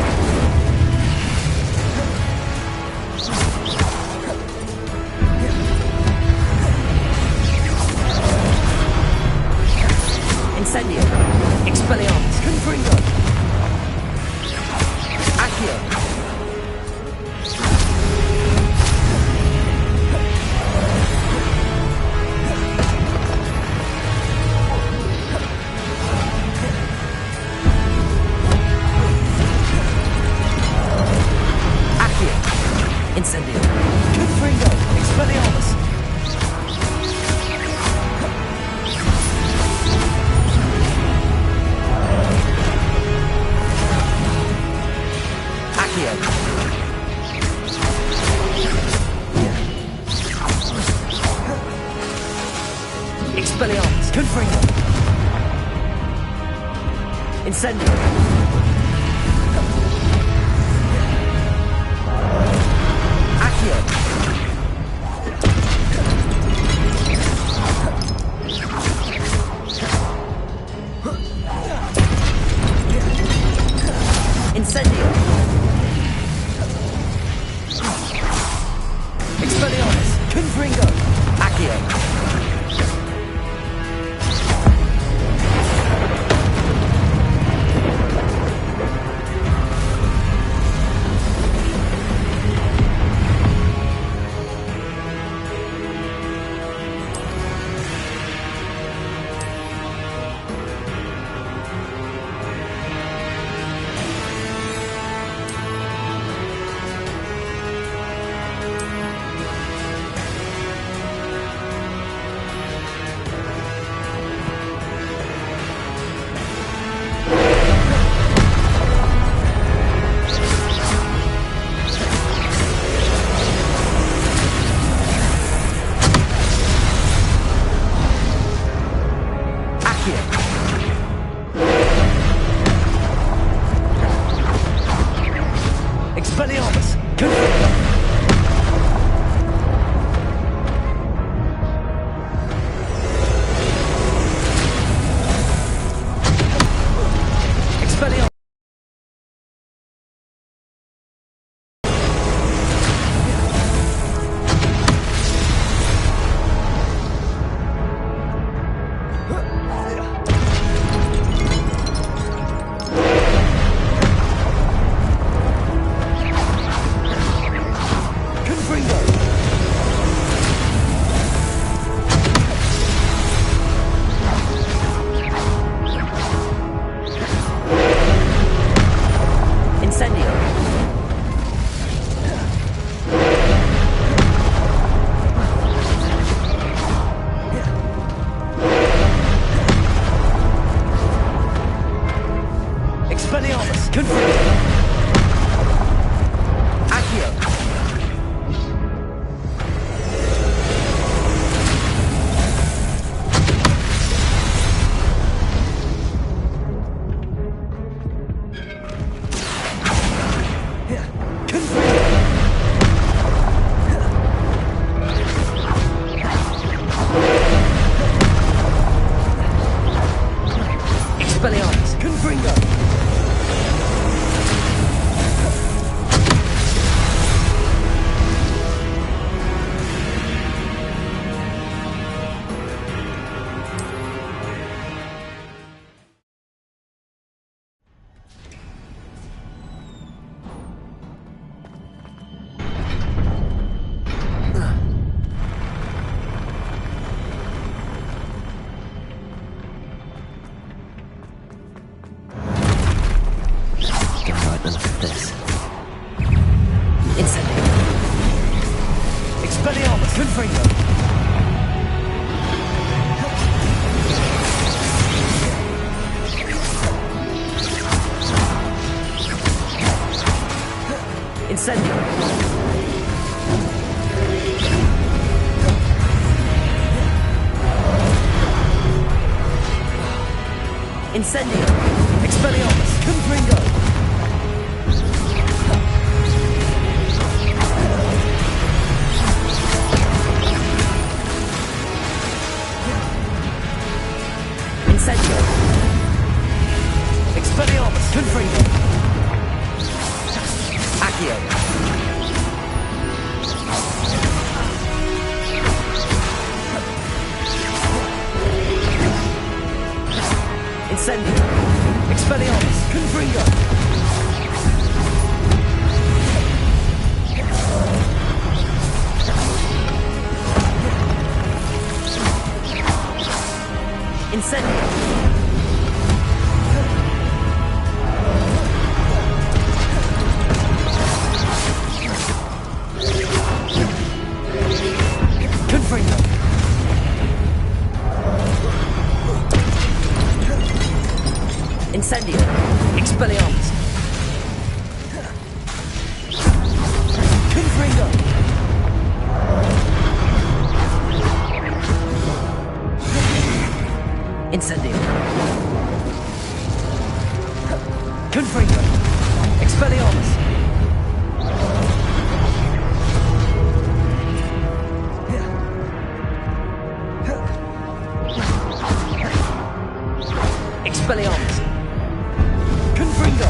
Incendio. Expelliarmus. Confringo. Accio. Incendio. Confringo. Expelliarmus. Accio. Expelliarmus. Confringo. Incendio. Incendio. Expelliarmus. Confringo. Accio. Expelliarmus. Confringo. Expelliarmus. Expelliarmus. Confringo. Accio. Expelliarmus. Confringo. Look at this. Incendio. Expelliarmus. Confringo. Incendio. Incendio. Expelliarmus. Confringo. Incendio. Expelliarmus. Confringo. Incendio. Expelliarmus. Confringo. Incendio. Incendio. Expelliarmus. Confringo. Incendio. Confringo. Expelliarmus. Expelliarmus. Confringo.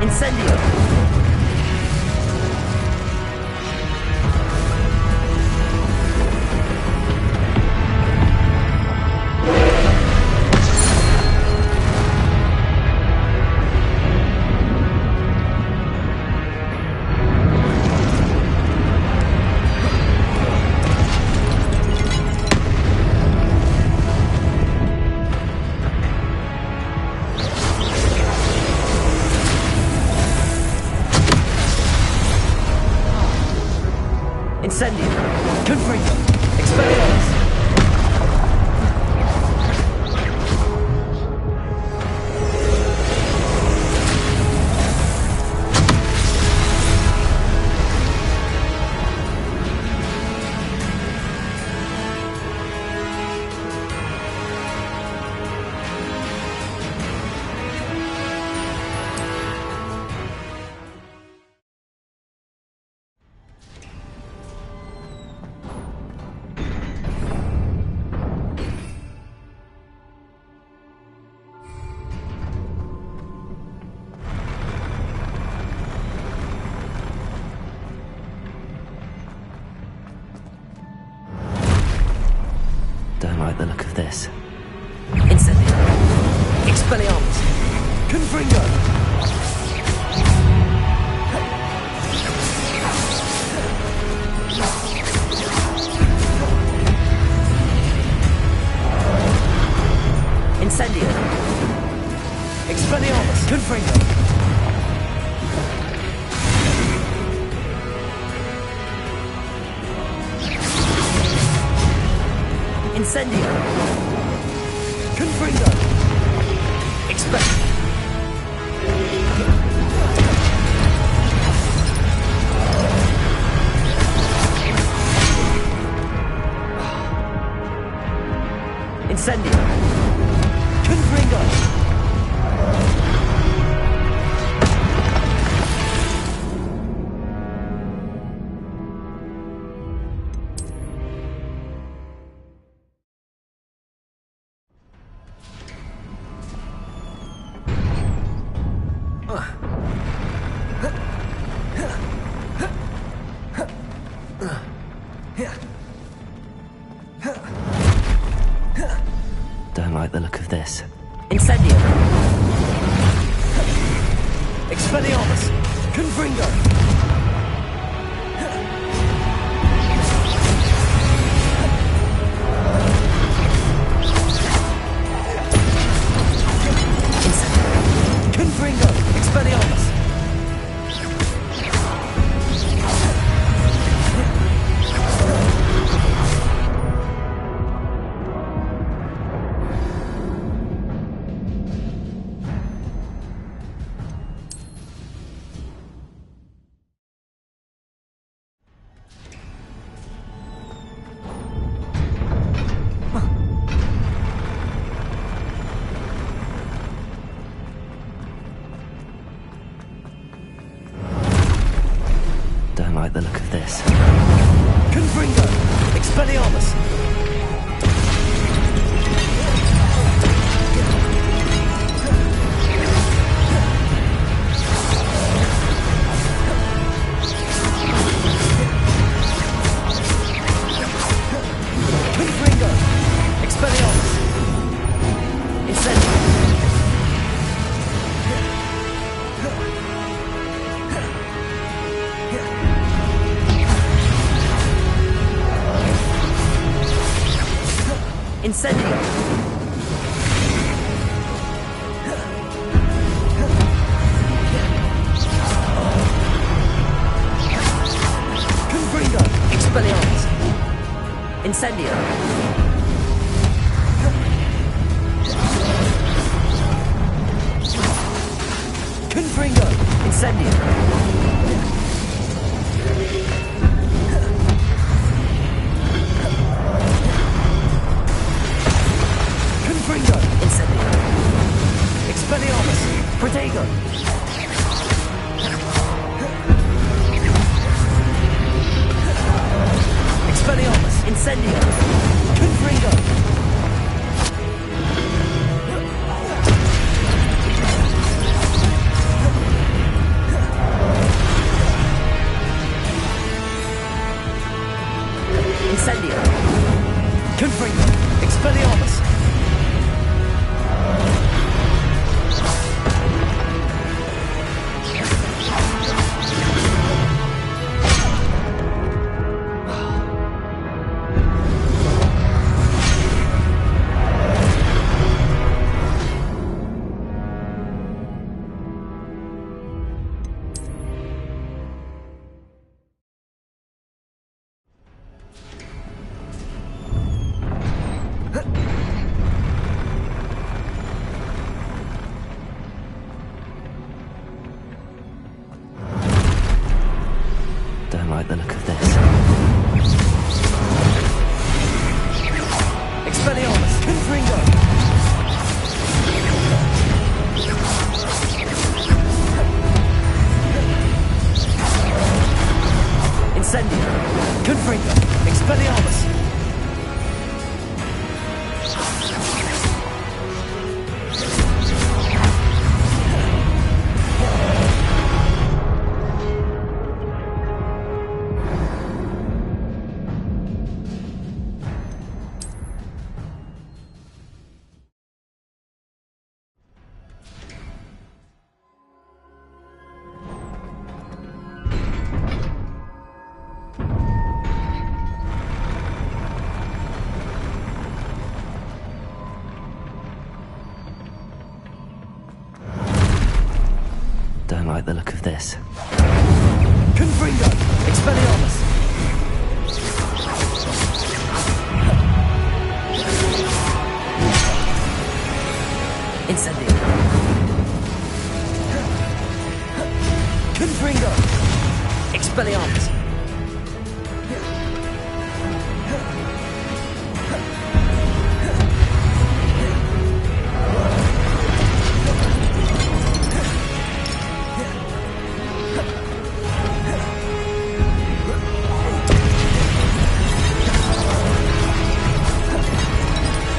Incendio. Incendio. Confringo. Expelliarmus. Don't like the look of this. Incendio. Expelliarmus. Confringo. Incendio. Expelliarmus. Confringo. Incendio. Confringo. Expect. Incendio. Confringo. Don't like the look of this. Incendio. Expelliarmus. Confringo. Incendio. Confringo. Expelliarmus. Don't like the look of this. Confringo. Expelliarmus. Incendio! Confringo! Expelliarmus! Incendio! Confringo! Incendio! Confringo! Incendio! Expelliarmus! Protego! Expelliarmus! Incendio! Confringo! Incendio! Confringo! Expelliarmus! Don't like the look of this. Expelliarmus! Confringo! Incendio! Confringo! Expelliarmus! Don't like the look of this. Confringo! Expelliarmus! Incendio! Confringo! Expelliarmus!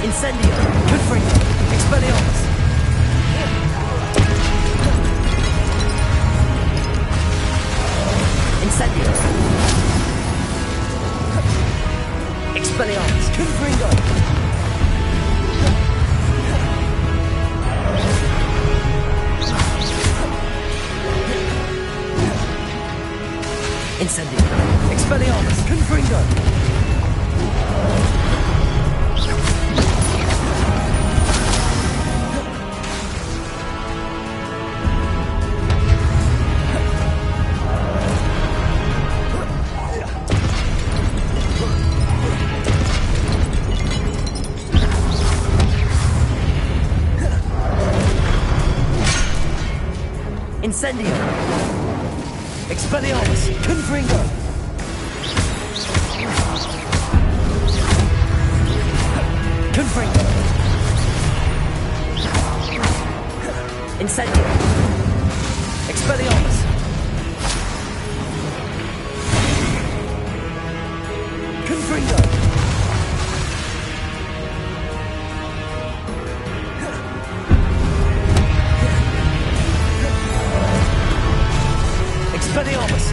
Incendio! Confringo! Expelliarmus! Incendio! Expelliarmus! Confringo! Incendio! Expelliarmus! Confringo! Incendio! Expelliarmus! Confringo! Confringo! Incendio! Expelliarmus! Confringo! Expelliarmus!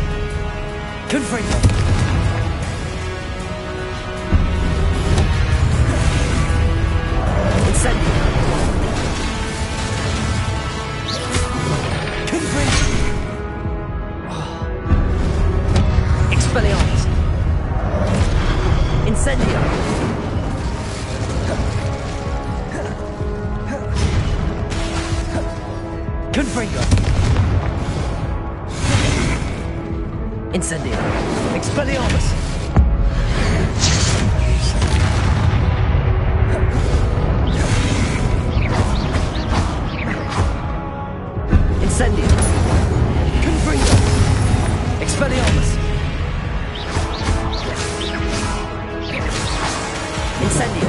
Confringo! Incendio! Confringo! Expelliarmus! Incendio! Incendio. Expelliarmus. Incendio. Confringo. Expelliarmus. Incendio.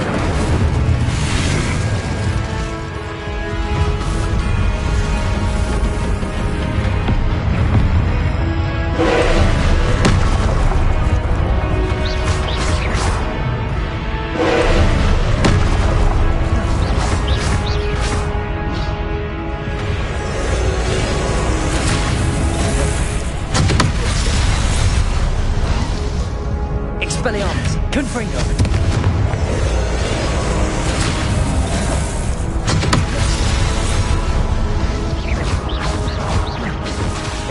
Expelliarmus. Confringo.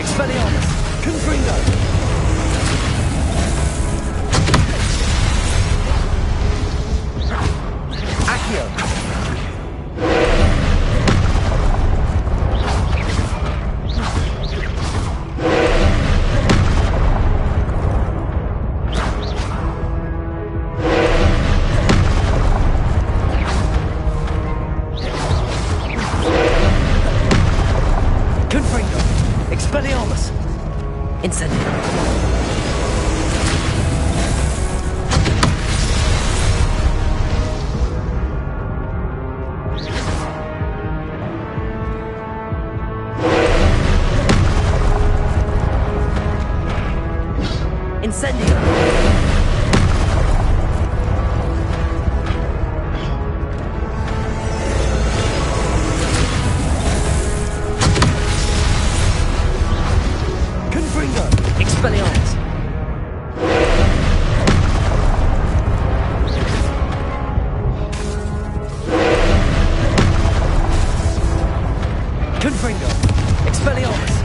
Expelliarmus. Confringo. Accio. Confringo. Expelliarmus. Incendio. Incendio. Confringo. Expelliarmus. Confringo. Expelliarmus.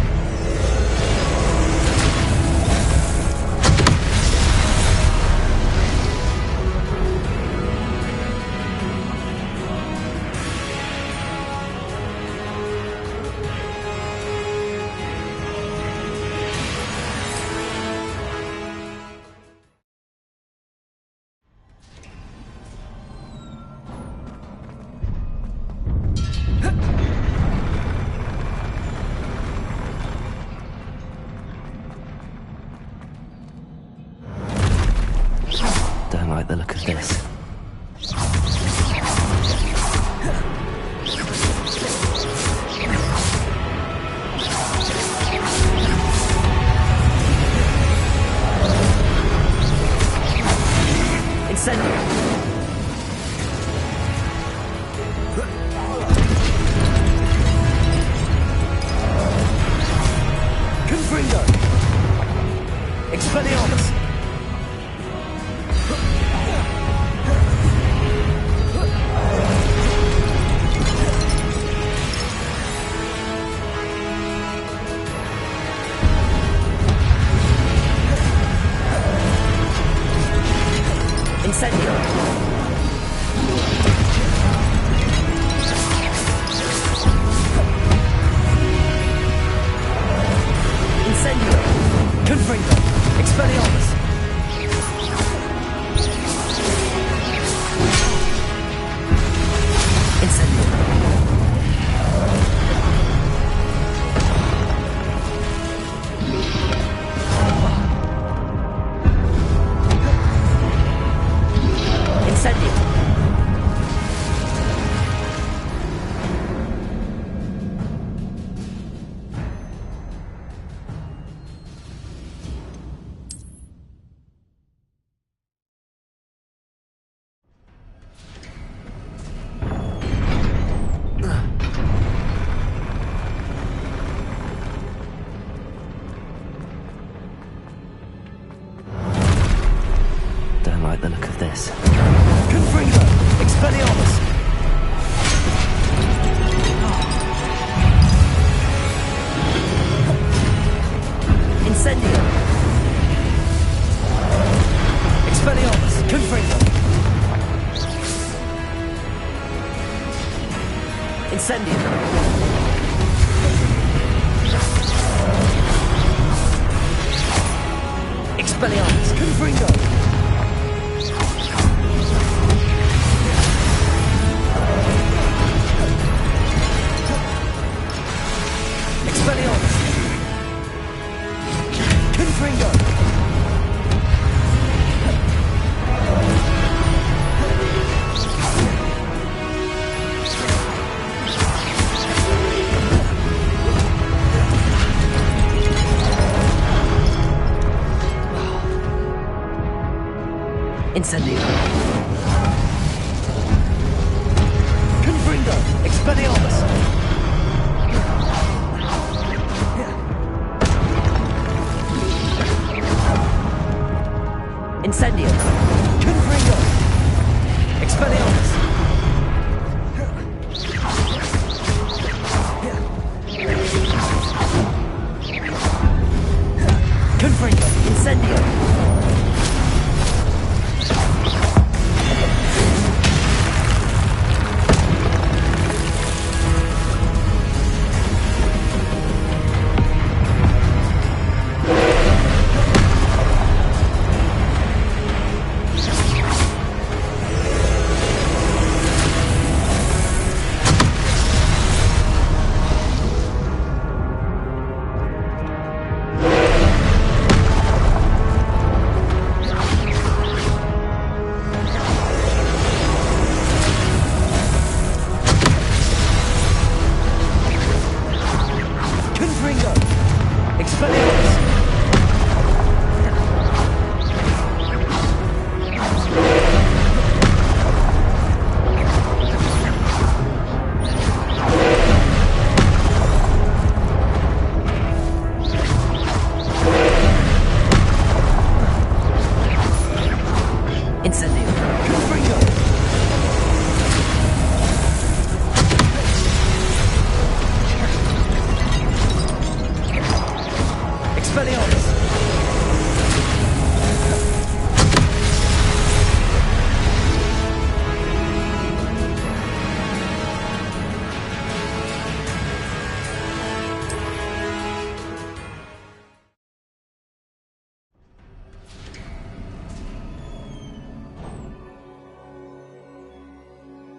Don't like the look of this. Incendio. Confringo. Expelliarmus. Incendio. Incendio. Confringo. Expelliarmus. Incendio. Incendio. Don't like the look of this. Confringo. Expelliarmus. Incendio. Expelliarmus. Confringo. Incendio. Confringo! Incendio. Confringo! Expelliarmus! Incendio. Confringo! Expelliarmus! Confringo. Incendio. Expelliarmus!